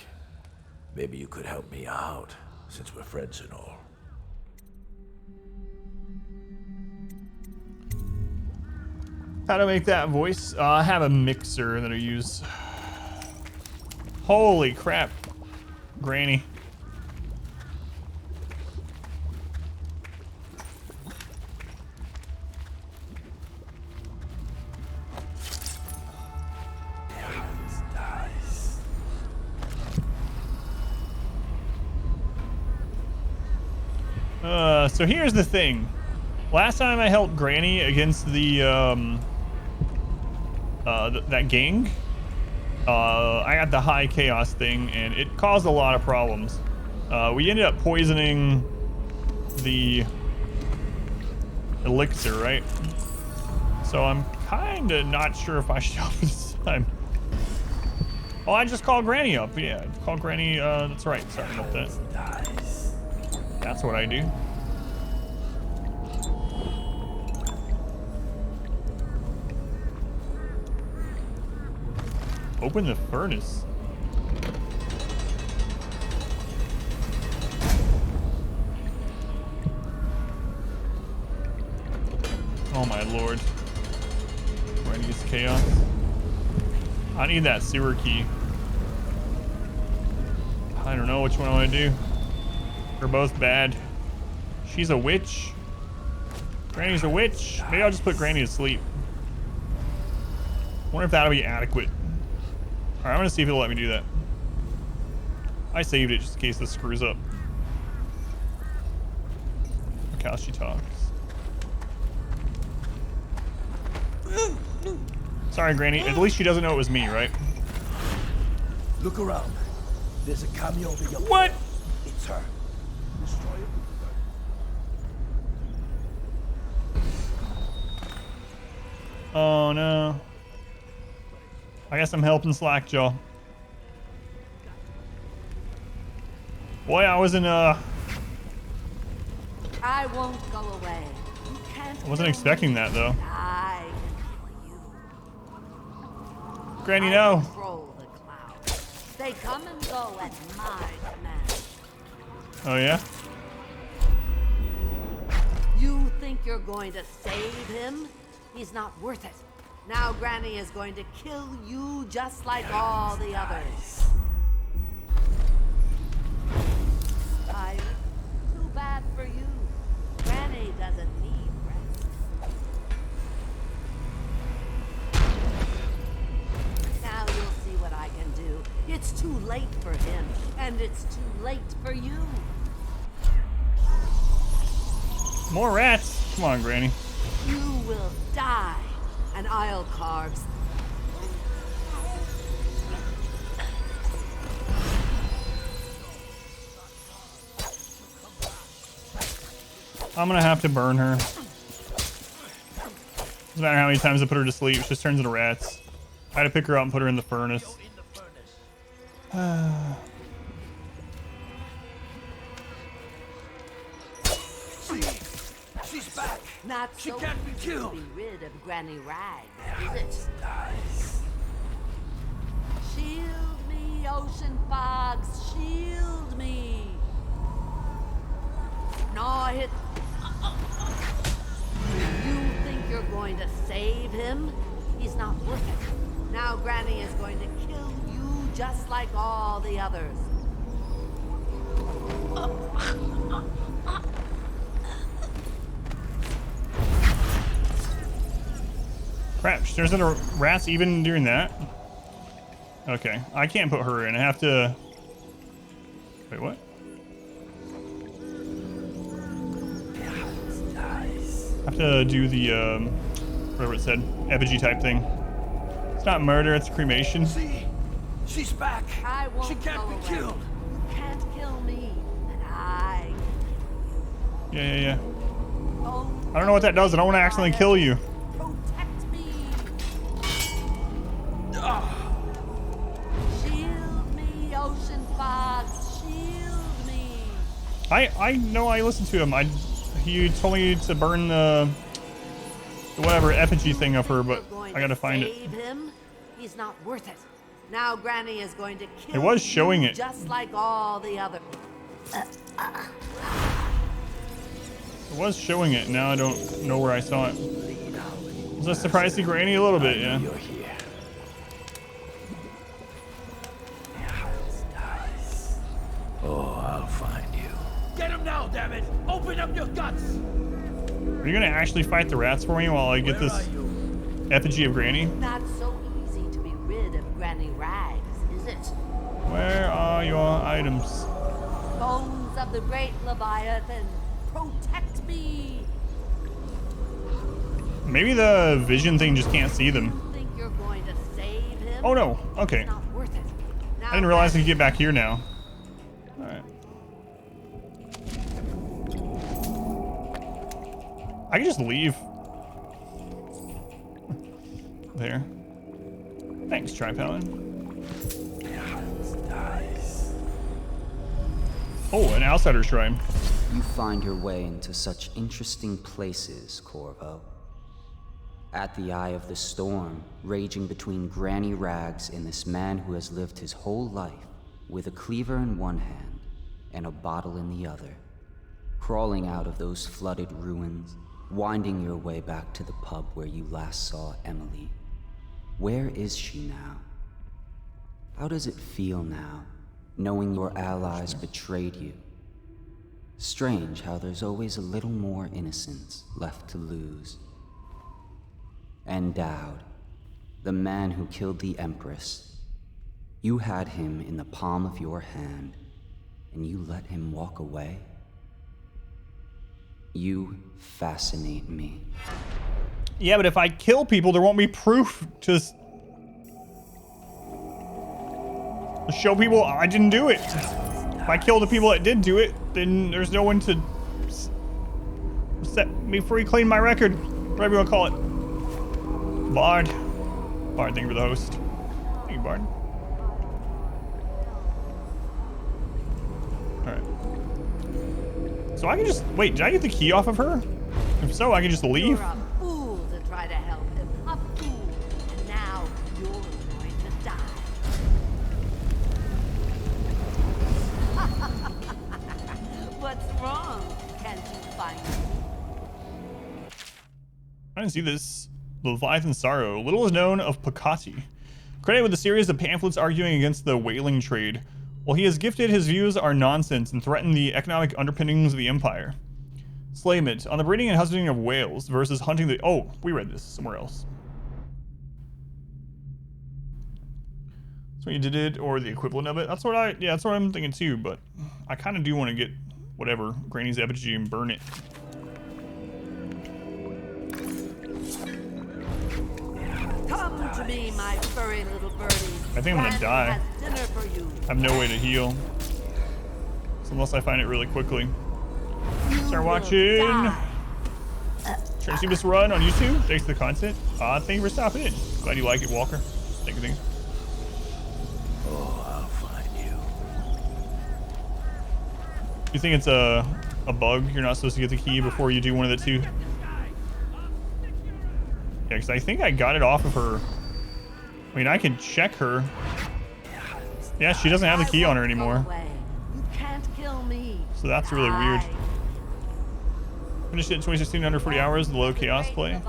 Maybe you could help me out, since we're friends and all. How to make that voice? I have a mixer that I use. Holy crap, Granny. So here's the thing. Last time I helped Granny against the that gang, I got the high chaos thing, and it caused a lot of problems. We ended up poisoning the elixir, right? So I'm kind of not sure if I should help this time. Oh, I just called Granny up. Yeah, call Granny. That's right. Sorry about that. That's what I do. Open the furnace. Oh my lord. Granny's chaos. I need that sewer key. I don't know which one I want to do. They're both bad. She's a witch. Granny's a witch. Maybe I'll just put Granny to sleep. Wonder if that'll be adequate. Alright, I'm gonna see if it'll let me do that. I saved it just in case this screws up. Look how she talks. Sorry, Granny. At least she doesn't know it was me, right? Look around. There's a cameo over your What? It's her. Destroy it. Oh no. I guess I'm helping Slackjaw. Boy, I wasn't I won't go away. You can't. I wasn't expecting that though. I can kill you. Granny, I no. control the clouds. They come and go at my command. Oh yeah? You think you're going to save him? He's not worth it. Now Granny is going to kill you just like all the others. Tired? Too bad for you. Granny doesn't need rest. Now you'll see what I can do. It's too late for him, and it's too late for you. More rats. Come on, Granny. You will die, and I'll carve. I'm gonna have to burn her. Doesn't matter how many times I put her to sleep, she just turns into rats. I had to pick her up and put her in the furnace. She's back. Not she so can't be killed. Be rid of Granny Rags, is it? Shield me, ocean fogs. Shield me. No, hit. You think you're going to save him? He's not worth it. Now Granny is going to kill you just like all the others. Crap, there's a rats even during that? Okay, I can't put her in. I have to... Wait, what? I have to do the, whatever it said, effigy type thing. It's not murder, it's cremation. See? She's back. I won't She can't go be away. killed. You can't kill me, and I... Yeah. I don't know what that does. I don't want to accidentally kill you. Protect me. Shield me, Ocean Fox. Shield me. I know I listened to him. He told me to burn the whatever effigy thing of her, but I gotta find it. Save him. He's not worth it. Now Granny is going to kill It was showing you it. just like all the other. It was showing it. Now I don't know where I saw it. Was I surprised to see Granny a little bit? Yeah. Oh, I'll find you. Get him now, damn it! Open up your guts! Are you gonna actually fight the rats for me while I get this effigy of Granny? Not so easy to be rid of Granny Rags, is it? Where are your items? Bones of the great Leviathan, protect me. Maybe the vision thing just can't see them. Think you're going to save him? Oh no. Okay. It's not worth it. I didn't realize I could get back here now. Alright. I can just leave. There. Thanks, Tripalin. Oh, an outsider shrine. You find your way into such interesting places, Corvo. At the eye of the storm, raging between Granny Rags and this man who has lived his whole life with a cleaver in one hand and a bottle in the other. Crawling out of those flooded ruins, winding your way back to the pub where you last saw Emily. Where is she now? How does it feel now, knowing your allies betrayed you? Strange how there's always a little more innocence left to lose. And Dowd, the man who killed the Empress. You had him in the palm of your hand, and you let him walk away? You fascinate me. Yeah, but if I kill people, there won't be proof to show people I didn't do it. If I kill the people that did do it, then there's no one to set me free, clean my record, whatever you want to call it. Bard. Bard, thank you for the host. Thank you, Bard. Alright. So I can just... Wait, did I get the key off of her? If so, I can just leave? You're a fool to try to help him. A fool. And now you're going to die. What's wrong? Can't you find me? I didn't see this. Leviathan Sorrow. Little is known of Pocati. Credited with a series of pamphlets arguing against the whaling trade. While he is gifted, his views are nonsense and threaten the economic underpinnings of the empire. Slayment. On the breeding and husbanding of whales versus hunting the... Oh, we read this somewhere else. So you did it, or the equivalent of it. That's what yeah, that's what I'm thinking too, but I kind of do want to get whatever, Granny's effigy and burn it. Come to me, my furry little birdie. I think I'm gonna die. Has dinner for you. I have no way to heal. So unless I find it really quickly. Start watching. Trying to see this run on YouTube. Thanks for the content. Thank you for stopping in. Glad you like it, Walker. Thank you. Oh, I'll find you. You think it's a bug? You're not supposed to get the key before you do one of the two? Yeah, because I think I got it off of her. I mean, I can check her. Yeah, she doesn't have the key on her anymore. You can't kill me. So that's really weird. Finished it in 2016 under 40 hours, the low chaos play.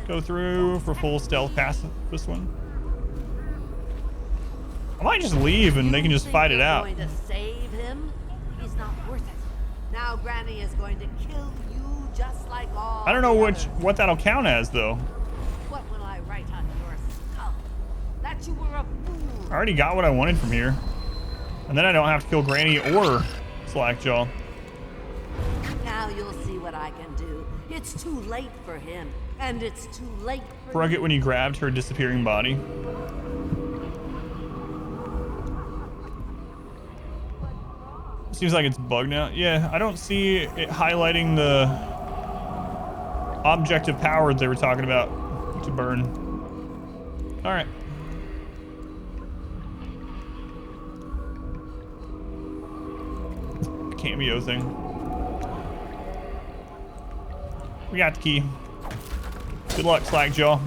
Go through for full stealth past this one. I might just leave and they can just fight it out. Going to save him? He's not worth it. Now Granny is going to kill you just like all. I don't know what that'll count as though. What will I write you were a fool. I already got what I wanted from here. And then I don't have to kill Granny or Slackjaw. Now you'll see what I can do. It's too late for him, and it's too late for Broke it when he grabbed her disappearing body. Seems like it's bugged now. Yeah, I don't see it highlighting the object of power they were talking about to burn. All right. Cameo thing. We got the key. Good luck, Slackjaw.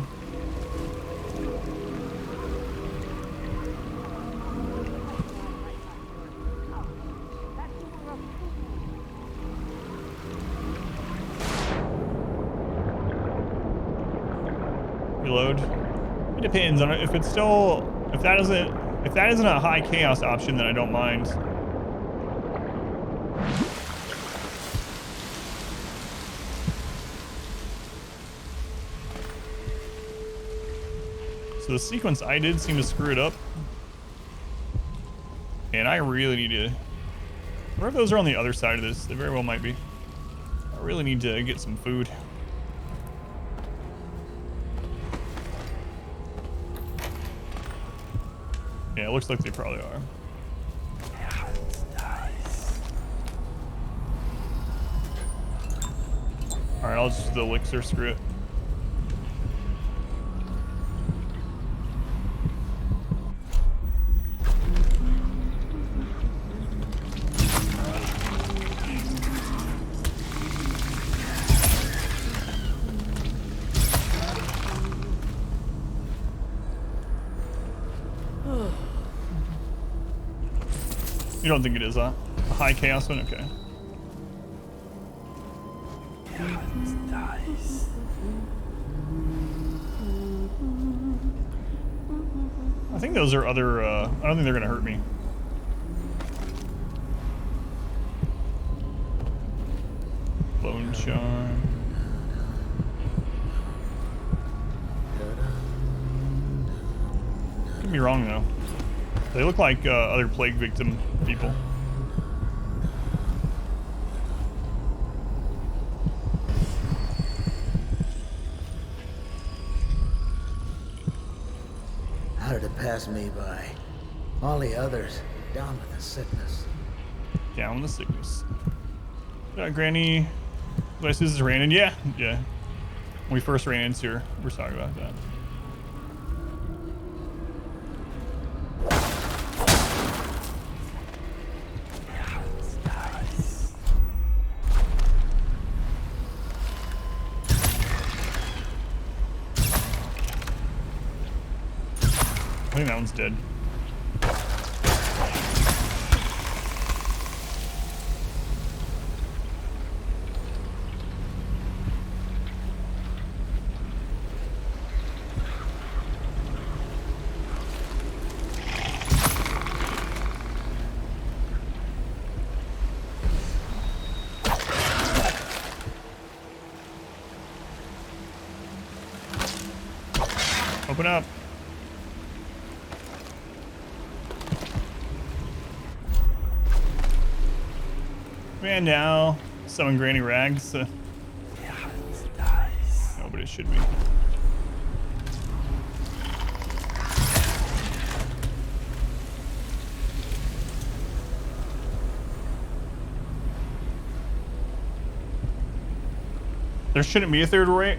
Reload. It depends on it. If it's still, if that isn't a high chaos option, then I don't mind. So the sequence I did seem to screw it up. And I really need to... Or if those are on the other side of this, they very well might be. I really need to get some food. Yeah, it looks like they probably are. Alright, I'll just use the elixir, screw it. You don't think it is a high chaos one? Okay. I think those are other, I don't think they're gonna hurt me. Bone charm. Don't get me wrong though. They look like other plague victim people. How did it pass me by? All the others down with the sickness. Down with the sickness. Granny, did I see this ran in? Yeah. When we first ran into her, we were talking about that. I think that one's dead. Open up. And now, summon Granny Rags. No, but it should be. There shouldn't be a third way.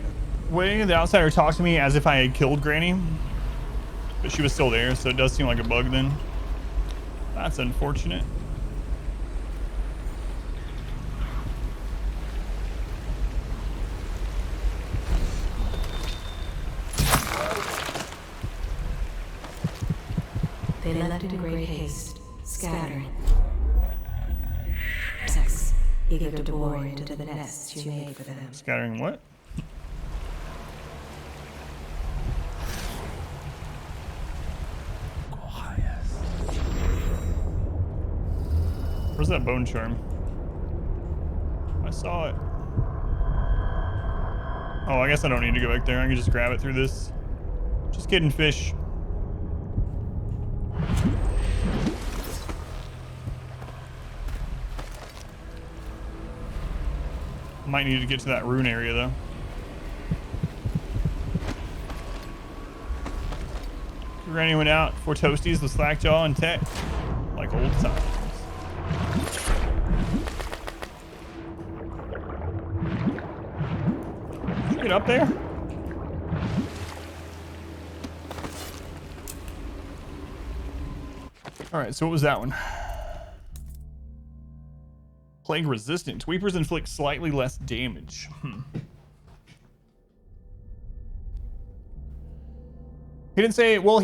The outsider talked to me as if I had killed Granny, but she was still there, so it does seem like a bug then. That's unfortunate. They left in great haste, scattering. Sex, eager to bore into the nests you made for them. Scattering what? Where's that bone charm? I saw it. Oh, I guess I don't need to go back there. I can just grab it through this. Just kidding, fish. Might need to get to that rune area though. Granny went out for toasties with Slackjaw and Tech, like old times. Did you get up there? All right, so what was that one? Plague resistant. Weepers inflict slightly less damage. He didn't say, well,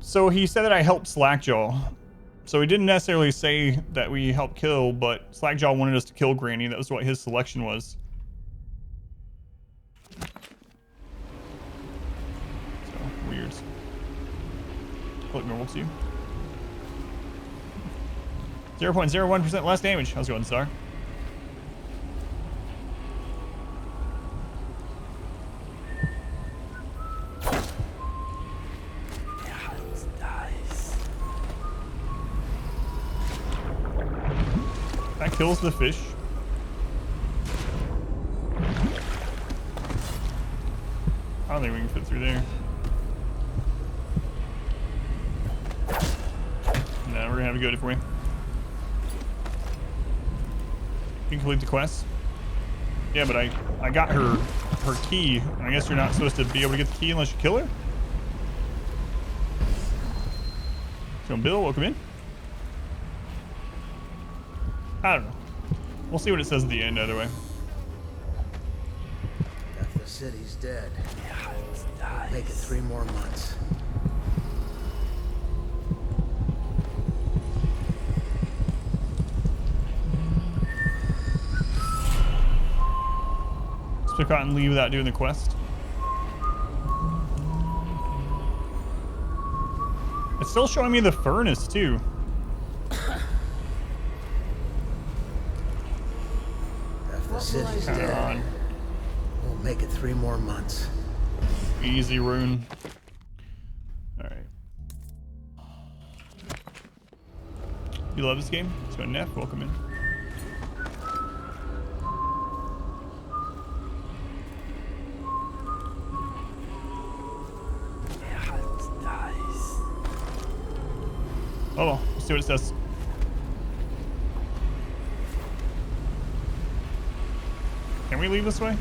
so he said that I helped Slackjaw. So he didn't necessarily say that we helped kill, but Slackjaw wanted us to kill Granny. That was what his selection was. So, weird. Look normal to you. 0.01% less damage. How's it going, Star? That kills the fish. I don't think we can fit through there. No, we're gonna have to go a different way. You complete the quest. Yeah, but I got her key. I guess you're not supposed to be able to get the key unless you kill her. So Bill, welcome in. I don't know. We'll see what it says at the end either way. If the city's dead, make it 3 more months. Let's pick out and leave without doing the quest. It's still showing me the furnace too. The city's dead. We'll make it 3 more months. Easy rune. Alright. You love this game? Let's go Neff, welcome in. Oh, let's see what it says. Can we leave this way? I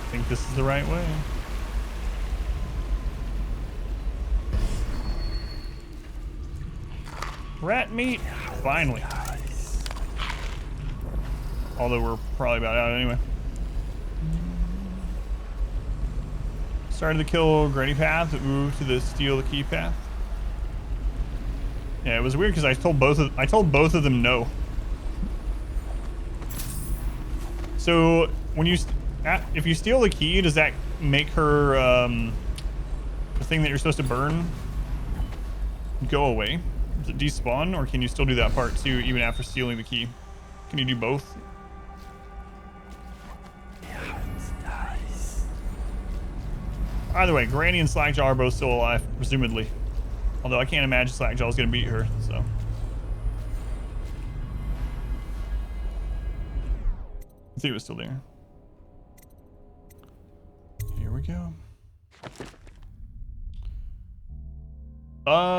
think this is the right way. Rat meat, finally. Although we're probably about out anyway. Started the kill Granny path, but moved to the steal the key path. Yeah, it was weird because I told both of them no. So when you if you steal the key, does that make her the thing that you're supposed to burn go away? Does it despawn, or can you still do that part too even after stealing the key? Can you do both? Either way, Granny and Slackjaw are both still alive, presumably. Although I can't imagine Slackjaw is going to beat her, so. Let's see what's still there. Here we go.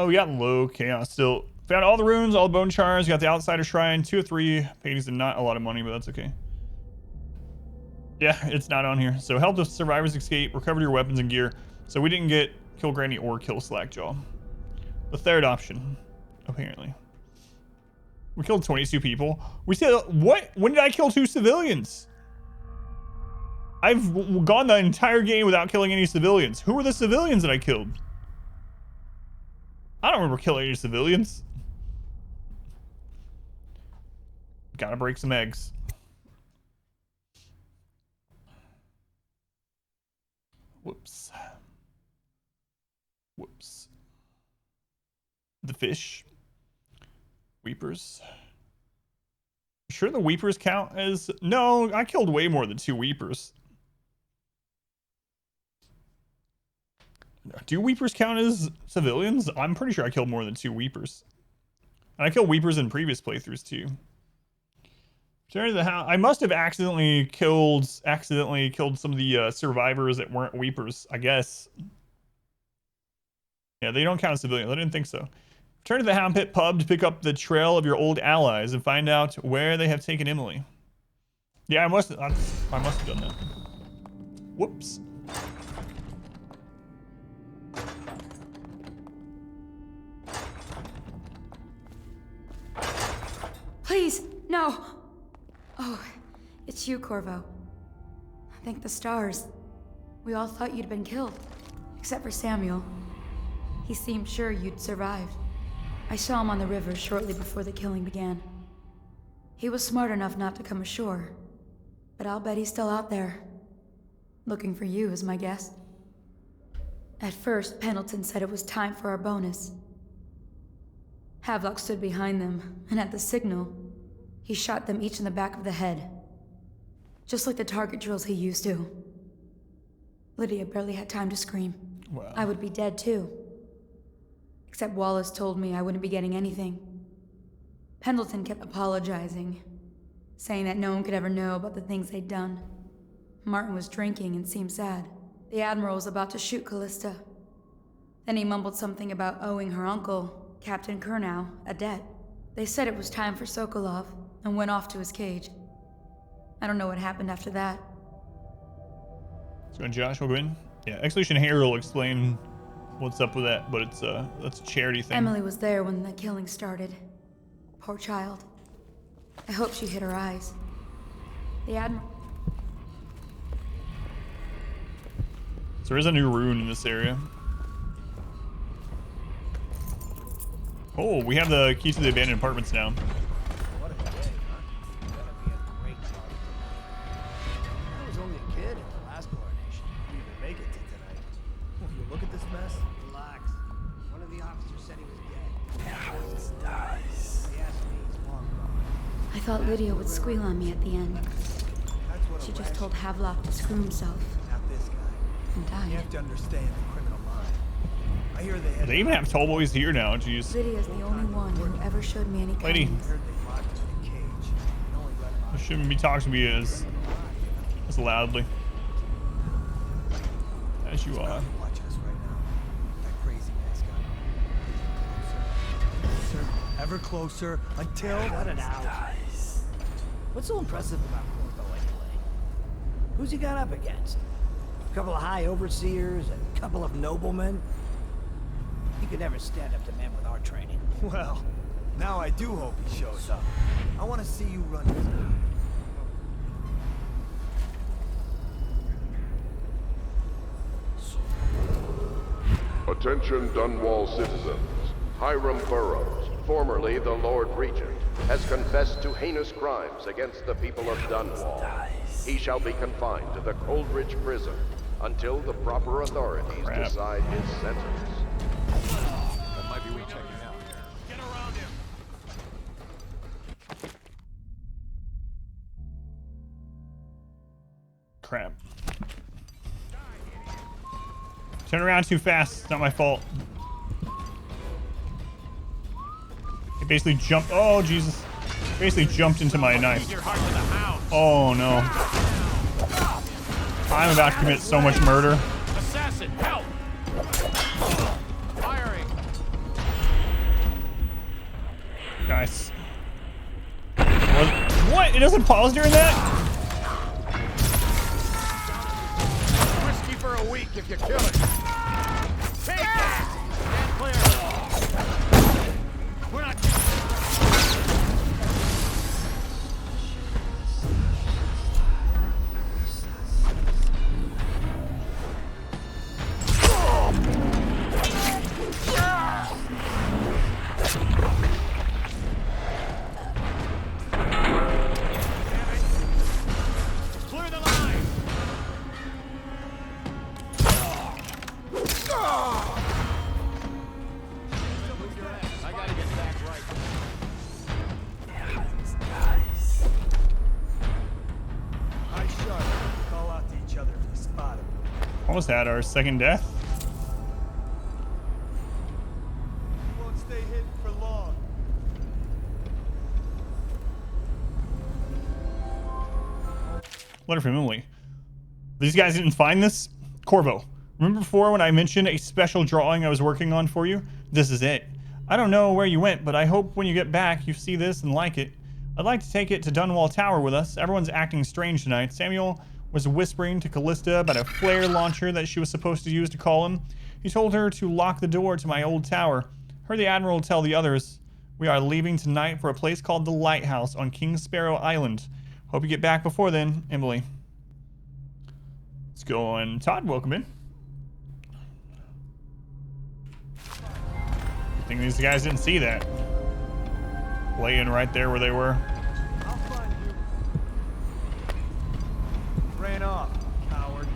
We got low chaos still. Found all the runes, all the bone shards, got the outsider shrine, 2 of 3 paintings, and not a lot of money, but that's okay. Yeah, it's not on here. So help the survivors escape, recover your weapons and gear. So we didn't get kill Granny or kill Slackjaw. The third option, apparently. We killed 22 people. We said, what? When did I kill 2 civilians? I've gone the entire game without killing any civilians. Who were the civilians that I killed? I don't remember killing any civilians. Gotta break some eggs. Whoops. Whoops. The fish. Weepers. Sure the Weepers count as... No, I killed way more than 2 Weepers. Do Weepers count as civilians? I'm pretty sure I killed more than 2 Weepers. And I killed Weepers in previous playthroughs too. Return to the house. I must have accidentally killed some of the survivors that weren't Weepers, I guess. Yeah, they don't count as civilians. I didn't think so. Return to the Hound Pit pub to pick up the trail of your old allies and find out where they have taken Emily. Yeah, I must have done that. Whoops. Please, no. Oh, it's you, Corvo. Thank the stars. We all thought you'd been killed, except for Samuel. He seemed sure you'd survived. I saw him on the river shortly before the killing began. He was smart enough not to come ashore, but I'll bet he's still out there. Looking for you, is my guess. At first, Pendleton said it was time for our bonus. Havelock stood behind them, and at the signal, he shot them each in the back of the head. Just like the target drills he used to. Lydia barely had time to scream. Wow. I would be dead too. Except Wallace told me I wouldn't be getting anything. Pendleton kept apologizing, saying that no one could ever know about the things they'd done. Martin was drinking and seemed sad. The Admiral was about to shoot Callista. Then he mumbled something about owing her uncle, Captain Kurnow, a debt. They said it was time for Sokolov, and went off to his cage. I don't know what happened after that. So Josh will go in. Yeah, Exhalation Hair will explain what's up with that, but it's that's a charity thing. Emily was there when the killing started. Poor child. I hope she hit her eyes. The Admiral... So there is a new rune in this area. Oh, we have the key to the abandoned apartments now. What a day, huh? Gotta be a great party. I was only a kid at the last coronation. Didn't even make it to tonight. Will you look at this mess? Relax. One of the officers said he was dead. Dies. He asked me, he's long gone. I thought Lydia would squeal on me at the end. She just told Havelock to screw himself. Not this guy. And died. You have to understand the criminal mind. I hear they had... They even have tall boys here now, jeez. Lydia's the only one who ever showed me any Lady. kindness. I shouldn't be talking to me as loudly as you are. Watching us right now. That crazy mascot. Closer. Ever closer until... Cut it out. What's so impressive about Corvo anyway? Who's he got up against? A couple of high overseers, a couple of noblemen? He could never stand up to men with our training. Well, now I do hope he shows up. I want to see you run his mouth. Attention Dunwall citizens. Hiram Burrows, formerly the Lord Regent, has confessed to heinous crimes against the people of Dunwall. He shall be confined to the Coldridge prison until the proper authorities decide his sentence. That might be worth checking out. Get around him. Crap. Turn around too fast. It's not my fault. It basically jumped. Oh, Jesus. Basically jumped into my knife. Oh, no. I'm about to commit so much murder. Assassin, help! Firing. Nice. What? It doesn't pause during that? Whiskey for a week if you kill it. Take that! Stand clear. We're not... Clear the line! Almost had our second death. Won't stay hidden for long. Letter from Emily. These guys didn't find this? Corvo, remember before when I mentioned a special drawing I was working on for you? This is it. I don't know where you went, but I hope when you get back you see this and like it. I'd like to take it to Dunwall Tower with us. Everyone's acting strange tonight. Samuel was whispering to Callista about a flare launcher that she was supposed to use to call him. He told her to lock the door to my old tower. Heard the Admiral tell the others we are leaving tonight for a place called the Lighthouse on King Sparrow Island. Hope you get back before then, Emily. Let's go on. Todd, welcome in. I think these guys didn't see that. Laying right there where they were. I'll find you. Ran off, coward.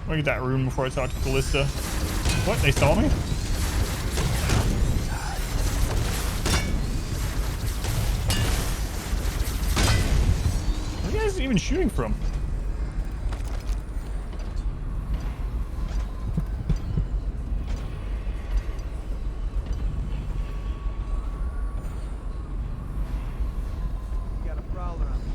Let me get that room before I talk to Callista. What? They saw me? Where are you guys even shooting from? You got a prowler on me.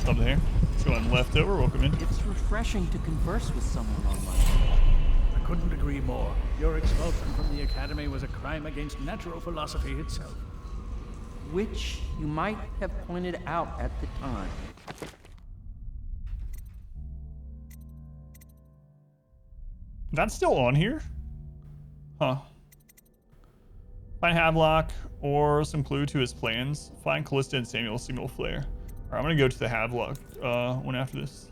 Something here. Let's go on leftover. Welcome in. It's refreshing to converse with someone online. I couldn't agree more. Your expulsion from the Academy was a crime against natural philosophy itself. Which you might have pointed out at the time. That's still on here? Huh. Find Havelock or some clue to his plans. Find Callista and Samuel signal flare. Alright, I'm gonna go to the Havelock one after this.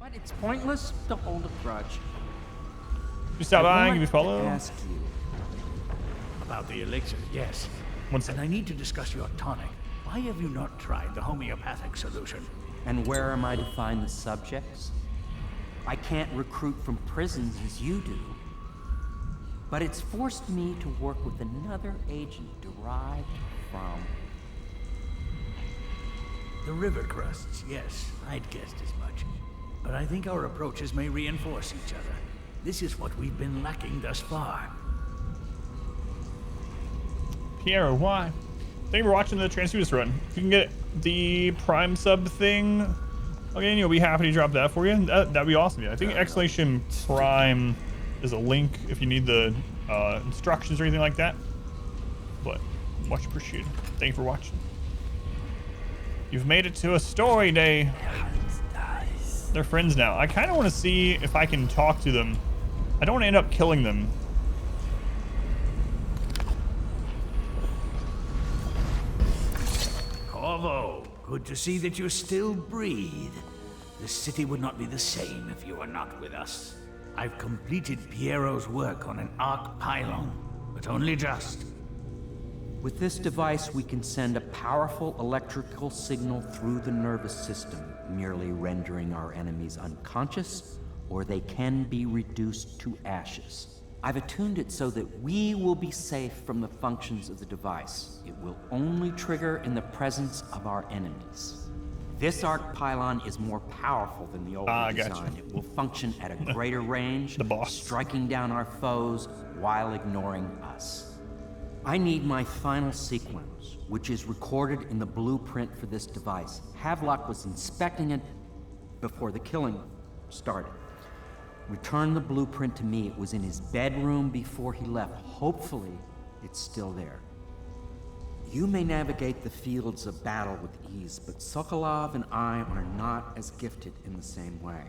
But it's pointless to hold a grudge. You stop by and give me a follow. Ask you. About the elixir, yes. What's and I need to discuss your tonic. Why have you not tried the homeopathic solution? And where am I to find the subjects? I can't recruit from prisons as you do. But it's forced me to work with another agent derived from... The river crusts, yes. I'd guessed as much. But I think our approaches may reinforce each other. This is what we've been lacking thus far. Piero, why? Thank you for watching the Transfutus run. If you can get the Prime sub thing again, you'll be happy to drop that for you. That'd be awesome. Yeah, I think Exclamation Prime is a link if you need the instructions or anything like that. But much appreciated. Thank you for watching. You've made it to a story day. They're friends now. I kind of want to see if I can talk to them. I don't want to end up killing them. Corvo, good to see that you still breathe. The city would not be the same if you were not with us. I've completed Piero's work on an arc pylon, but only just. With this device, we can send a powerful electrical signal through the nervous system, merely rendering our enemies unconscious, or they can be reduced to ashes. I've attuned it so that we will be safe from the functions of the device. It will only trigger in the presence of our enemies. This arc pylon is more powerful than the older design. It will function at a greater range, striking down our foes while ignoring us. I need my final sequence, which is recorded in the blueprint for this device. Havelock was inspecting it before the killing started. Return the blueprint to me. It was in his bedroom before he left. Hopefully, it's still there. You may navigate the fields of battle with ease, but Sokolov and I are not as gifted in the same way.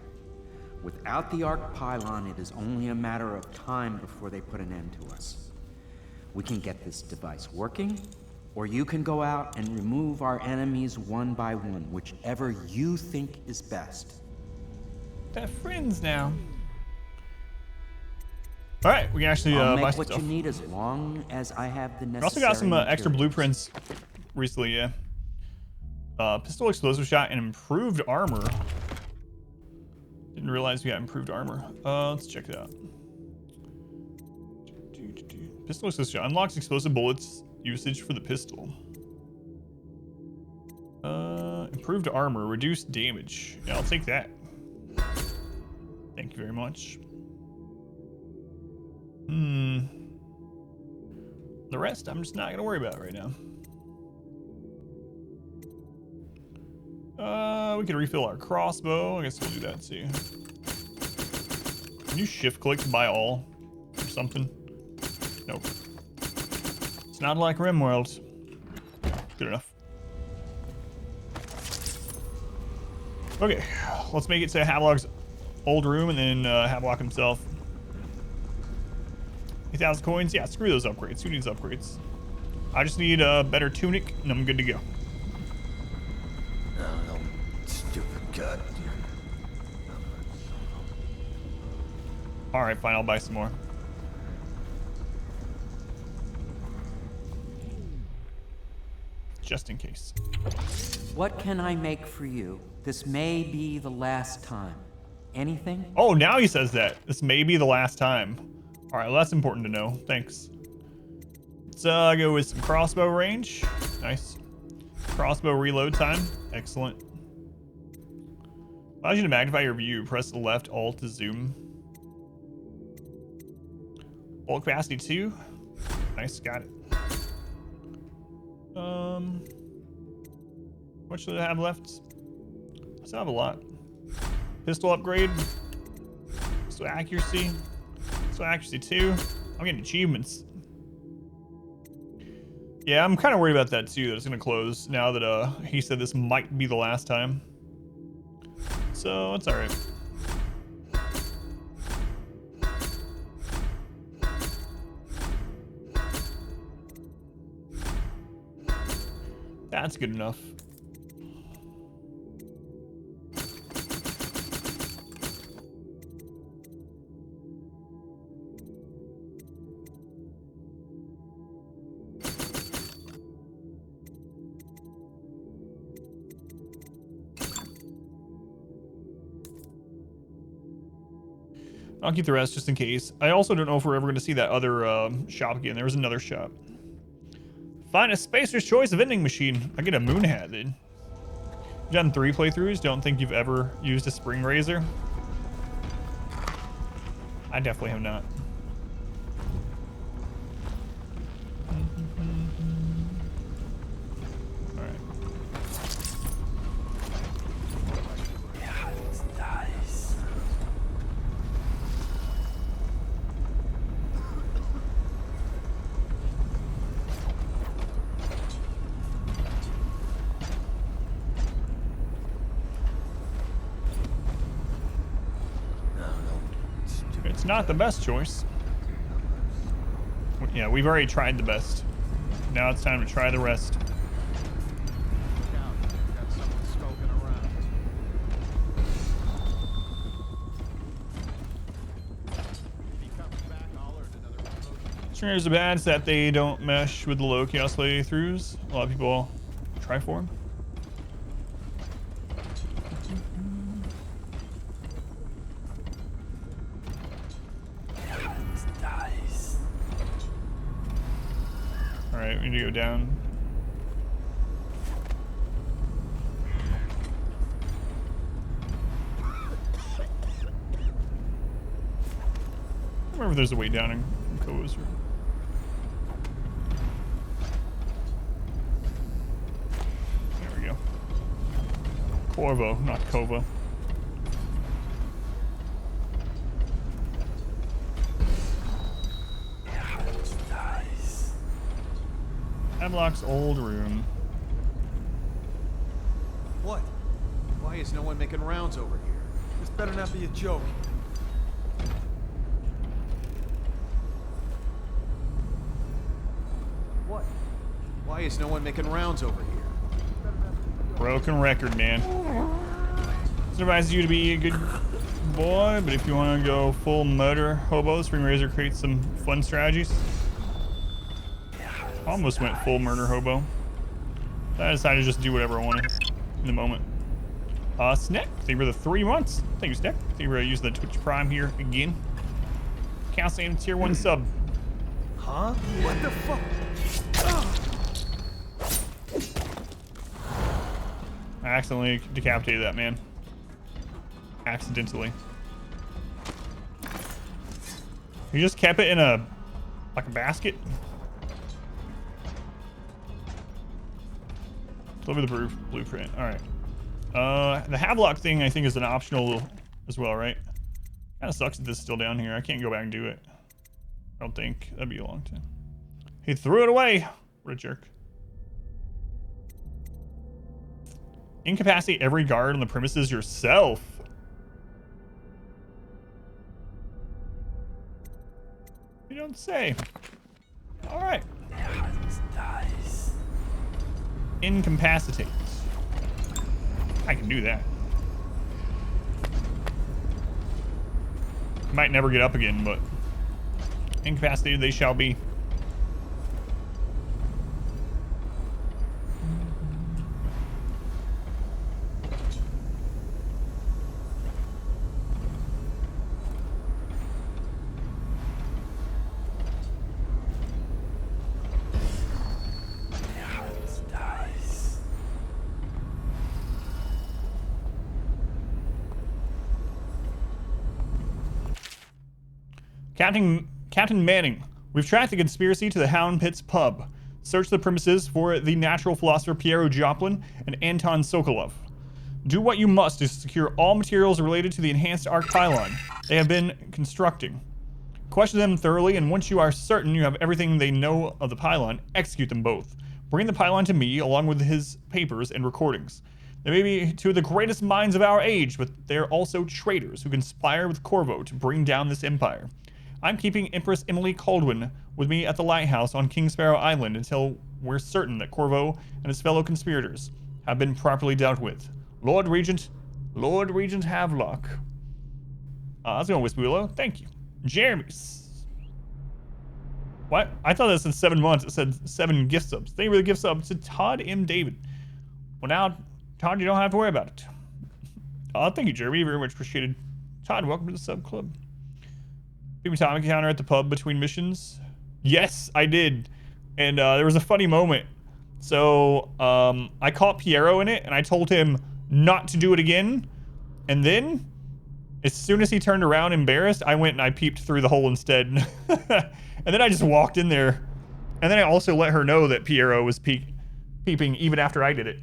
Without the arc pylon, it is only a matter of time before they put an end to us. We can get this device working, or you can go out and remove our enemies one by one, whichever you think is best. They're friends now. All right, we can actually I'll buy make some what stuff. you need as long as I have the necessary We also got some extra materials. blueprints recently, yeah. Pistol explosive shot and improved armor. Didn't realize we got improved armor. Let's check it out. Pistol explosive shot unlocks explosive bullets usage for the pistol. Improved armor, reduced damage. Yeah, I'll take that. Thank you very much. The rest I'm just not gonna worry about right now. We can refill our crossbow. I guess we'll do that too. Can you shift click to buy all or something? Nope. It's not like RimWorld. Good enough. Okay, let's make it to Havelock's old room and then Havelock himself. 8,000 coins? Yeah, screw those upgrades. Who needs upgrades? I just need a better tunic and I'm good to go. Oh, stupid gut. Alright, fine, I'll buy some more. Just in case. What can I make for you? This may be the last time. Anything? Oh, now he says that. This may be the last time. Alright, well, that's important to know. Thanks. Let's go with some crossbow range. Nice. Crossbow reload time. Excellent. Allows you to magnify your view. Press the left alt to zoom. Bulk capacity 2. Nice, got it. What should I have left? I still have a lot. Pistol upgrade. Pistol accuracy. Pistol accuracy 2. I'm getting achievements. Yeah, I'm kind of worried about that too, that it's gonna close now that he said this might be the last time. So it's alright. That's good enough. I'll keep the rest just in case. I also don't know if we're ever going to see that other shop again. There was another shop. Find a Spacer's Choice vending machine. I get a moon hat then. You've done 3 playthroughs. Don't think you've ever used a spring razor. I definitely have not. Not the best choice. Yeah, we've already tried the best. Now it's time to try the rest. Stringers are bad, it's that they don't mesh with the low chaos playthroughs. A lot of people try for them. Alright, we need to go down. I remember if there's a way down in Kova's room. There we go. Corvo, not Kova. Havelock's old room. What? Why is no one making rounds over here? This better not be a joke. What? Why is no one making rounds over here? Broken record, man. This advises you to be a good boy, but if you want to go full motor hobo, Spring Razor creates some fun strategies. Almost went full murder hobo. I decided to just do whatever I wanted. in the moment. Snack, thank you for the 3 months. Thank you, Snack. Thank you for using the Twitch Prime here again. Counts in tier 1 sub. Huh? What the fuck? I accidentally decapitated that man. Accidentally. You just kept it in a basket. Deliver the blueprint. All right. The Havelock thing I think is an optional as well, right? Kind of sucks that this is still down here. I can't go back and do it. I don't think that'd be a long time. He threw it away. What a jerk. Incapacitate every guard on the premises yourself. You don't say. All right. Incapacitate. I can do that. Might never get up again, but incapacitated they shall be. Captain Manning, we've tracked the conspiracy to the Hound Pit's pub. Search the premises for the natural philosopher Piero Joplin and Anton Sokolov. Do what you must to secure all materials related to the enhanced arc pylon they have been constructing. Question them thoroughly, and once you are certain you have everything they know of the pylon, execute them both. Bring the pylon to me along with his papers and recordings. They may be two of the greatest minds of our age, but they're also traitors who conspire with Corvo to bring down this empire. I'm keeping Empress Emily Caldwin with me at the lighthouse on King Sparrow Island until we're certain that Corvo and his fellow conspirators have been properly dealt with. Lord Regent Havelock. How's it going, Wispulo? Thank you. Jeremy's. What? I thought that said 7 months. It said 7 gift subs. Thank you for the gift sub to Todd M. David. Well, now, Todd, you don't have to worry about it. Thank you, Jeremy. Very much appreciated. Todd, welcome to the sub club. Beat me time encounter at the pub between missions. Yes, I did. And there was a funny moment. So I caught Piero in it, and I told him not to do it again. And then, as soon as he turned around embarrassed, I went and I peeped through the hole instead. And then I just walked in there. And then I also let her know that Piero was peeping even after I did it.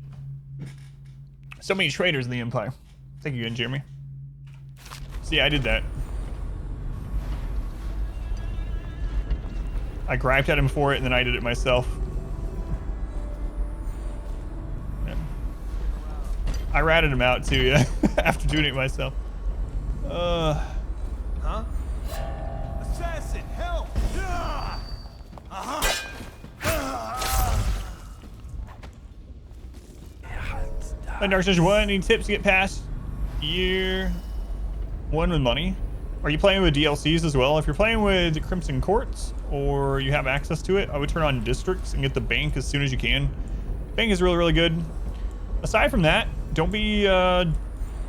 So many traitors in the Empire. Thank you again, Jeremy. So yeah, I did that. I griped at him for it, and then I did it myself. Yeah. I ratted him out too, yeah, after doing it myself. Huh? Assassin, help! Hey, Dark Station 1, any tips to get past year 1 with money? Are you playing with DLCs as well? If you're playing with Crimson Courts, or you have access to it, I would turn on Districts and get the bank as soon as you can. Bank is really, really good. Aside from that, don't be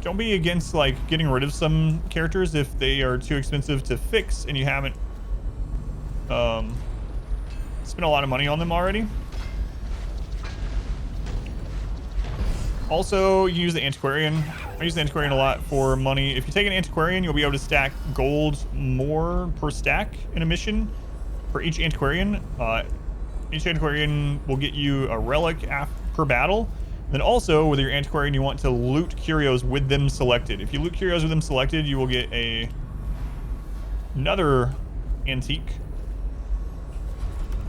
against like getting rid of some characters if they are too expensive to fix and you haven't spent a lot of money on them already. Also, you use the Antiquarian. I use the Antiquarian a lot for money. If you take an Antiquarian, you'll be able to stack gold more per stack in a mission for each Antiquarian. Each Antiquarian will get you a relic per battle. And then also, with your Antiquarian, you want to loot curios with them selected. If you loot curios with them selected, you will get another antique.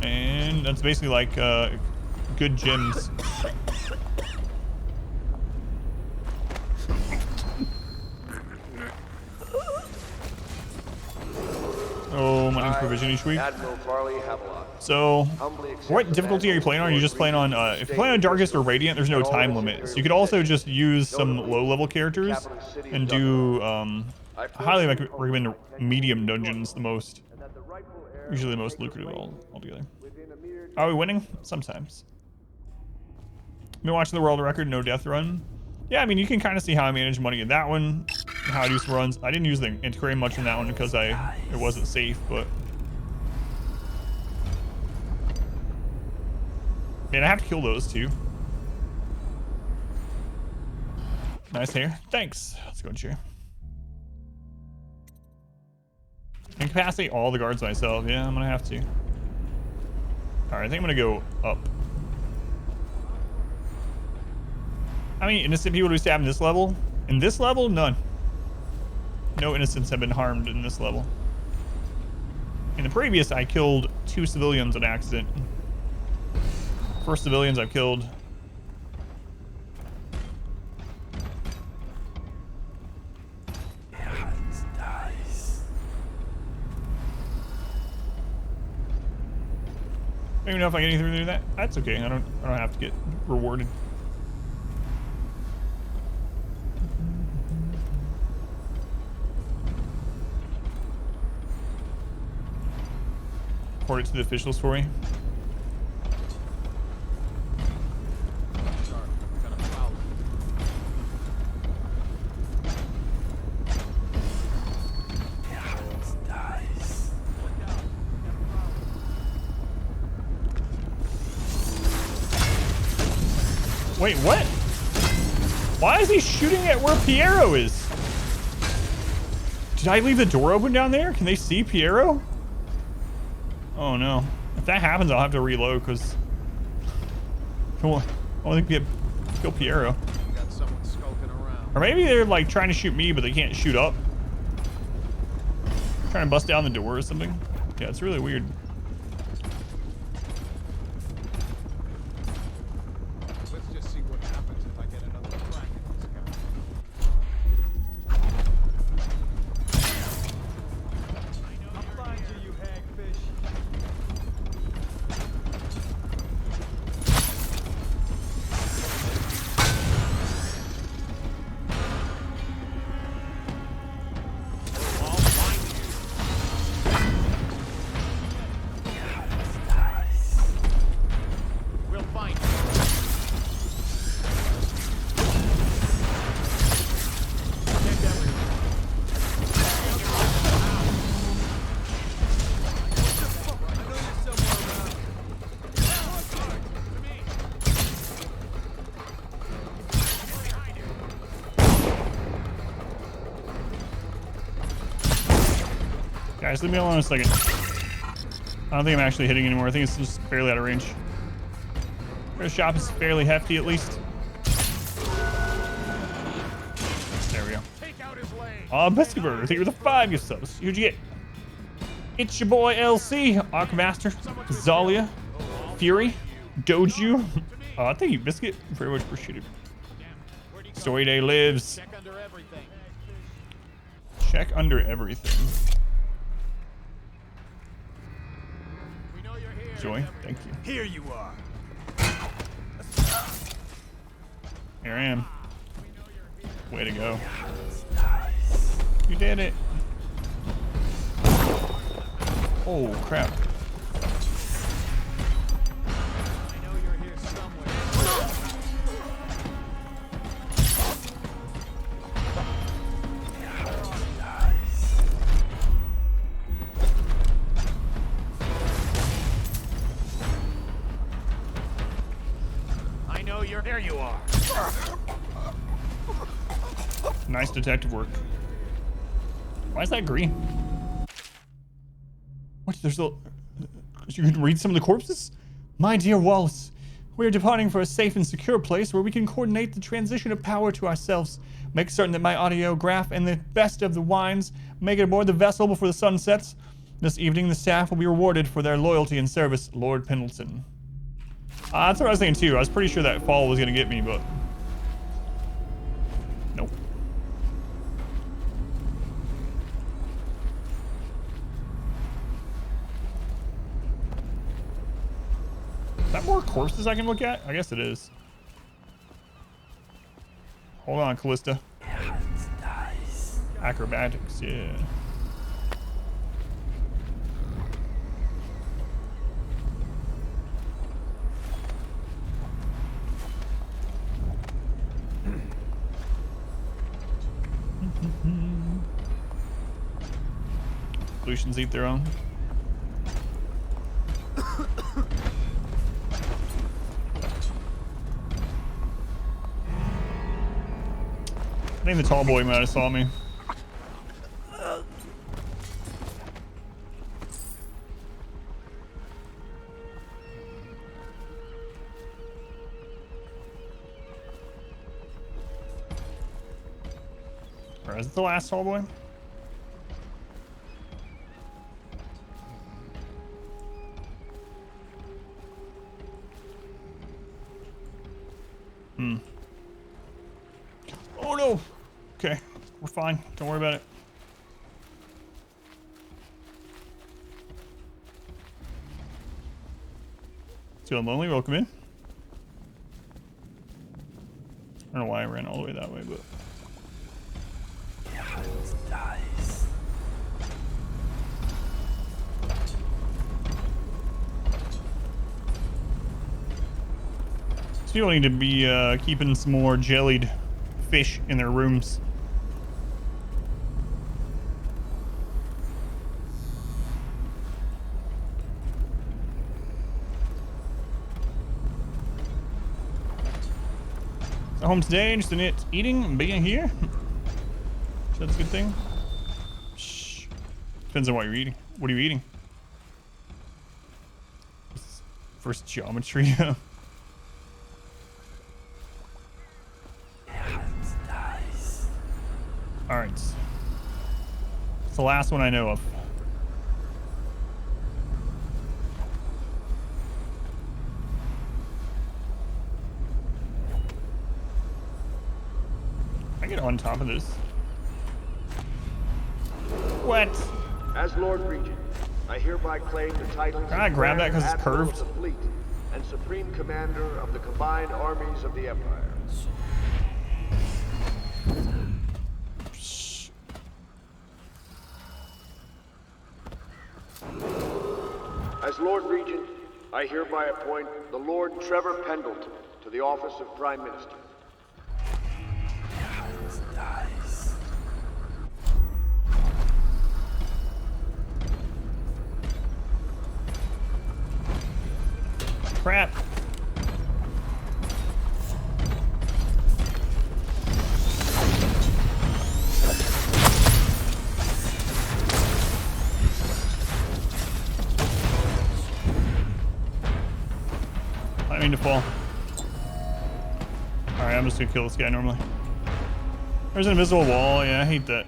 And that's basically like good gems. Oh, money's provision each week. So, what difficulty are you playing on? Are you just playing on, if you're playing on Darkest or Radiant, there's no time limit. So you could also just use some low-level characters and do, I highly recommend medium dungeons the most. Usually the most lucrative altogether. Are we winning? Sometimes. Been watching the world record, no death run. Yeah, I mean, you can kind of see how I manage money in that one, how I do some runs. I didn't use the integrate much in that one because it wasn't safe, but man, I have to kill those two. Nice hair. Thanks. Let's go and share. Incapacitate all the guards myself. Yeah, I'm gonna have to. All right, I think I'm gonna go up. How many innocent people do we stab in this level? In this level, none. No innocents have been harmed in this level. In the previous, I killed 2 civilians on accident. First civilians I've killed. I don't even know if I get anything through that. That's okay. I don't have to get rewarded. Report it to the officials for me. Wait, what? Why is he shooting at where Piero is? Did I leave the door open down there? Can they see Piero? Oh no. If that happens, I'll have to reload because I want to kill Piero. Got someone skulking around. Or maybe they're like trying to shoot me, but they can't shoot up. Trying to bust down the door or something. Yeah, it's really weird. Guys, leave me alone a second. I don't think I'm actually hitting anymore. I think it's just barely out of range. Our shop is fairly hefty, at least. There we go. Biscuit Burger, thank you for the 5 gift subs. Who'd you get? It's your boy LC, Arcmaster, Zalia, Fury, Doju. Thank you, Biscuit. Very much appreciated. Story Day lives. Check under everything. Joy, thank you. Here you are. Here I am. Way to go. You did it. Oh crap. There you are. Nice detective work. Why is that green? What? There's a... You can read some of the corpses? My dear Wallace, we are departing for a safe and secure place where we can coordinate the transition of power to ourselves. Make certain that my audiograph and the best of the wines make it aboard the vessel before the sun sets. This evening, the staff will be rewarded for their loyalty and service, Lord Pendleton. That's what I was thinking too. I was pretty sure that fall was gonna get me, but nope. Is that more corpses I can look at? I guess it is. Hold on, Callista. Acrobatics, yeah. Pollutions eat their own. I think the tall boy might have saw me. Or is it the last tall boy? Oh no! Okay, we're fine. Don't worry about it. It's feeling lonely. Welcome in. I don't know why I ran all the way that way, but. Dies. These people need to be keeping some more jellied fish in their rooms. So home today, just in it eating and being here. So that's a good thing. Shh. Depends on what you're eating. What are you eating? First geometry. Alright. It's the last one I know of. I get on top of this. What? As Lord Regent, I hereby claim the titles Can I grab that because it's Admiral curved? of the Fleet and Supreme Commander of the combined armies of the Empire. As Lord Regent, I hereby appoint the Lord Trevor Pendleton to the office of Prime Minister. Crap. I mean to fall. Alright, I'm just gonna kill this guy normally. There's an invisible wall. Yeah, I hate that.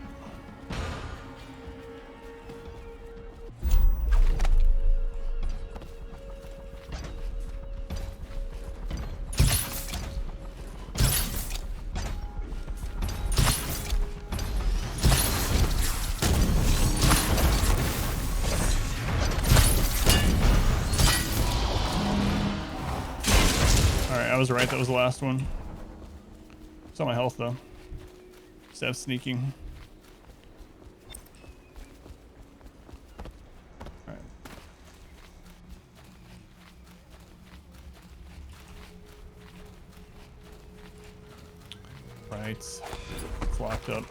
I was right, that was the last one. It's on my health though. Just have sneaking. Alright. Right. It's locked up.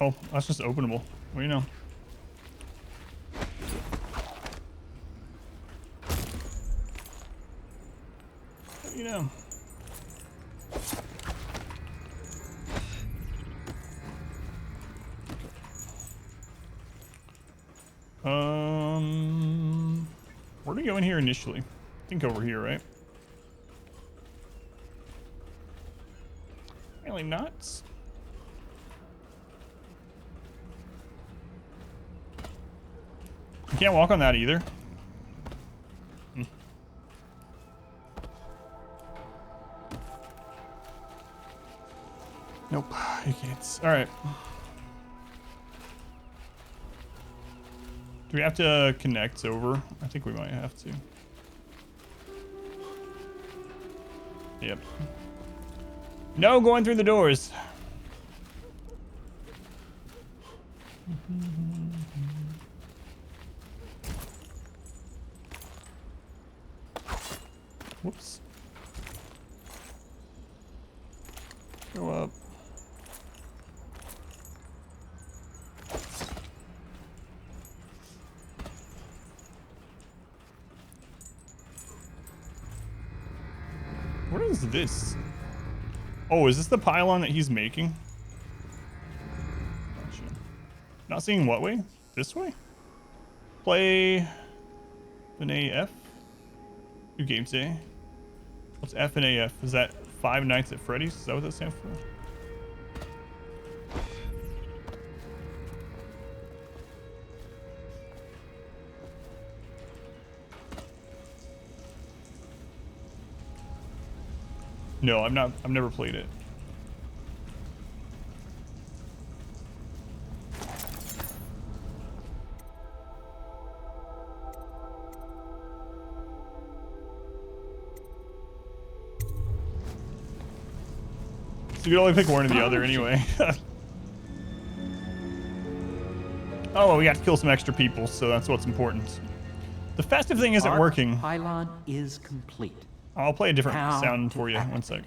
Oh, that's just openable. What do you know? What do you know? Where do we go in here initially? I think over here, right? Really nuts. You can't walk on that either. Nope, you can't. All right. Do we have to connect over? I think we might have to. Yep. No going through the doors. Whoops. Go up. What is this? Oh, is this the pylon that he's making? Gotcha. Not seeing what way? This way? Play an AF? New game today. What's F and AF? Is that Five Nights at Freddy's? Is that what that stands for? No, I've never played it. So you can only pick one or the other anyway. Oh, well, we got to kill some extra people, so that's what's important. The festive thing isn't working. Pylon is complete. I'll play a different sound for you. One sec.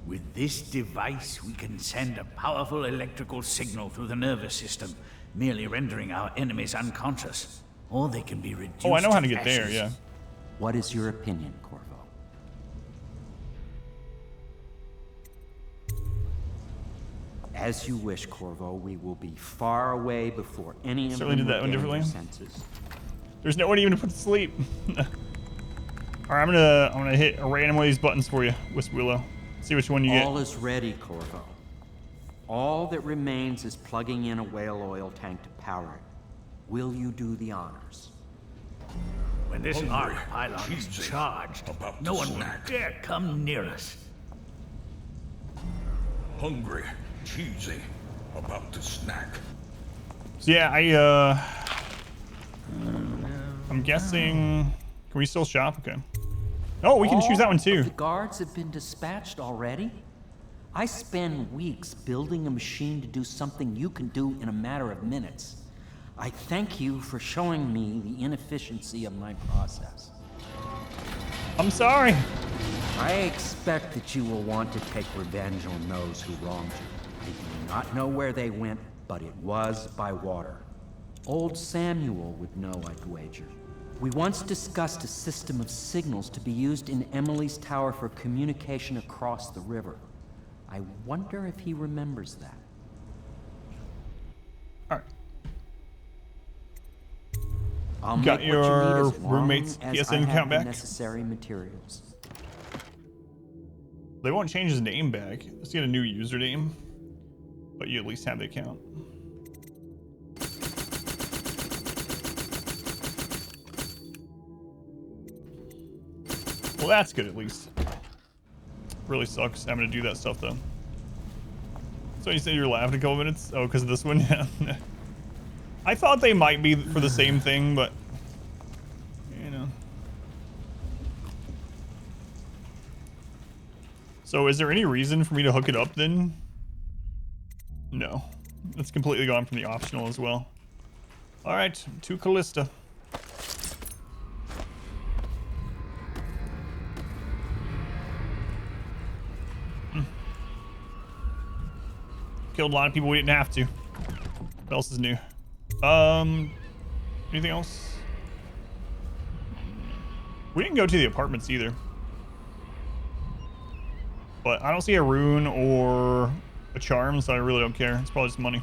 With this device, we can send a powerful electrical signal through the nervous system, merely rendering our enemies unconscious. Or they can be reduced. Oh, I know how to get there, yeah. What is your opinion, Corvo? As you wish, Corvo. We will be far away before any of them did that one regain differently. their senses. There's no one even to put to sleep. All right, I'm gonna hit a random one of these buttons for you, Wisp Willow. See which one you get. All is ready, Corvo. All that remains is plugging in a whale oil tank to power it. Will you do the honors? When this arc pylon is charged, no one will dare come near us. Hungry, cheesy, about to snack. So yeah, I'm guessing. Can we still shop? Okay. Oh, we can choose that one too. The guards have been dispatched already? I spend weeks building a machine to do something you can do in a matter of minutes. I thank you for showing me the inefficiency of my process. I'm sorry. I expect that you will want to take revenge on those who wronged you. I do not know where they went, but it was by water. Old Samuel would know, I'd wager. We once discussed a system of signals to be used in Emily's tower for communication across the river. I wonder if he remembers that. All right. I'll got make your what you need as long roommate's as PSN I have account the back? necessary materials. They won't change his name back. Let's get a new username, but you at least have the account. Well, that's good at least. Really sucks having to do that stuff though. So you said you're laughing a couple minutes? Oh, because of this one? Yeah. I thought they might be for the same thing, but you know. So is there any reason for me to hook it up then? No. It's completely gone from the optional as well. All right, to Callista. Killed a lot of people we didn't have to. What else is new? Anything else? We didn't go to the apartments either. But I don't see a rune or a charm, so I really don't care. It's probably just money.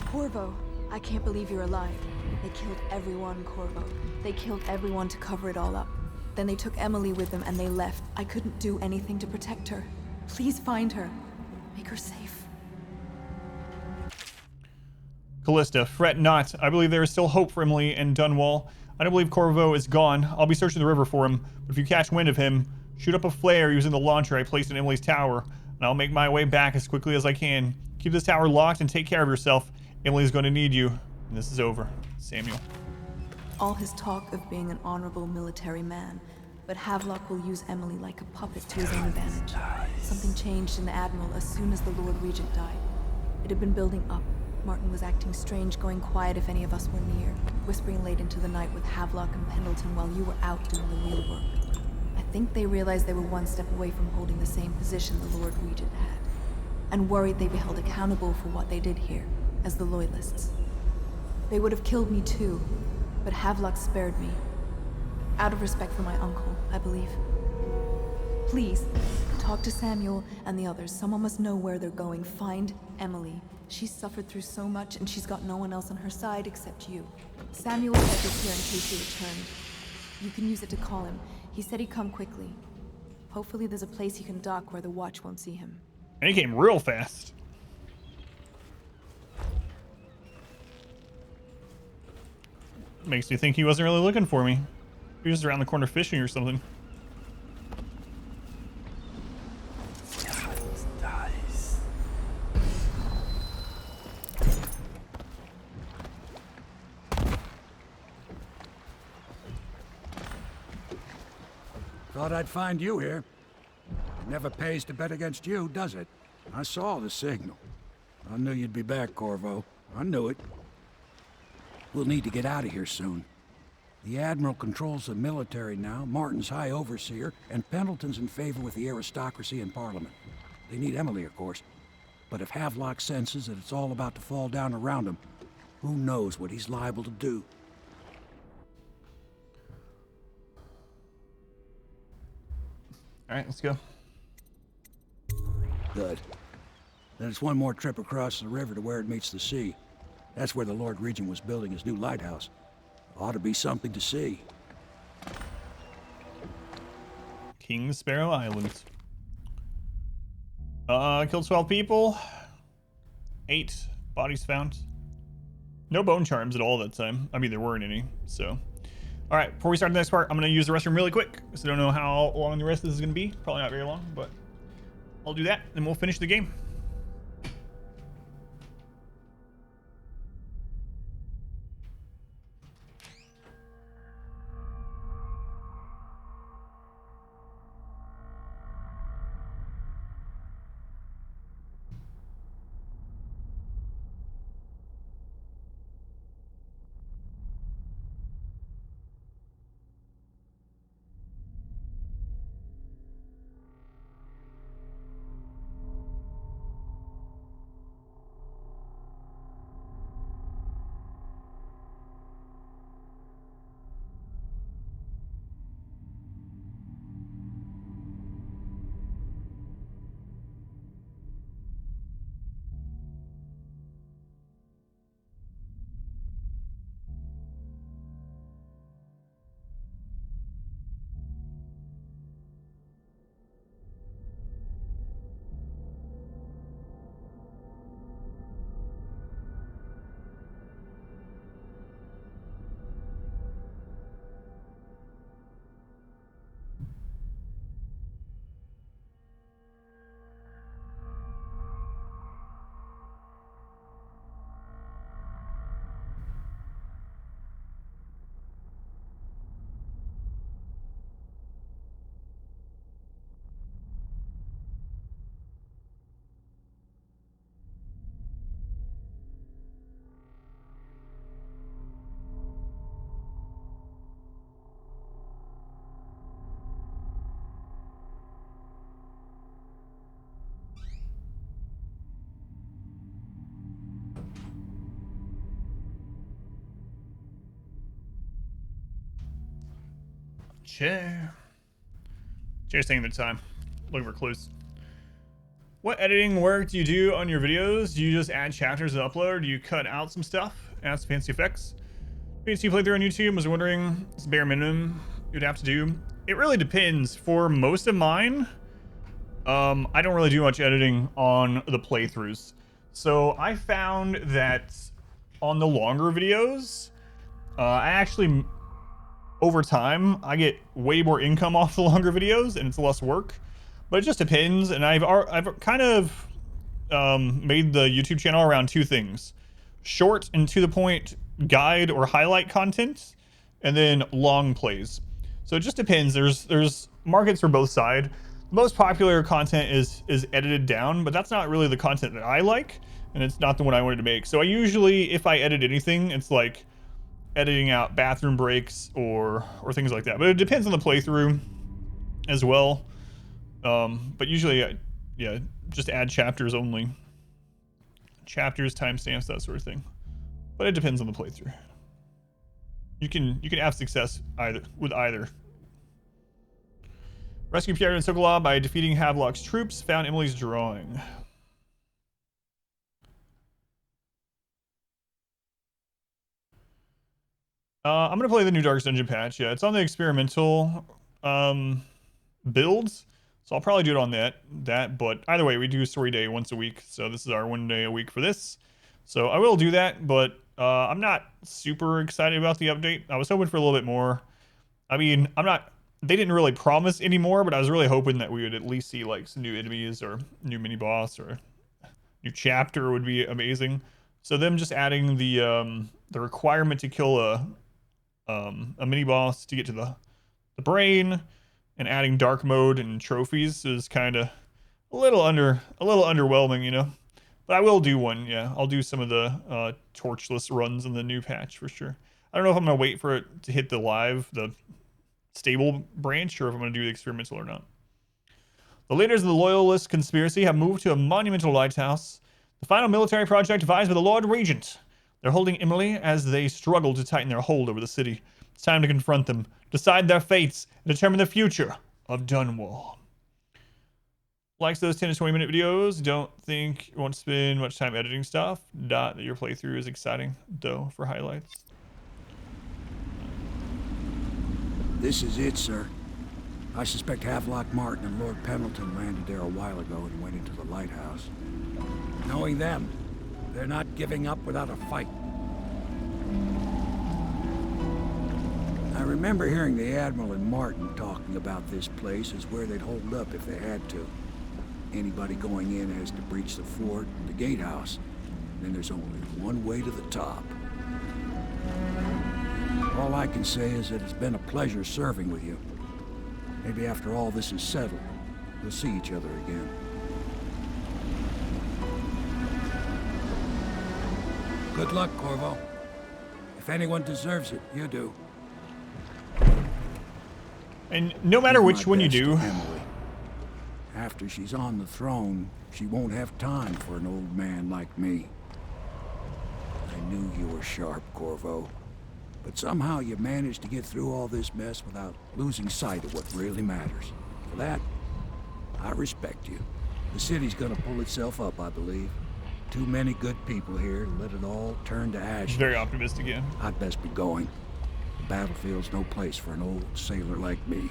Corvo, I can't believe you're alive. They killed everyone, Corvo. They killed everyone to cover it all up. Then they took Emily with them and they left. I couldn't do anything to protect her. Please find her. Make her safe. Callista, fret not. I believe there is still hope for Emily and Dunwall. I don't believe Corvo is gone. I'll be searching the river for him. But if you catch wind of him, shoot up a flare using the launcher I placed in Emily's tower, and I'll make my way back as quickly as I can. Keep this tower locked and take care of yourself. Emily's going to need you. And this is over. Samuel. All his talk of being an honorable military man, but Havelock will use Emily like a puppet to his own advantage. Something changed in the Admiral as soon as the Lord Regent died. It had been building up, Martin was acting strange, going quiet if any of us were near, whispering late into the night with Havelock and Pendleton while you were out doing the real work. I think they realized they were one step away from holding the same position the Lord Regent had, and worried they'd be held accountable for what they did here, as the Loyalists. They would have killed me too, but Havelock spared me. Out of respect for my uncle, I believe. Please, talk to Samuel and the others. Someone must know where they're going. Find Emily. She's suffered through so much, and she's got no one else on her side except you. Samuel left this here in case you returned. You can use it to call him. He said he'd come quickly. Hopefully there's a place he can dock where the watch won't see him. And he came real fast. Makes me think he wasn't really looking for me. He was around the corner fishing or something. Dice. Thought I'd find you here. It never pays to bet against you, does it? I saw the signal. I knew you'd be back, Corvo. I knew it. We'll need to get out of here soon. The Admiral controls the military now, Martin's High Overseer, and Pendleton's in favor with the aristocracy and Parliament. They need Emily, of course. But if Havelock senses that it's all about to fall down around him, who knows what he's liable to do? All right, let's go. Good. Then it's one more trip across the river to where it meets the sea. That's where the Lord Regent was building his new lighthouse. Ought to be something to see. King Sparrow Island. Killed 12 people. 8 bodies found. No bone charms at all that time. I mean, there weren't any, so. All right, before we start the next part, I'm gonna use the restroom really quick, because I don't know how long the rest of this is gonna be. Probably not very long, but I'll do that, and we'll finish the game. Chair's taking the time. Looking for clues. What editing work do you do on your videos? Do you just add chapters and upload, or do you cut out some stuff, add some fancy effects? PC playthrough on YouTube, was wondering, it's bare minimum you'd have to do. It really depends. For most of mine, I don't really do much editing on the playthroughs. So I found that on the longer videos, I actually, over time, I get way more income off the longer videos, and it's less work. But it just depends, and I've kind of made the YouTube channel around 2 things: short and to the point guide or highlight content, and then long plays. So it just depends. There's markets for both sides. Most popular content is edited down, but that's not really the content that I like. and it's not the one I wanted to make. So I usually, if I edit anything, it's like editing out bathroom breaks or things like that. But it depends on the playthrough as well. But usually, yeah, just add chapters only. Chapters, timestamps, that sort of thing. But it depends on the playthrough. You can have success with either. Rescue Pierre and Sokolov by defeating Havelock's troops. Found Emily's drawing. I'm gonna play the new Darkest Dungeon patch. Yeah, it's on the experimental builds, so I'll probably do it on that. But either way, we do story day once a week, so this is our 1 day a week for this. So I will do that, but I'm not super excited about the update. I was hoping for a little bit more. I mean, they didn't really promise any more, but I was really hoping that we would at least see like some new enemies or new mini boss or new chapter would be amazing. So them just adding the requirement to kill a mini boss to get to the brain and adding dark mode and trophies is kind of a little underwhelming, you know. But I will do one, yeah. I'll do some of the torchless runs in the new patch for sure. I don't know if I'm gonna wait for it to hit the stable branch or if I'm gonna do the experimental or not. The leaders of the Loyalist conspiracy have moved to a monumental lighthouse, the final military project devised by the Lord Regent. They're holding Emily as they struggle to tighten their hold over the city. It's time to confront them, decide their fates, and determine the future of Dunwall. Likes those 10 to 20 minute videos. Don't think you won't spend much time editing stuff. That your playthrough is exciting, though, for highlights. This is it, sir. I suspect Havelock Martin and Lord Pendleton landed there a while ago and went into the lighthouse. Knowing them, they're not giving up without a fight. I remember hearing the Admiral and Martin talking about this place as where they'd hold up if they had to. Anybody going in has to breach the fort, the gatehouse. Then there's only one way to the top. All I can say is that it's been a pleasure serving with you. Maybe after all this is settled, we'll see each other again. Good luck, Corvo. If anyone deserves it, you do. And no matter which one you do... Emily. After she's on the throne, she won't have time for an old man like me. I knew you were sharp, Corvo. But somehow you managed to get through all this mess without losing sight of what really matters. For that, I respect you. The city's gonna pull itself up, I believe. Too many good people here to let it all turn to ashes. Very optimistic, yeah. I'd best be going. The battlefield's no place for an old sailor like me.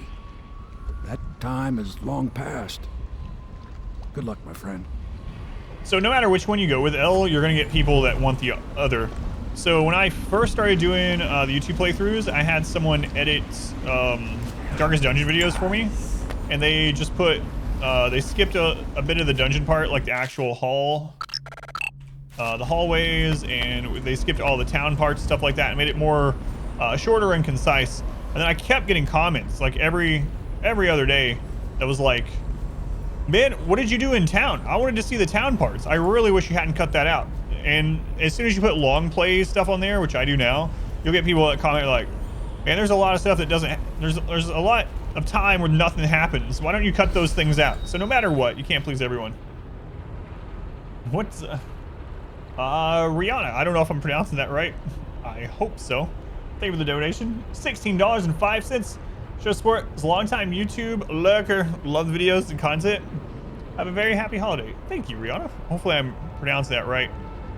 That time is long past. Good luck, my friend. So no matter which one you go with, L, you're going to get people that want the other. So when I first started doing the YouTube playthroughs, I had someone edit Darkest Dungeon videos for me. And they just put, they skipped a bit of the dungeon part, like the actual hall, the hallways, and they skipped all the town parts, stuff like that, and made it more shorter and concise. And then I kept getting comments, like every other day, that was like, man, what did you do in town? I wanted to see the town parts. I really wish you hadn't cut that out. And as soon as you put long play stuff on there, which I do now, you'll get people that comment like, man, there's a lot of stuff that doesn't, there's a lot of time where nothing happens. Why don't you cut those things out? So no matter what, you can't please everyone. What's, Rihanna, I don't know if I'm pronouncing that right. I hope so. Thank you for the donation. $16.05. Show support is a long-time YouTube lurker. Love the videos and content. Have a very happy holiday. Thank you, Rihanna. Hopefully I'm pronouncing that right.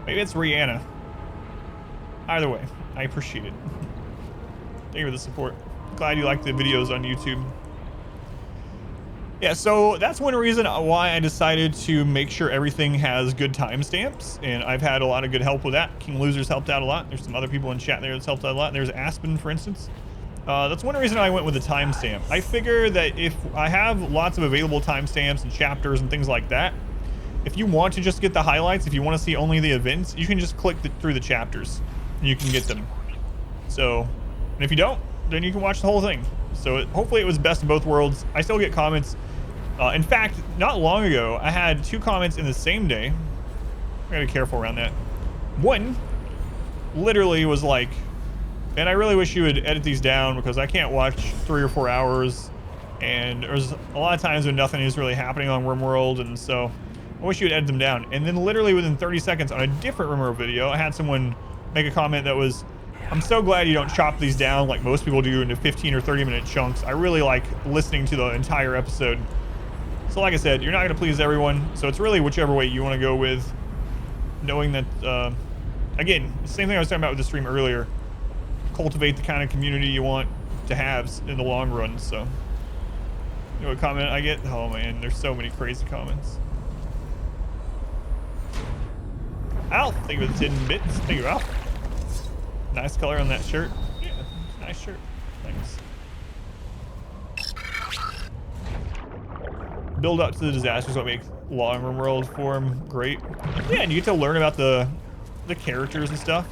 Maybe it's Rihanna. Either way, I appreciate it. Thank you for the support. Glad you like the videos on YouTube. Yeah, so that's one reason why I decided to make sure everything has good timestamps, and I've had a lot of good help with that. King Loser's helped out a lot. There's some other people in chat there that's helped out a lot. There's Aspen, for instance. That's one reason I went with the timestamp. I figure that if I have lots of available timestamps and chapters and things like that, if you want to just get the highlights, if you want to see only the events, you can just click through the chapters and you can get them. So, and if you don't, then you can watch the whole thing. So hopefully it was best of both worlds. I still get comments. In fact, not long ago, I had 2 comments in the same day. gotta be careful around that. One literally was like, and I really wish you would edit these down because I can't watch 3 or 4 hours, and there's a lot of times when nothing is really happening on RimWorld, and so I wish you would edit them down. And then literally within 30 seconds on a different RimWorld video, I had someone make a comment that was, I'm so glad you don't chop these down like most people do into 15 or 30-minute chunks. I really like listening to the entire episode. So like I said, you're not going to please everyone, so it's really whichever way you want to go with, knowing that, again, the same thing I was talking about with the stream earlier, cultivate the kind of community you want to have in the long run. So, you know what comment I get? Oh man, there's so many crazy comments. Al, thank you for the 10 bits. Thank you, Al. Nice color on that shirt. Yeah, nice shirt. Thanks. Build up to the disasters what makes long RimWorld form great. Yeah, and you get to learn about the characters and stuff.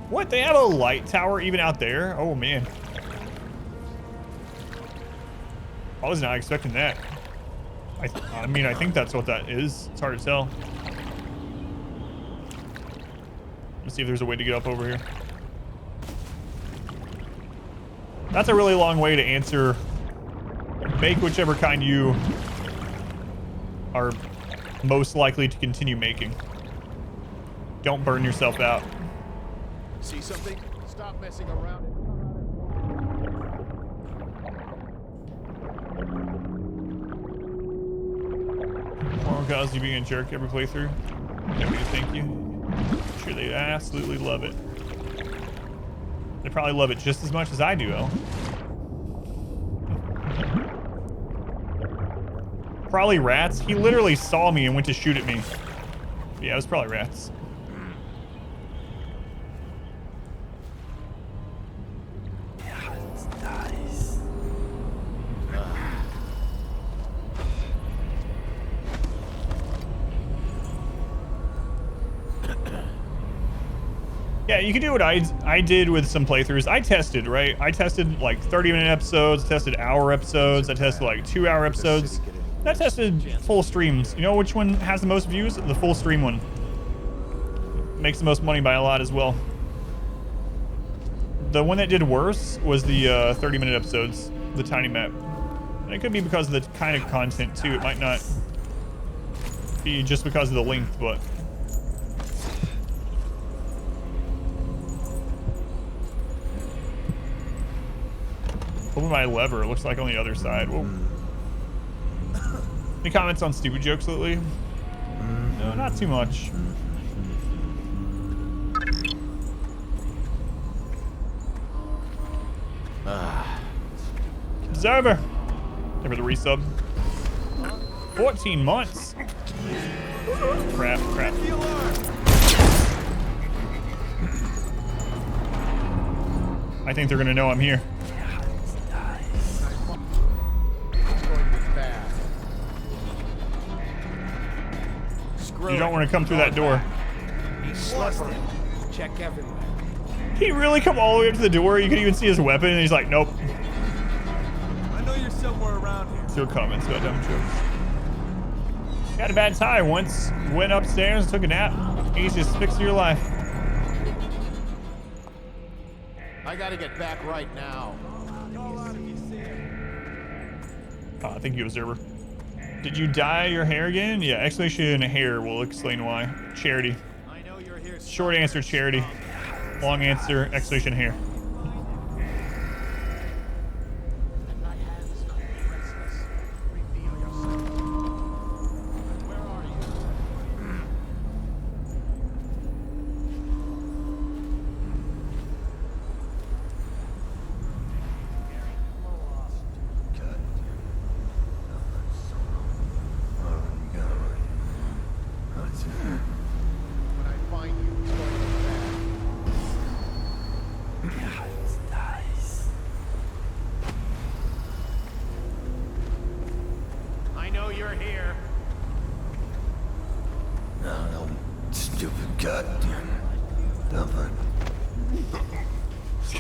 What? They have a light tower even out there? Oh man. I was not expecting that. I mean, I think that's what that is. It's hard to tell. Let's see if there's a way to get up over here. That's a really long way to answer. Make whichever kind you are most likely to continue making. Don't burn yourself out. See something? Stop messing around. More cause you being a jerk every playthrough. Thank you. I'm sure they absolutely love it. They probably love it just as much as I do, El. Probably rats. He literally saw me and went to shoot at me. Yeah, it was probably rats. Yeah, you can do what I did with some playthroughs. I tested, right? I tested like 30-minute episodes, tested hour episodes, I tested like 2-hour episodes. I tested full streams. You know which one has the most views? The full stream one. Makes the most money by a lot as well. The one that did worse was the 30-minute episodes, the tiny map. And it could be because of the kind of content too. It might not be just because of the length, but... Open my lever. It looks like on the other side. Whoa. Any comments on stupid jokes lately? No, not too much. Observer. Thank for the resub. 14 months. Crap, crap. I think they're gonna know I'm here. You don't want to come through that door. He's slippery. Check everywhere. He really come all the way up to the door? You can even see his weapon, and he's like, nope. I know you're somewhere around here. Still comments about dumb jokes. Got a bad tie once. Went upstairs, took a nap. Easiest fix of your life. I gotta get back right now. Oh, thank you, Observer. Did you dye your hair again? Yeah, exclamation hair will explain why. Charity. Short answer, charity. Long answer, exclamation hair.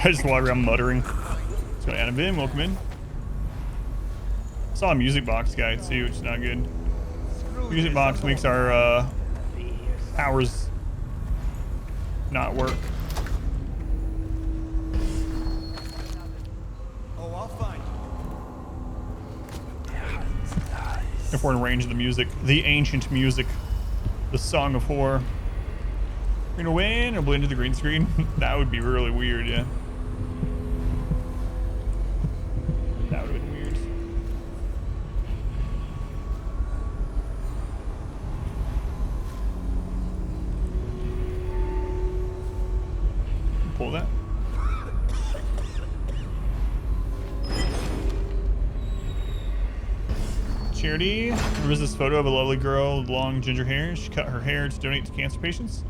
I just walk around muttering. Let's go to AdamVsEverything, welcome in. Saw a music box guy too, which is not good. Music box makes our powers not work. Oh, I'll find you. If we're in range of the music, the ancient music, the Song of Horror. We're gonna win or blend into the green screen. That would be really weird, yeah. That would have been weird. Pull that. Charity, there was this photo of a lovely girl with long ginger hair. She cut her hair to donate to cancer patients.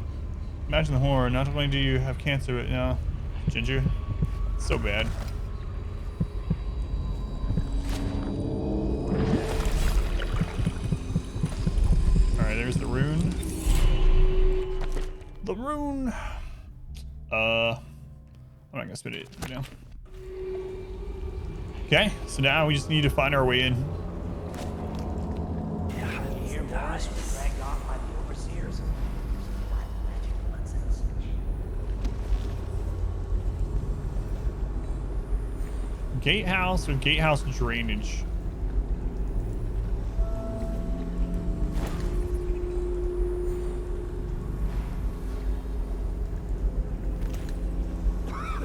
Imagine the horror. Not only do you have cancer, but now ginger. It's so bad. Alright, there's the rune. The rune. I'm not gonna spit it right now. Okay, so now we just need to find our way in. Here, Morris was dragged off by the overseers. What magic nonsense. Gatehouse or gatehouse drainage.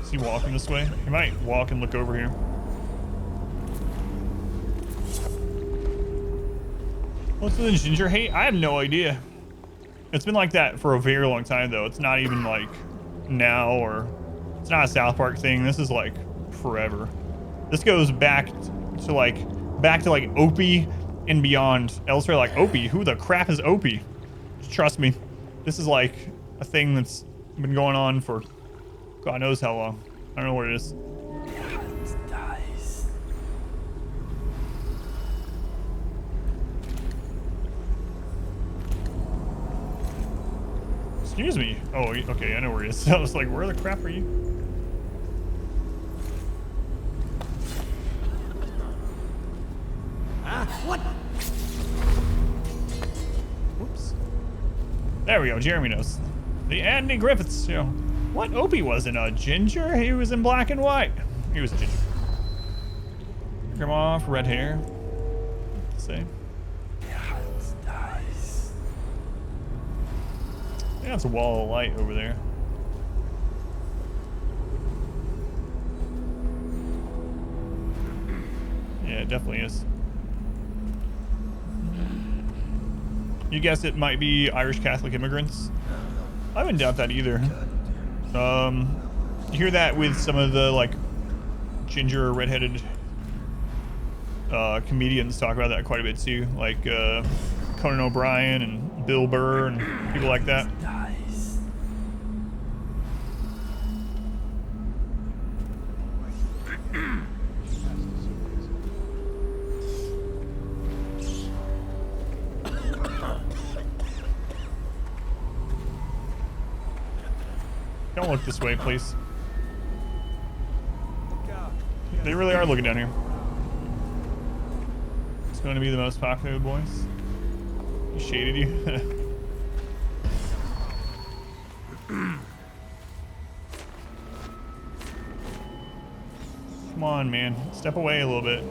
Is he walking this way? He might walk and look over here. What's the ginger hate? I have no idea. It's been like that for a very long time, though. It's not even like now, or it's not a South Park thing. This is like forever. This goes back to like Opie and beyond. Elsewhere, like Opie. Who the crap is Opie? Trust me, this is like a thing that's been going on for God knows how long. I don't know what it is. Excuse me. Oh, okay, I know where he is. I was like, where the crap are you? What? Whoops. There we go. Jeremy knows. The Andy Griffiths show. What? Opie wasn't a ginger. He was in black and white. He was a ginger. Come off, red hair. Same. Yeah, it's a wall of light over there. Yeah, it definitely is. You guess it might be Irish Catholic immigrants? I wouldn't doubt that either. You hear that with some of the like ginger or redheaded comedians talk about that quite a bit too, like Conan O'Brien and Bill Burr and people like that. Don't look this way, please. They really are looking down here. It's going to be the most popular boys. He shaded you. Come on, man. Step away a little bit.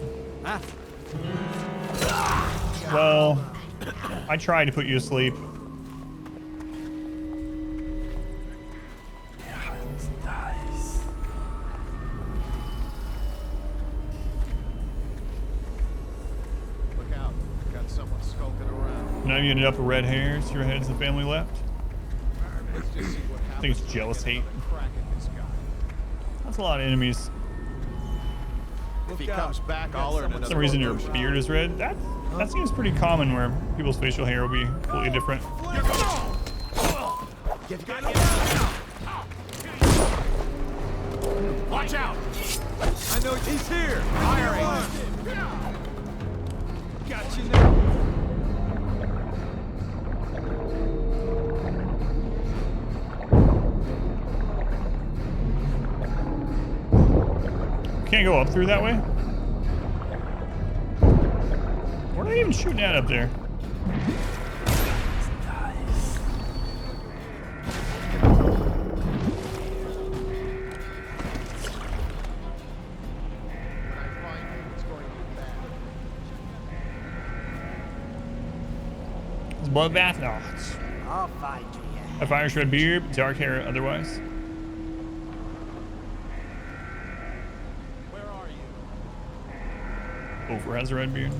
Well, I tried to put you asleep. Now you ended up with red hair, so your head's the family left. I think it's jealous hate. That's a lot of enemies. If he comes back, I'll learn another. For some reason your beard is red. That seems pretty common where people's facial hair will be completely different. Watch out! I know he's here! Firing! Got you now! Can't go up through that way? What are they even shooting at up there? Bloodbath? No. I'll find you. A Irish red beard, dark hair otherwise. Where are you? Ofer has a red beard.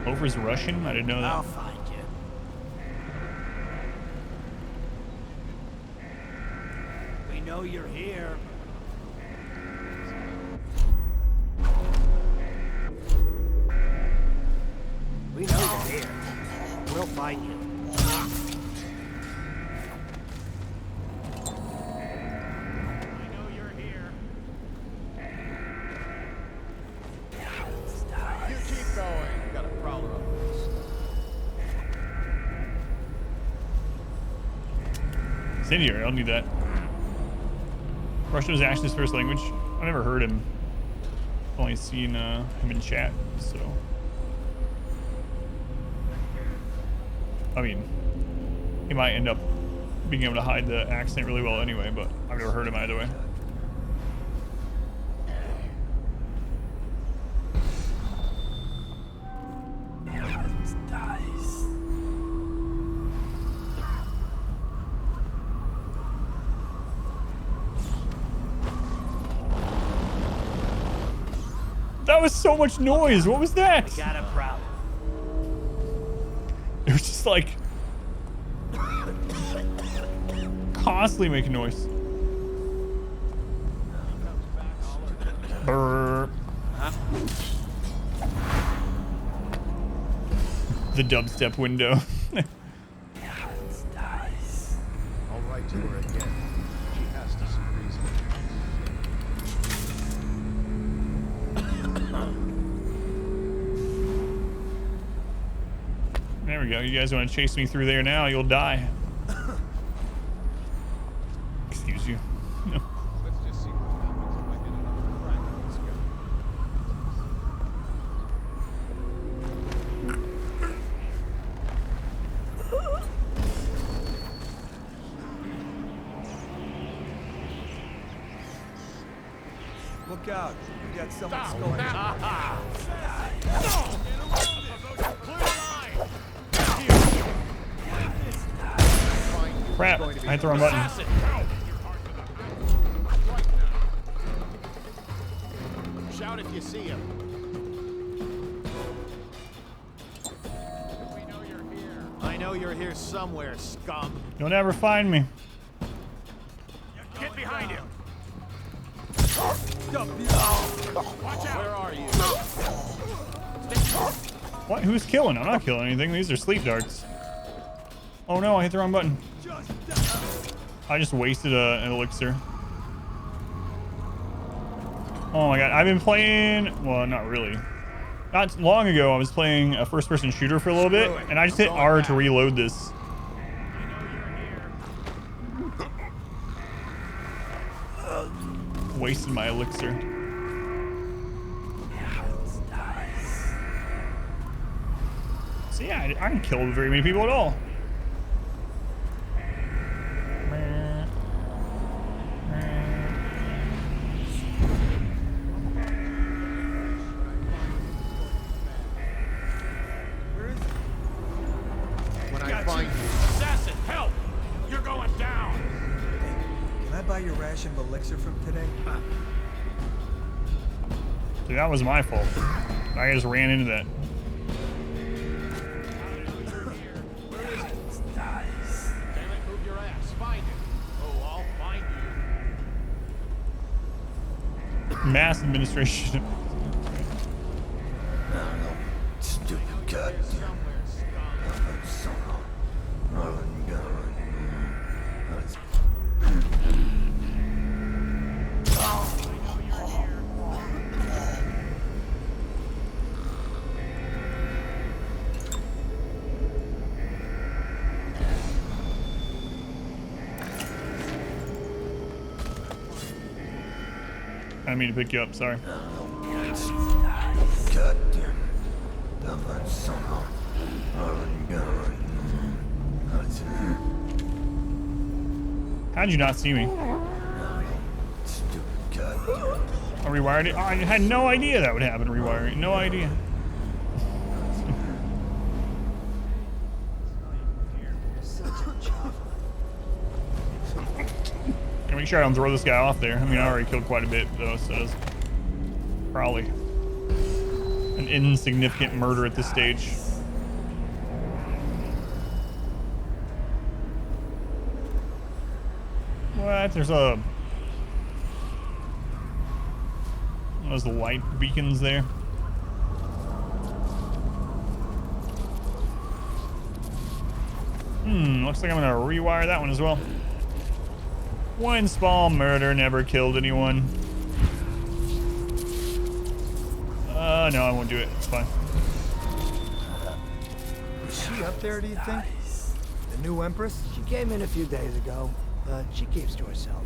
Ofer's Russian? I didn't know that. I'll find you. We know you're here. We know you're here. We'll find you. You keep going. Got a prowler up this. Incendiary, I'll need that. Russian is Ashley's first language. I've never heard him. Only seen him in chat, so. I mean, he might end up being able to hide the accent really well anyway, but I've never heard him either way. That was so much noise. What was that? We got a problem. It was just like constantly making noise. Brrr. The dubstep window. I'll write to her again. She has to see reason. There we go. You guys want to chase me through there now? You'll die. Excuse you. No. Let's just see what happens if I get another crack at this guy. Look out. We got someone Stop. scoping. Aha. Crap. I hit the wrong button. Shout if you see him. I know you're here somewhere, scum. You'll never find me. Get behind him. Watch out. Where are you? What? Who's killing? I'm not killing anything. These are sleep darts. Oh no, I hit the wrong button. I just wasted an elixir. Oh my god, I've been playing, well, not really. Not long ago, I was playing a first-person shooter for a little bit, and I just hit R to reload this. Wasted my elixir. So yeah, I didn't kill very many people at all. When I find you. Assassin, help! You're going down. Can I buy your ration of elixir from today? Dude, that was my fault. I just ran into that. Damn it, move your ass. Find him. Oh, I'll find you. Mass administration. Stupid goddamn. I didn't mean to pick you up, sorry. How'd you not see me? I rewired it? Oh, I had no idea that would happen, rewiring. No idea. Gotta make sure I don't throw this guy off there. I mean, I already killed quite a bit, though, so it's probably an insignificant murder at this stage. What? There's a... Those light beacons there. Looks like I'm gonna rewire that one as well. One small murder never killed anyone. No, I won't do it. It's fine. Is she up there, do you think? The new Empress? She came in a few days ago, but she keeps to herself.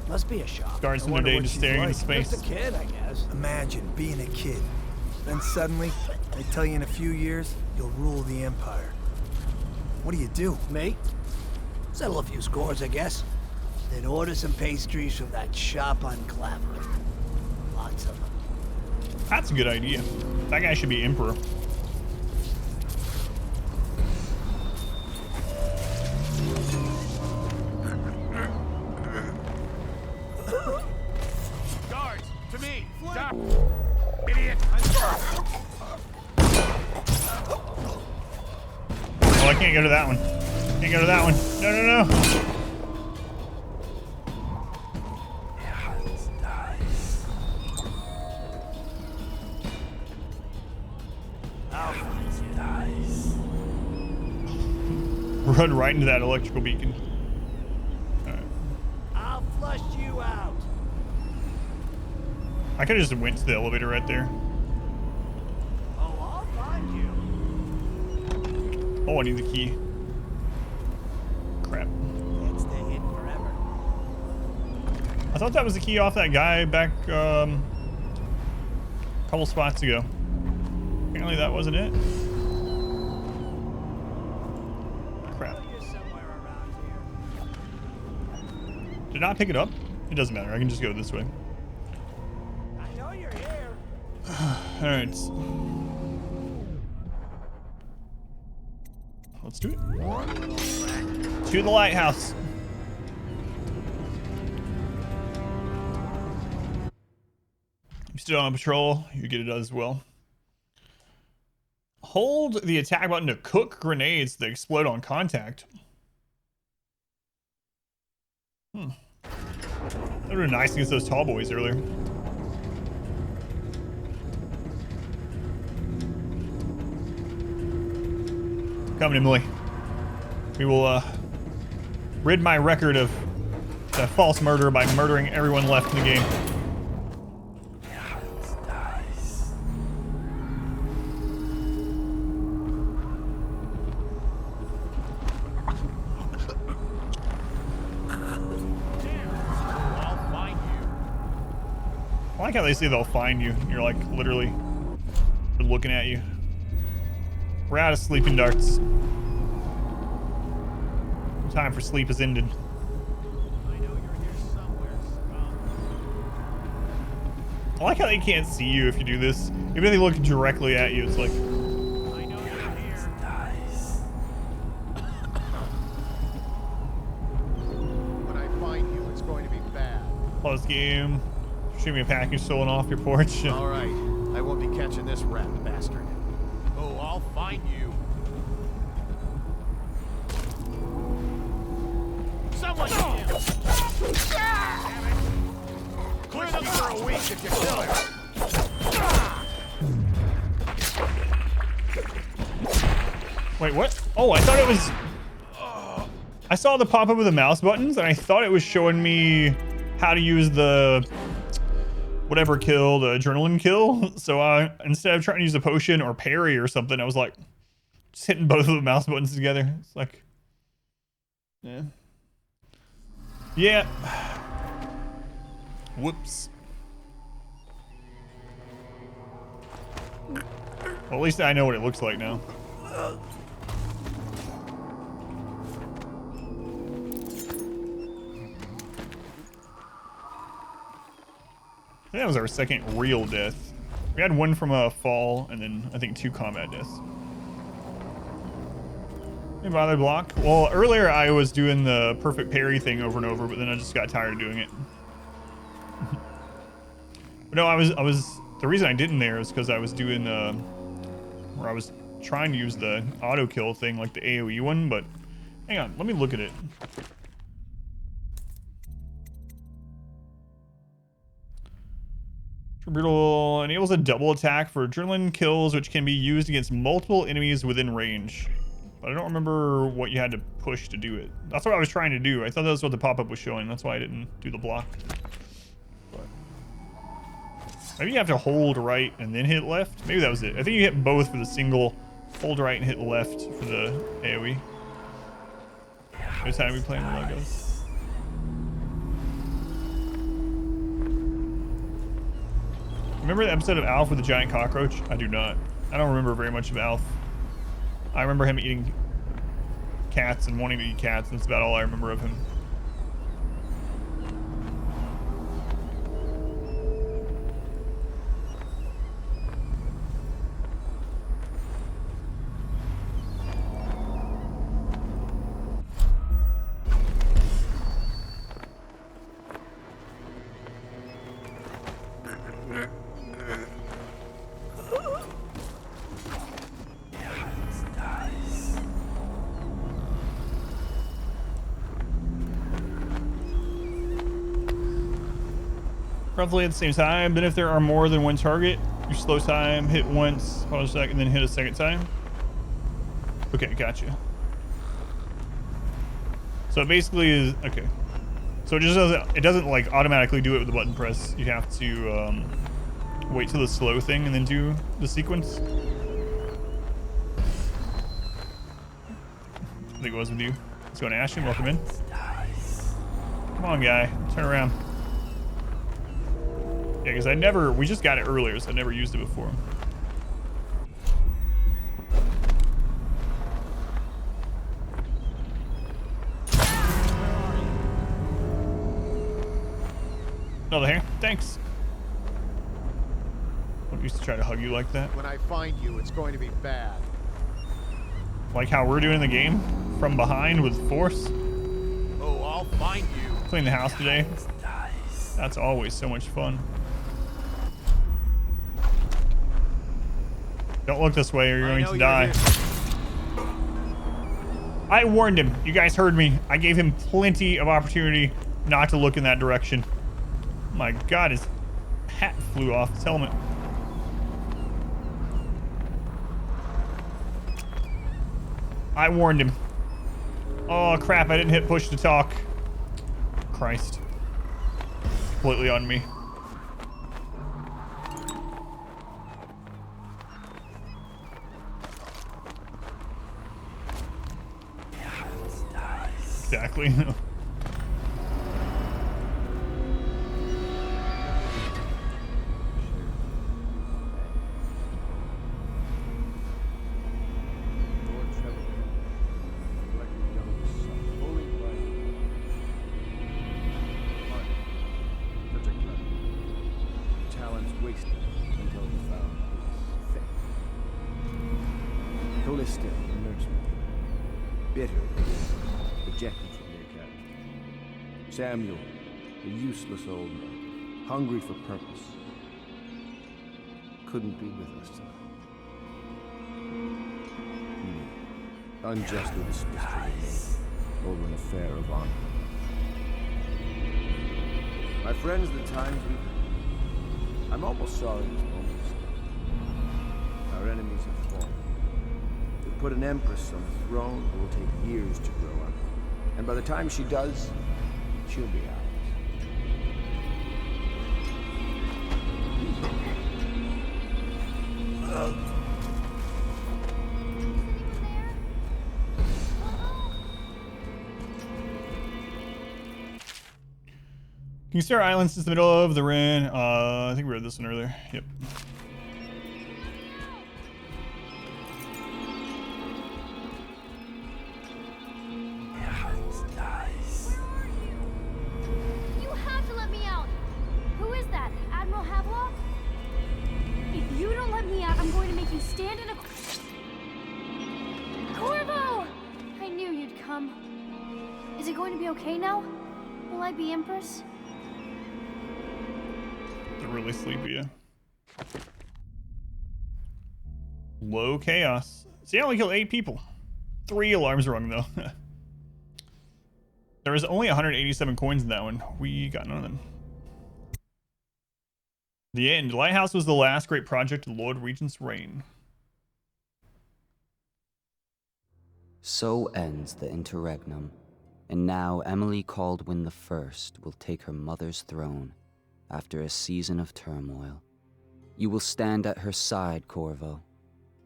Must be a shock. Starts in their day just staring into space. Just a kid, I guess. Imagine being a kid. Then suddenly, they tell you in a few years, you'll rule the Empire. What do? Me? Settle a few scores, I guess. Then order some pastries from that shop on Clavering. Lots of them. That's a good idea. That guy should be Emperor. Guards, to me! Stop! Idiot! Oh, I can't go to that one. Can't go to that one. No, no, no. Run right into that electrical beacon. Alright. I'll flush you out. I could have just went to the elevator right there. Oh, I'll find you. Oh, I need the key. Crap. Can't stay hidden forever. I thought that was the key off that guy back a couple spots ago. Apparently that wasn't it. Crap. Did not pick it up? It doesn't matter. I can just go this way. I know you're here. Alright. Let's do it. To the lighthouse. You're still on patrol. You get it as well. Hold the attack button to cook grenades that explode on contact. That would have been nice against those tall boys earlier. Coming, Emily. We will rid my record of that false murder by murdering everyone left in the game. I like how they say they'll find you. You're like literally looking at you. We're out of sleeping darts. Time for sleep has ended. I like how they can't see you if you do this. Even if they look directly at you, it's like. I know you're here. When I find you, it's going to be bad. Close game. Shoot me a package stolen off your porch. All right, I won't be catching this rat bastard. Oh, I'll find you. Someone get him! Damn it! Clear them for a week if you kill him. Wait, what? Oh, I thought it was. I saw the pop up of the mouse buttons, and I thought it was showing me how to use the whatever kill, the adrenaline kill. So instead of trying to use a potion or parry or something, I was like just hitting both of the mouse buttons together. It's like, yeah. Whoops. Well, at least I know what it looks like now. I think that was our second real death. We had one from a fall, and then I think 2 combat deaths. Maybe bother block. Well, earlier I was doing the perfect parry thing over and over, but then I just got tired of doing it. But no, I was. The reason I didn't there is because I was doing where I was trying to use the auto kill thing, like the AOE one. But hang on, let me look at it. Brutal enables a double attack for adrenaline kills, which can be used against multiple enemies within range. But I don't remember what you had to push to do it. That's what I was trying to do. I thought that was what the pop-up was showing. That's why I didn't do the block. But maybe you have to hold right and then hit left. Maybe that was it. I think you hit both for the single. Hold right and hit left for the AoE. Every time we play in the Legos. Remember the episode of Alf with the giant cockroach? I do not. I don't remember very much of Alf. I remember him eating cats and wanting to eat cats, and that's about all I remember of him. Roughly at the same time, then if there are more than one target, your slow time, hit once, pause a second, then hit a second time. Okay, gotcha. So it basically is, okay. So it doesn't like automatically do it with the button press. You have to wait till the slow thing and then do the sequence. I think it was with you. Let's go to Ashton, welcome in. Come on, guy, turn around. Yeah, because we just got it earlier, so I never used it before. Another hair, thanks. I used to try to hug you like that. When I find you, it's going to be bad. Like how we're doing the game? From behind with force? Oh, I'll find you. Clean the house today. That's always so much fun. Don't look this way or you're going to die. I warned him. You guys heard me. I gave him plenty of opportunity not to look in that direction. Oh my God, his hat flew off his helmet. I warned him. Oh crap, I didn't hit push to talk. Christ. Completely on me. Exactly. Talents wasted until found. Callista, the nursery. Bitter. Rejected from their cabin. Samuel, a useless old man, hungry for purpose, couldn't be with us tonight. Unjustly dismissed from the name over an affair of honor. My friends, the times we've had, I'm almost sorry this moment. Our enemies have fallen. To put an empress on the throne will take years to grow up. And by the time she does, she'll be ours. Can you stare islands since the middle of the Ren? I think we read this one earlier. Yep. You have to let me out. Who is that? Admiral Havelock? If you don't let me out, I'm going to make you stand in a... Corvo! be okay now? Will I be Empress? They're really sleepy, yeah. Low chaos. See, I only killed 8 people. 3 alarms rung, though. There was only 187 coins in that one. We got none of them. The end. Lighthouse was the last great project of Lord Regent's reign. So ends the interregnum, and now Emily Caldwin I will take her mother's throne after a season of turmoil. You will stand at her side, Corvo,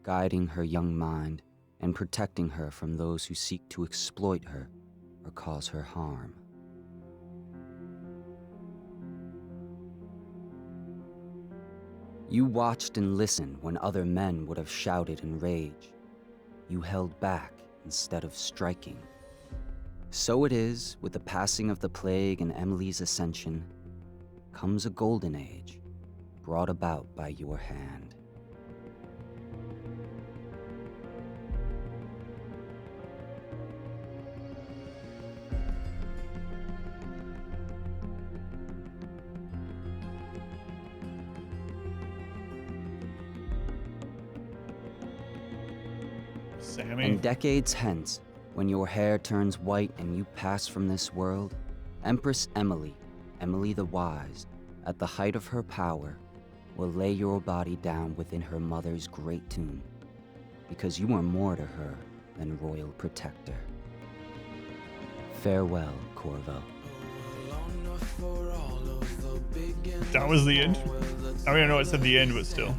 guiding her young mind and protecting her from those who seek to exploit her or cause her harm. You watched and listened when other men would have shouted in rage. You held back instead of striking. So it is, with the passing of the plague and Emily's ascension, comes a golden age, brought about by your hand. Sammy. And decades hence, when your hair turns white and you pass from this world, Empress Emily, Emily the Wise, at the height of her power, will lay your body down within her mother's great tomb, because you are more to her than royal protector. Farewell, Corvo. That was the end? I mean, I know it said the end, but still.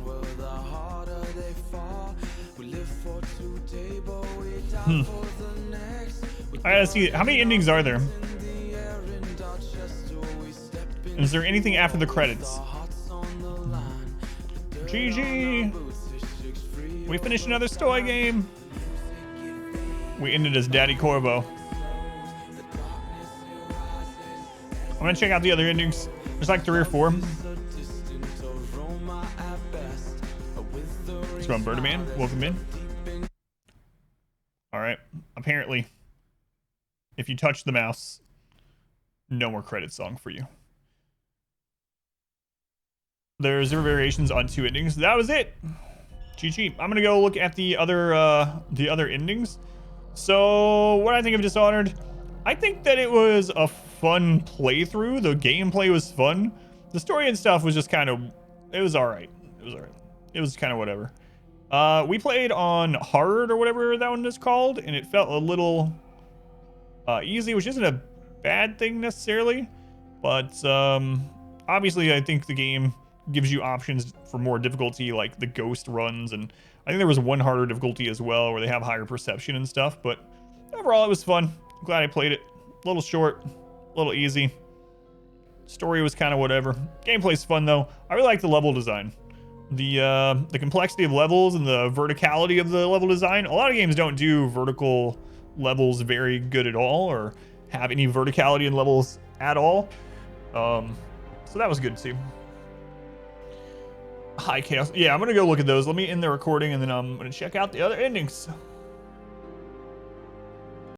I gotta see, how many endings are there? Is there anything after the credits? GG! We finished another story game! We ended as Daddy Corvo. I'm gonna check out the other endings. There's like 3 or 4. What's going on, Birdman? Welcome in. Alright, apparently, if you touch the mouse, no more credit song for you. There's 0 variations on 2 endings. That was it. GG. I'm gonna go look at the other endings. So, what I think of Dishonored, I think that it was a fun playthrough. The gameplay was fun. The story and stuff was just kind of, it was alright. It was alright. It was kind of whatever. We played on hard or whatever that one is called, and it felt a little easy, which isn't a bad thing necessarily, but obviously I think the game gives you options for more difficulty, like the ghost runs, and I think there was one harder difficulty as well where they have higher perception and stuff, but overall it was fun. I'm glad I played it. A little short, a little easy. Story was kind of whatever. Gameplay's fun though. I really like the level design. The complexity of levels and the verticality of the level design. A lot of games don't do vertical levels very good at all, or have any verticality in levels at all. So that was good to see. High chaos. Yeah, I'm gonna go look at those. Let me end the recording and then I'm gonna check out the other endings.